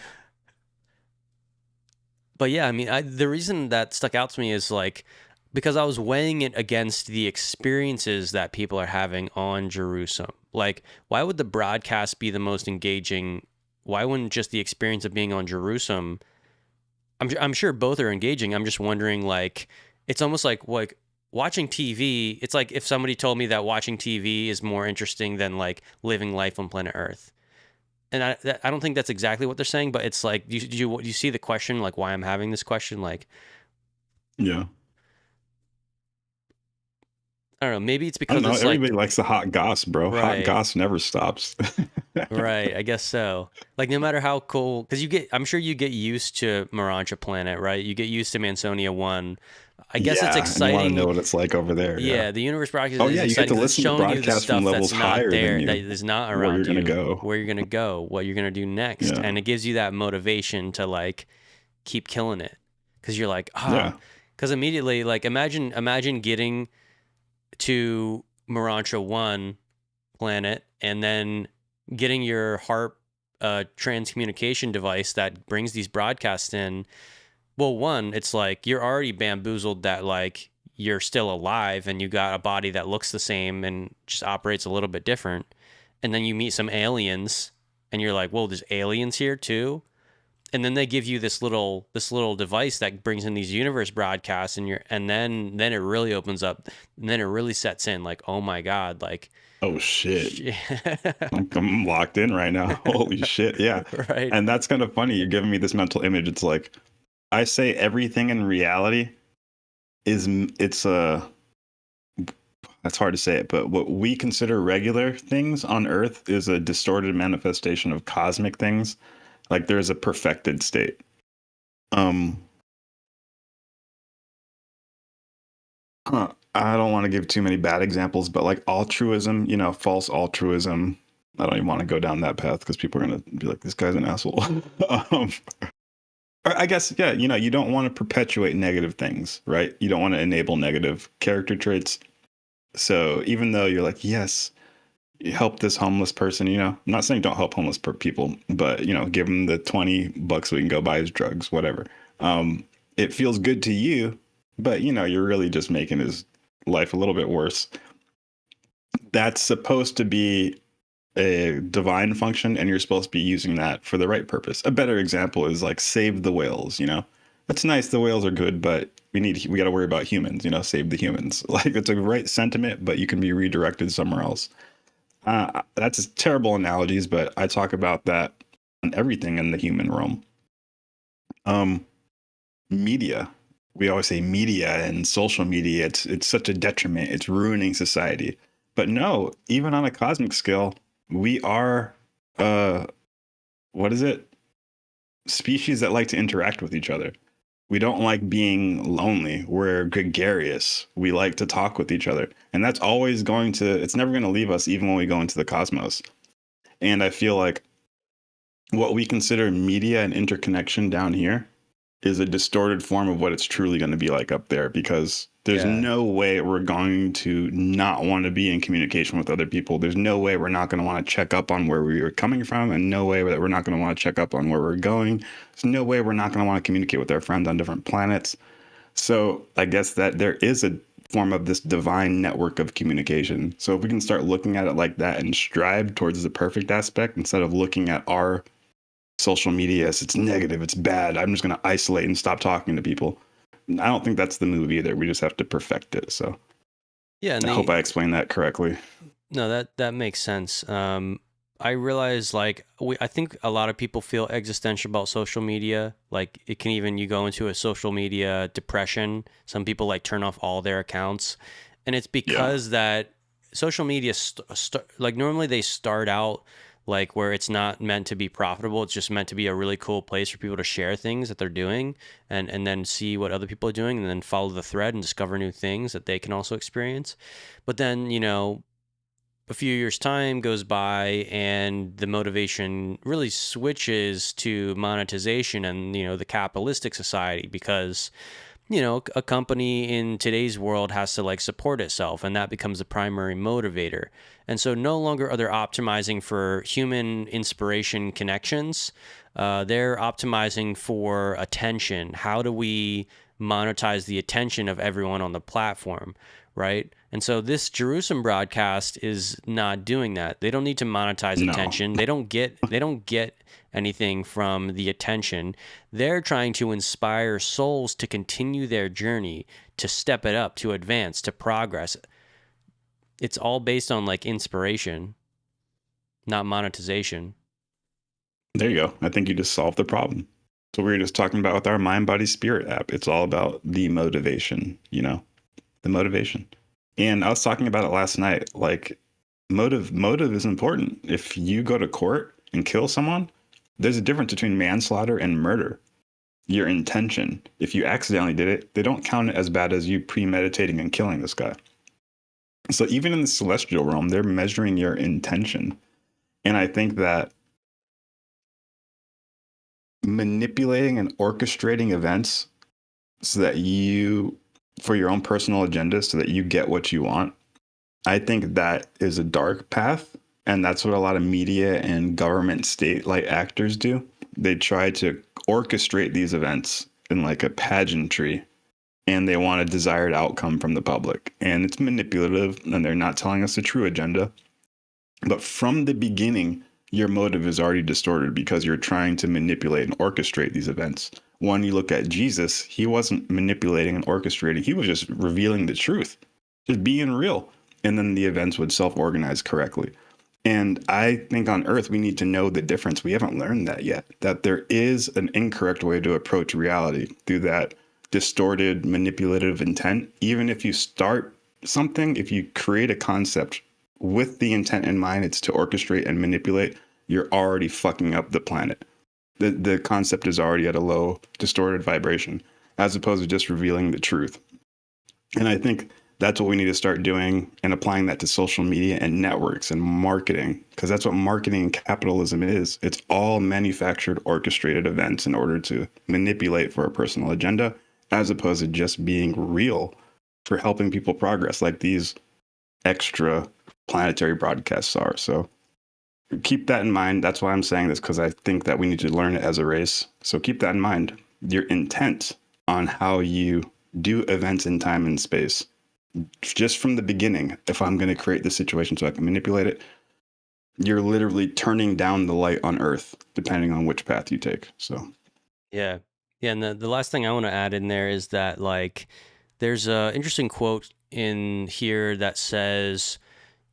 But yeah, I mean, the reason that stuck out to me is like, because I was weighing it against the experiences that people are having on Jerusalem. Like, why would the broadcast be the most engaging? Why wouldn't just the experience of being on Jerusalem? I'm sure both are engaging. I'm just wondering, like, it's almost like watching TV. It's like if somebody told me that watching TV is more interesting than like living life on planet Earth. And I don't think that's exactly what they're saying, but it's like, do you see the question, like why I'm having this question? Like, Yeah. I don't know, maybe it's I don't because know. it's Everybody like, likes the hot goss, bro. Hot right, goss never stops. right, I guess so. Like, no matter how cool, because I'm sure you get used to Urantia planet, right? You get used to Mansonia 1. I guess it's Yeah, and you want to know exciting. what it's like over there. Yeah, the universe broadcast Oh is yeah, you get exciting to 'cause it's listen to showing you the broadcasts from stuff levels that's not higher there, than you, that is not where around you're gonna you, go. where you're gonna go, what you're gonna do next, Yeah. and it gives you that motivation to like keep killing it, because you're like, Yeah. because immediately, like, imagine getting to Urantia 1 planet and then getting your HARP transcommunication device that brings these broadcasts in. Well, one, it's like you're already bamboozled that like you're still alive and you got a body that looks the same and just operates a little bit different. And then you meet some aliens and you're like, whoa, there's aliens here too. And then they give you this little device that brings in these universe broadcasts, and then it really opens up, and then it really sets in, like, oh my God, like, Oh shit. I'm locked in right now. Holy shit. Yeah. right. And that's kind of funny. You're giving me this mental image. It's like, I say everything in reality it's that's hard to say it, but what we consider regular things on Earth is a distorted manifestation of cosmic things. Like there's a perfected state. I don't want to give too many bad examples, but like altruism, false altruism. I don't even want to go down that path because people are going to be like, this guy's an asshole. um, or I guess, yeah, you don't want to perpetuate negative things, right? You don't want to enable negative character traits. So even though you're like, yes, you help this homeless person, I'm not saying don't help homeless people, but, give him the $20 so he can go buy his drugs, whatever. It feels good to you, but, you're really just making his life a little bit worse. That's supposed to be a divine function, and you're supposed to be using that for the right purpose. A better example is like save the whales. That's nice, the whales are good, but we got to worry about humans. Save the humans. Like, it's a right sentiment, but you can be redirected somewhere else. That's terrible analogies, but I talk about that on everything in the human realm. Media. We always say media and social media, it's such a detriment. It's ruining society. But no, even on a cosmic scale, we are, what is it? Species that like to interact with each other. We don't like being lonely. We're gregarious. We like to talk with each other. And that's always it's never going to leave us, even when we go into the cosmos. And I feel like what we consider media and interconnection down here is a distorted form of what it's truly going to be like up there, because there's no way we're going to not want to be in communication with other people. There's no way we're not going to want to check up on where we are coming from, and no way that we're not going to want to check up on where we're going. There's no way we're not going to want to communicate with our friends on different planets. So I guess that there is a form of this divine network of communication. So if we can start looking at it like that and strive towards the perfect aspect, instead of looking at our social media as it's negative, it's bad, I'm just going to isolate and stop talking to people. I don't think that's the move either. We just have to perfect it. So yeah, I hope I explained that correctly. No, that makes sense. I realize, I think a lot of people feel existential about social media. Like, it can even, you go into a social media depression. Some people turn off all their accounts, and it's because that social media normally they start out where it's not meant to be profitable. It's just meant to be a really cool place for people to share things that they're doing, and then see what other people are doing, and then follow the thread and discover new things that they can also experience. But then, a few years' time goes by, and the motivation really switches to monetization and, the capitalistic society, because, a company in today's world has to support itself, and that becomes the primary motivator. And so no longer are they optimizing for human inspiration connections. They're optimizing for attention. How do we monetize the attention of everyone on the platform, right? And so this Jerusalem broadcast is not doing that. They don't need to monetize attention. They don't get anything from the attention. They're trying to inspire souls to continue their journey, to step it up, to advance, to progress. It's all based on inspiration, not monetization. There you go. I think you just solved the problem. So we were just talking about with our Mind Body Spirit app. It's all about the motivation, the motivation. And I was talking about it last night. Motive is important. If you go to court and kill someone, there's a difference between manslaughter and murder. Your intention. If you accidentally did it, they don't count it as bad as you premeditating and killing this guy. So even in the celestial realm, they're measuring your intention. And I think that manipulating and orchestrating events so that for your own personal agenda, so that you get what you want, I think that is a dark path. And that's what a lot of media and government state actors do. They try to orchestrate these events in a pageantry, and they want a desired outcome from the public. And it's manipulative, and they're not telling us the true agenda. But from the beginning, your motive is already distorted because you're trying to manipulate and orchestrate these events. When you look at Jesus, he wasn't manipulating and orchestrating. He was just revealing the truth, just being real. And then the events would self-organize correctly. And I think on Earth, we need to know the difference. We haven't learned that yet, that there is an incorrect way to approach reality through that distorted, manipulative intent. Even if you start something, if you create a concept with the intent in mind, it's to orchestrate and manipulate, you're already fucking up the planet. The concept is already at a low, distorted vibration, as opposed to just revealing the truth. And I think that's what we need to start doing and applying that to social media and networks and marketing, because that's what marketing and capitalism is. It's all manufactured, orchestrated events in order to manipulate for a personal agenda, as opposed to just being real for helping people progress, like these extra planetary broadcasts are. So keep that in mind. That's why I'm saying this, because I think that we need to learn it as a race. So keep that in mind. Your intent on how you do events in time and space, just from the beginning. If I'm going to create this situation so I can manipulate it, you're literally turning down the light on Earth, depending on which path you take. So Yeah. Yeah. And the last thing I want to add in there is that, like, there's a interesting quote in here that says,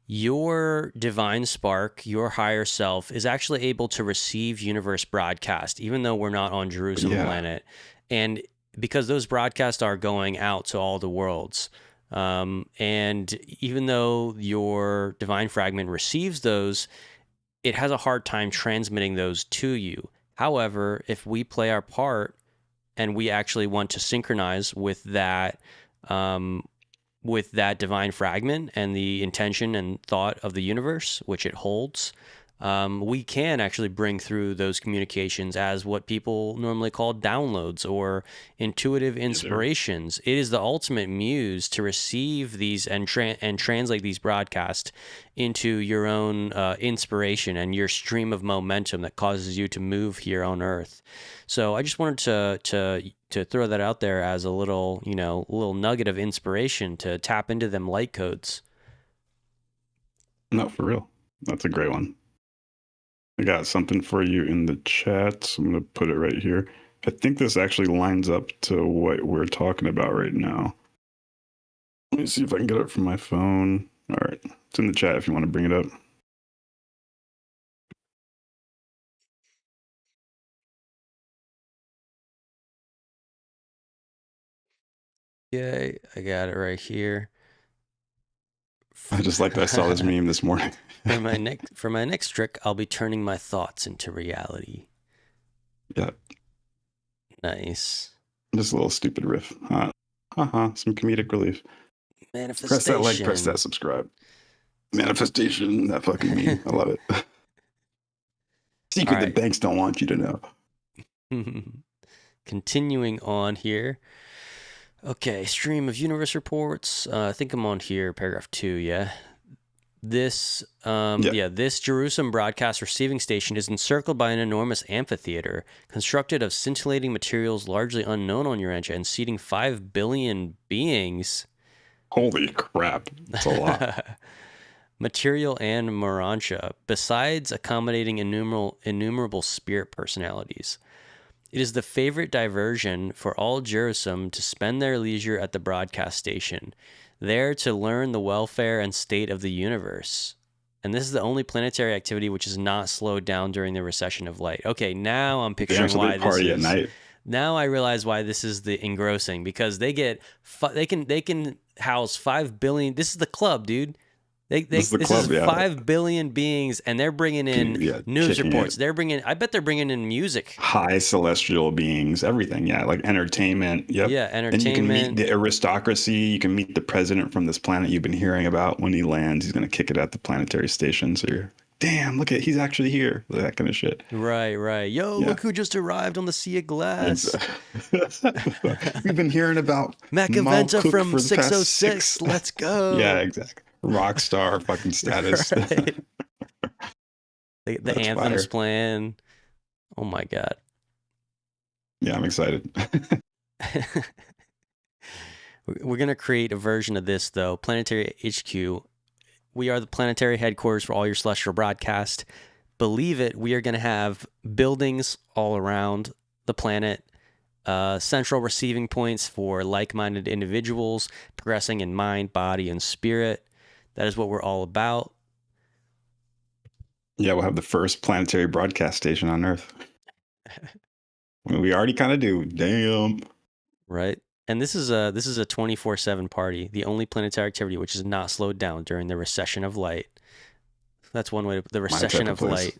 your divine spark, your higher self, is actually able to receive universe broadcast, even though we're not on Jerusalem planet. And because those broadcasts are going out to all the worlds. And even though your divine fragment receives those, it has a hard time transmitting those to you. However, if we play our part and we actually want to synchronize with that divine fragment and the intention and thought of the universe, which it holds, we can actually bring through those communications as what people normally call downloads or intuitive inspirations. It is the ultimate muse to receive these and translate these broadcasts into your own inspiration and your stream of momentum that causes you to move here on Earth. So I just wanted to throw that out there as a little nugget of inspiration to tap into them light codes. No, for real. That's a great one. I got something for you in the chat, so I'm going to put it right here. I think this actually lines up to what we're talking about right now. Let me see if I can get it from my phone. All right. It's in the chat if you want to bring it up. Yeah, I got it right here. I just like that I saw this meme this morning. For my next trick, I'll be turning my thoughts into reality. Yeah. Nice. Just a little stupid riff. Some comedic relief. Manifestation. Press that like, press that subscribe. Manifestation, that fucking meme. I love it. Secret that banks don't want you to know. Continuing on here. Okay, stream of universe reports. I think I'm on here, paragraph 2, yeah. This Jerusalem broadcast receiving station is encircled by an enormous amphitheater constructed of scintillating materials largely unknown on Urantia and seating 5 billion beings. Holy crap, that's a lot. Material and Urantia, besides accommodating innumerable spirit personalities. It is the favorite diversion for all Jerusalem to spend their leisure at the broadcast station, there to learn the welfare and state of the universe. And this is the only planetary activity which is not slowed down during the recession of light. Okay, now I'm picturing why this party is. At night. Now I realize why this is the engrossing, because they can house 5 billion. This is the club, dude. This is 5 billion beings, and they're bringing in news reports. I bet they're bringing in music. High celestial beings, everything. Yeah, like entertainment. Yep. Yeah, entertainment. And you can meet the aristocracy. You can meet the president from this planet you've been hearing about. When he lands, he's going to kick it at the planetary station. So you're, damn, look at, he's actually here. That kind of shit. Right. Yo, look who just arrived on the Sea of Glass. We've been hearing about Macaventa from 606. Let's go. Yeah, exactly. Rock star fucking status. Right. The anthem's playing. Oh my god. Yeah, I'm excited. We're gonna create a version of this though. Planetary HQ. We are the planetary headquarters for all your celestial broadcast. Believe it, we are gonna have buildings all around the planet. Central receiving points for like-minded individuals progressing in mind, body, and spirit. That is what we're all about. Yeah, we'll have the first planetary broadcast station on Earth. We already kind of do. Damn. Right. And this is a 24/7 party, the only planetary activity which is not slowed down during the recession of light. That's one way the recession of light,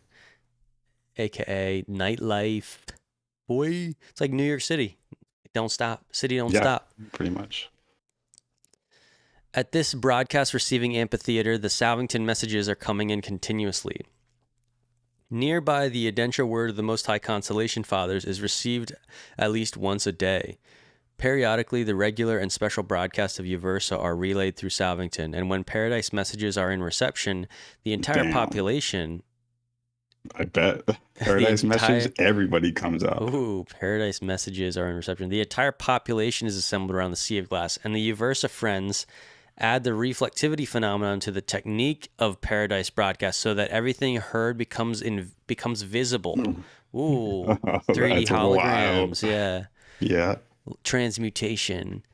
aka nightlife. Boy, it's like New York City. Don't stop. City don't stop. Pretty much. At this broadcast receiving amphitheater, the Salvington messages are coming in continuously. Nearby, the Adentra word of the Most High Constellation Fathers is received at least once a day. Periodically, the regular and special broadcasts of Uversa are relayed through Salvington, and when Paradise messages are in reception, the entire population... I bet. Paradise message, everybody comes out. Ooh, Paradise messages are in reception. The entire population is assembled around the Sea of Glass, and the Uversa friends add the reflectivity phenomenon to the technique of Paradise broadcast so that everything heard becomes visible. Ooh, 3D holograms, wild. Yeah. Transmutation.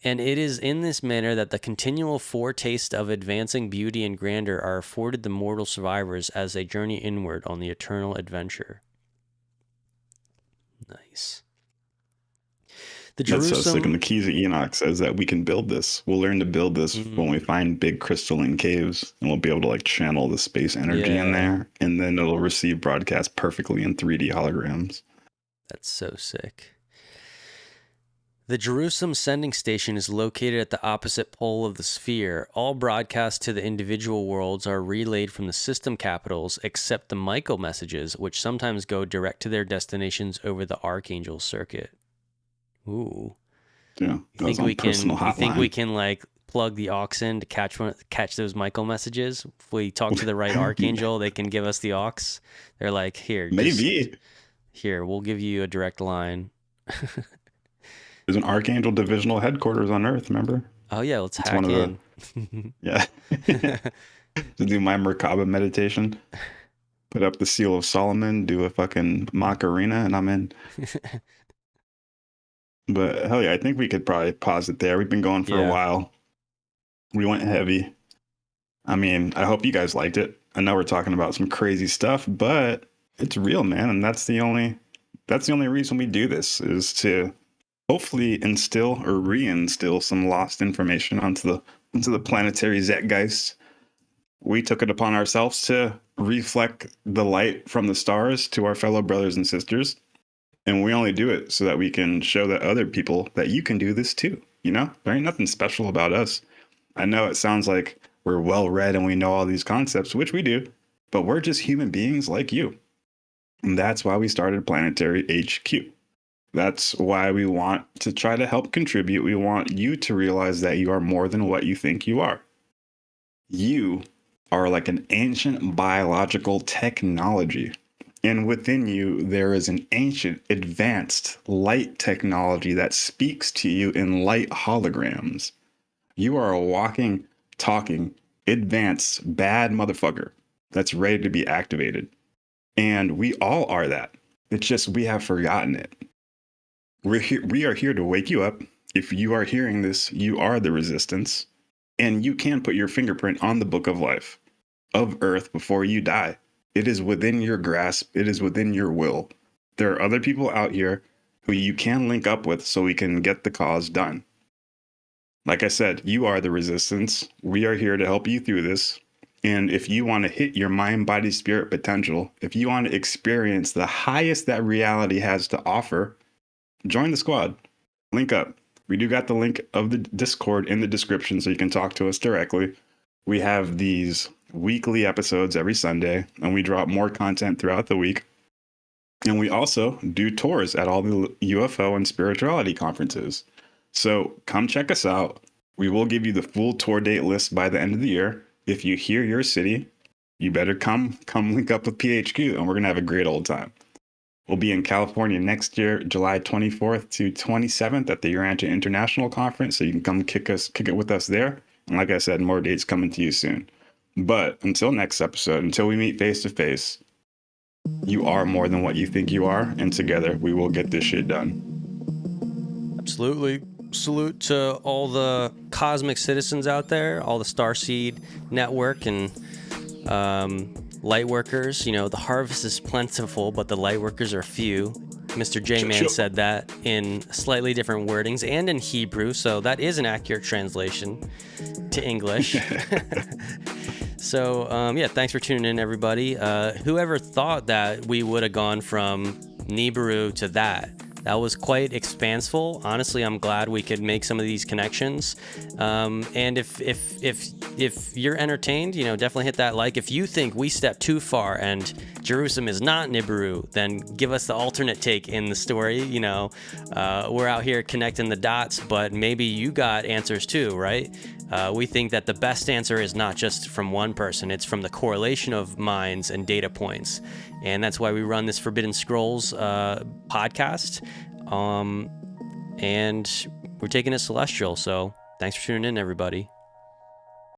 And it is in this manner that the continual foretaste of advancing beauty and grandeur are afforded the mortal survivors as they journey inward on the eternal adventure. Nice. The That's so sick. And the Keys of Enoch says that we can build this. We'll learn to build this when we find big crystalline caves, and we'll be able to like channel the space energy in there, and then it'll receive broadcast perfectly in 3D holograms. That's so sick. The Jerusalem sending station is located at the opposite pole of the sphere. All broadcasts to the individual worlds are relayed from the system capitals, except the Michael messages, which sometimes go direct to their destinations over the Archangel circuit. Ooh. Yeah. You think we can like plug the aux in to catch those Michael messages? If we talk to the right Archangel, they can give us the aux. They're like, here. Here, we'll give you a direct line. There's an Archangel divisional headquarters on Earth, remember? Oh, yeah, let's hack in. Yeah. To do my Merkaba meditation. Put up the Seal of Solomon, do a fucking Macarena, and I'm in. But hell yeah, I think we could probably pause it there. We've been going for a while. We went heavy. I mean, I hope you guys liked it. I know we're talking about some crazy stuff, but it's real, man. And that's the only reason we do this, is to hopefully instill or re-instill some lost information into the planetary zeitgeist. We took it upon ourselves to reflect the light from the stars to our fellow brothers and sisters. And we only do it so that we can show that other people that you can do this too. You know, there ain't nothing special about us. I know it sounds like we're well read and we know all these concepts, which we do, but we're just human beings like you. And that's why we started Planetary HQ. That's why we want to try to help contribute. We want you to realize that you are more than what you think you are. You are like an ancient biological technology. And within you, there is an ancient, advanced light technology that speaks to you in light holograms. You are a walking, talking, advanced, bad motherfucker that's ready to be activated. And we all are that. It's just we have forgotten it. We are here to wake you up. If you are hearing this, you are the resistance. And you can put your fingerprint on the book of life, of Earth, before you die. It is within your grasp. It is within your will. There are other people out here who you can link up with so we can get the cause done. Like I said, you are the resistance. We are here to help you through this. And if you want to hit your mind, body, spirit potential, if you want to experience the highest that reality has to offer, join the squad. Link up. We do got the link of the Discord in the description so you can talk to us directly. We have these weekly episodes every Sunday, and we drop more content throughout the week. And we also do tours at all the UFO and spirituality conferences. So come check us out. We will give you the full tour date list by the end of the year. If you hear your city, you better come link up with PHQ, and we're going to have a great old time. We'll be in California next year, July 24th to 27th at the Urantia International Conference. So you can come kick it with us there. And like I said, more dates coming to you soon. But until next episode, until we meet face to face, you are more than what you think you are. And together we will get this shit done. Absolutely. Salute to all the cosmic citizens out there, all the Starseed Network and light workers. You know, the harvest is plentiful, but the light workers are few. Mr. J-Man said that in slightly different wordings and in Hebrew, so that is an accurate translation to English. So, yeah, thanks for tuning in, everybody. Whoever thought that we would have gone from Nibiru to that? That was quite expanseful. Honestly, I'm glad we could make some of these connections. And if you're entertained, definitely hit that like. If you think we stepped too far and Jerusalem is not Nibiru, then give us the alternate take in the story. We're out here connecting the dots, but maybe you got answers too, right? We think that the best answer is not just from one person, it's from the correlation of minds and data points. And that's why we run this Forbidden Scrolls podcast. And we're taking it celestial. So thanks for tuning in, everybody.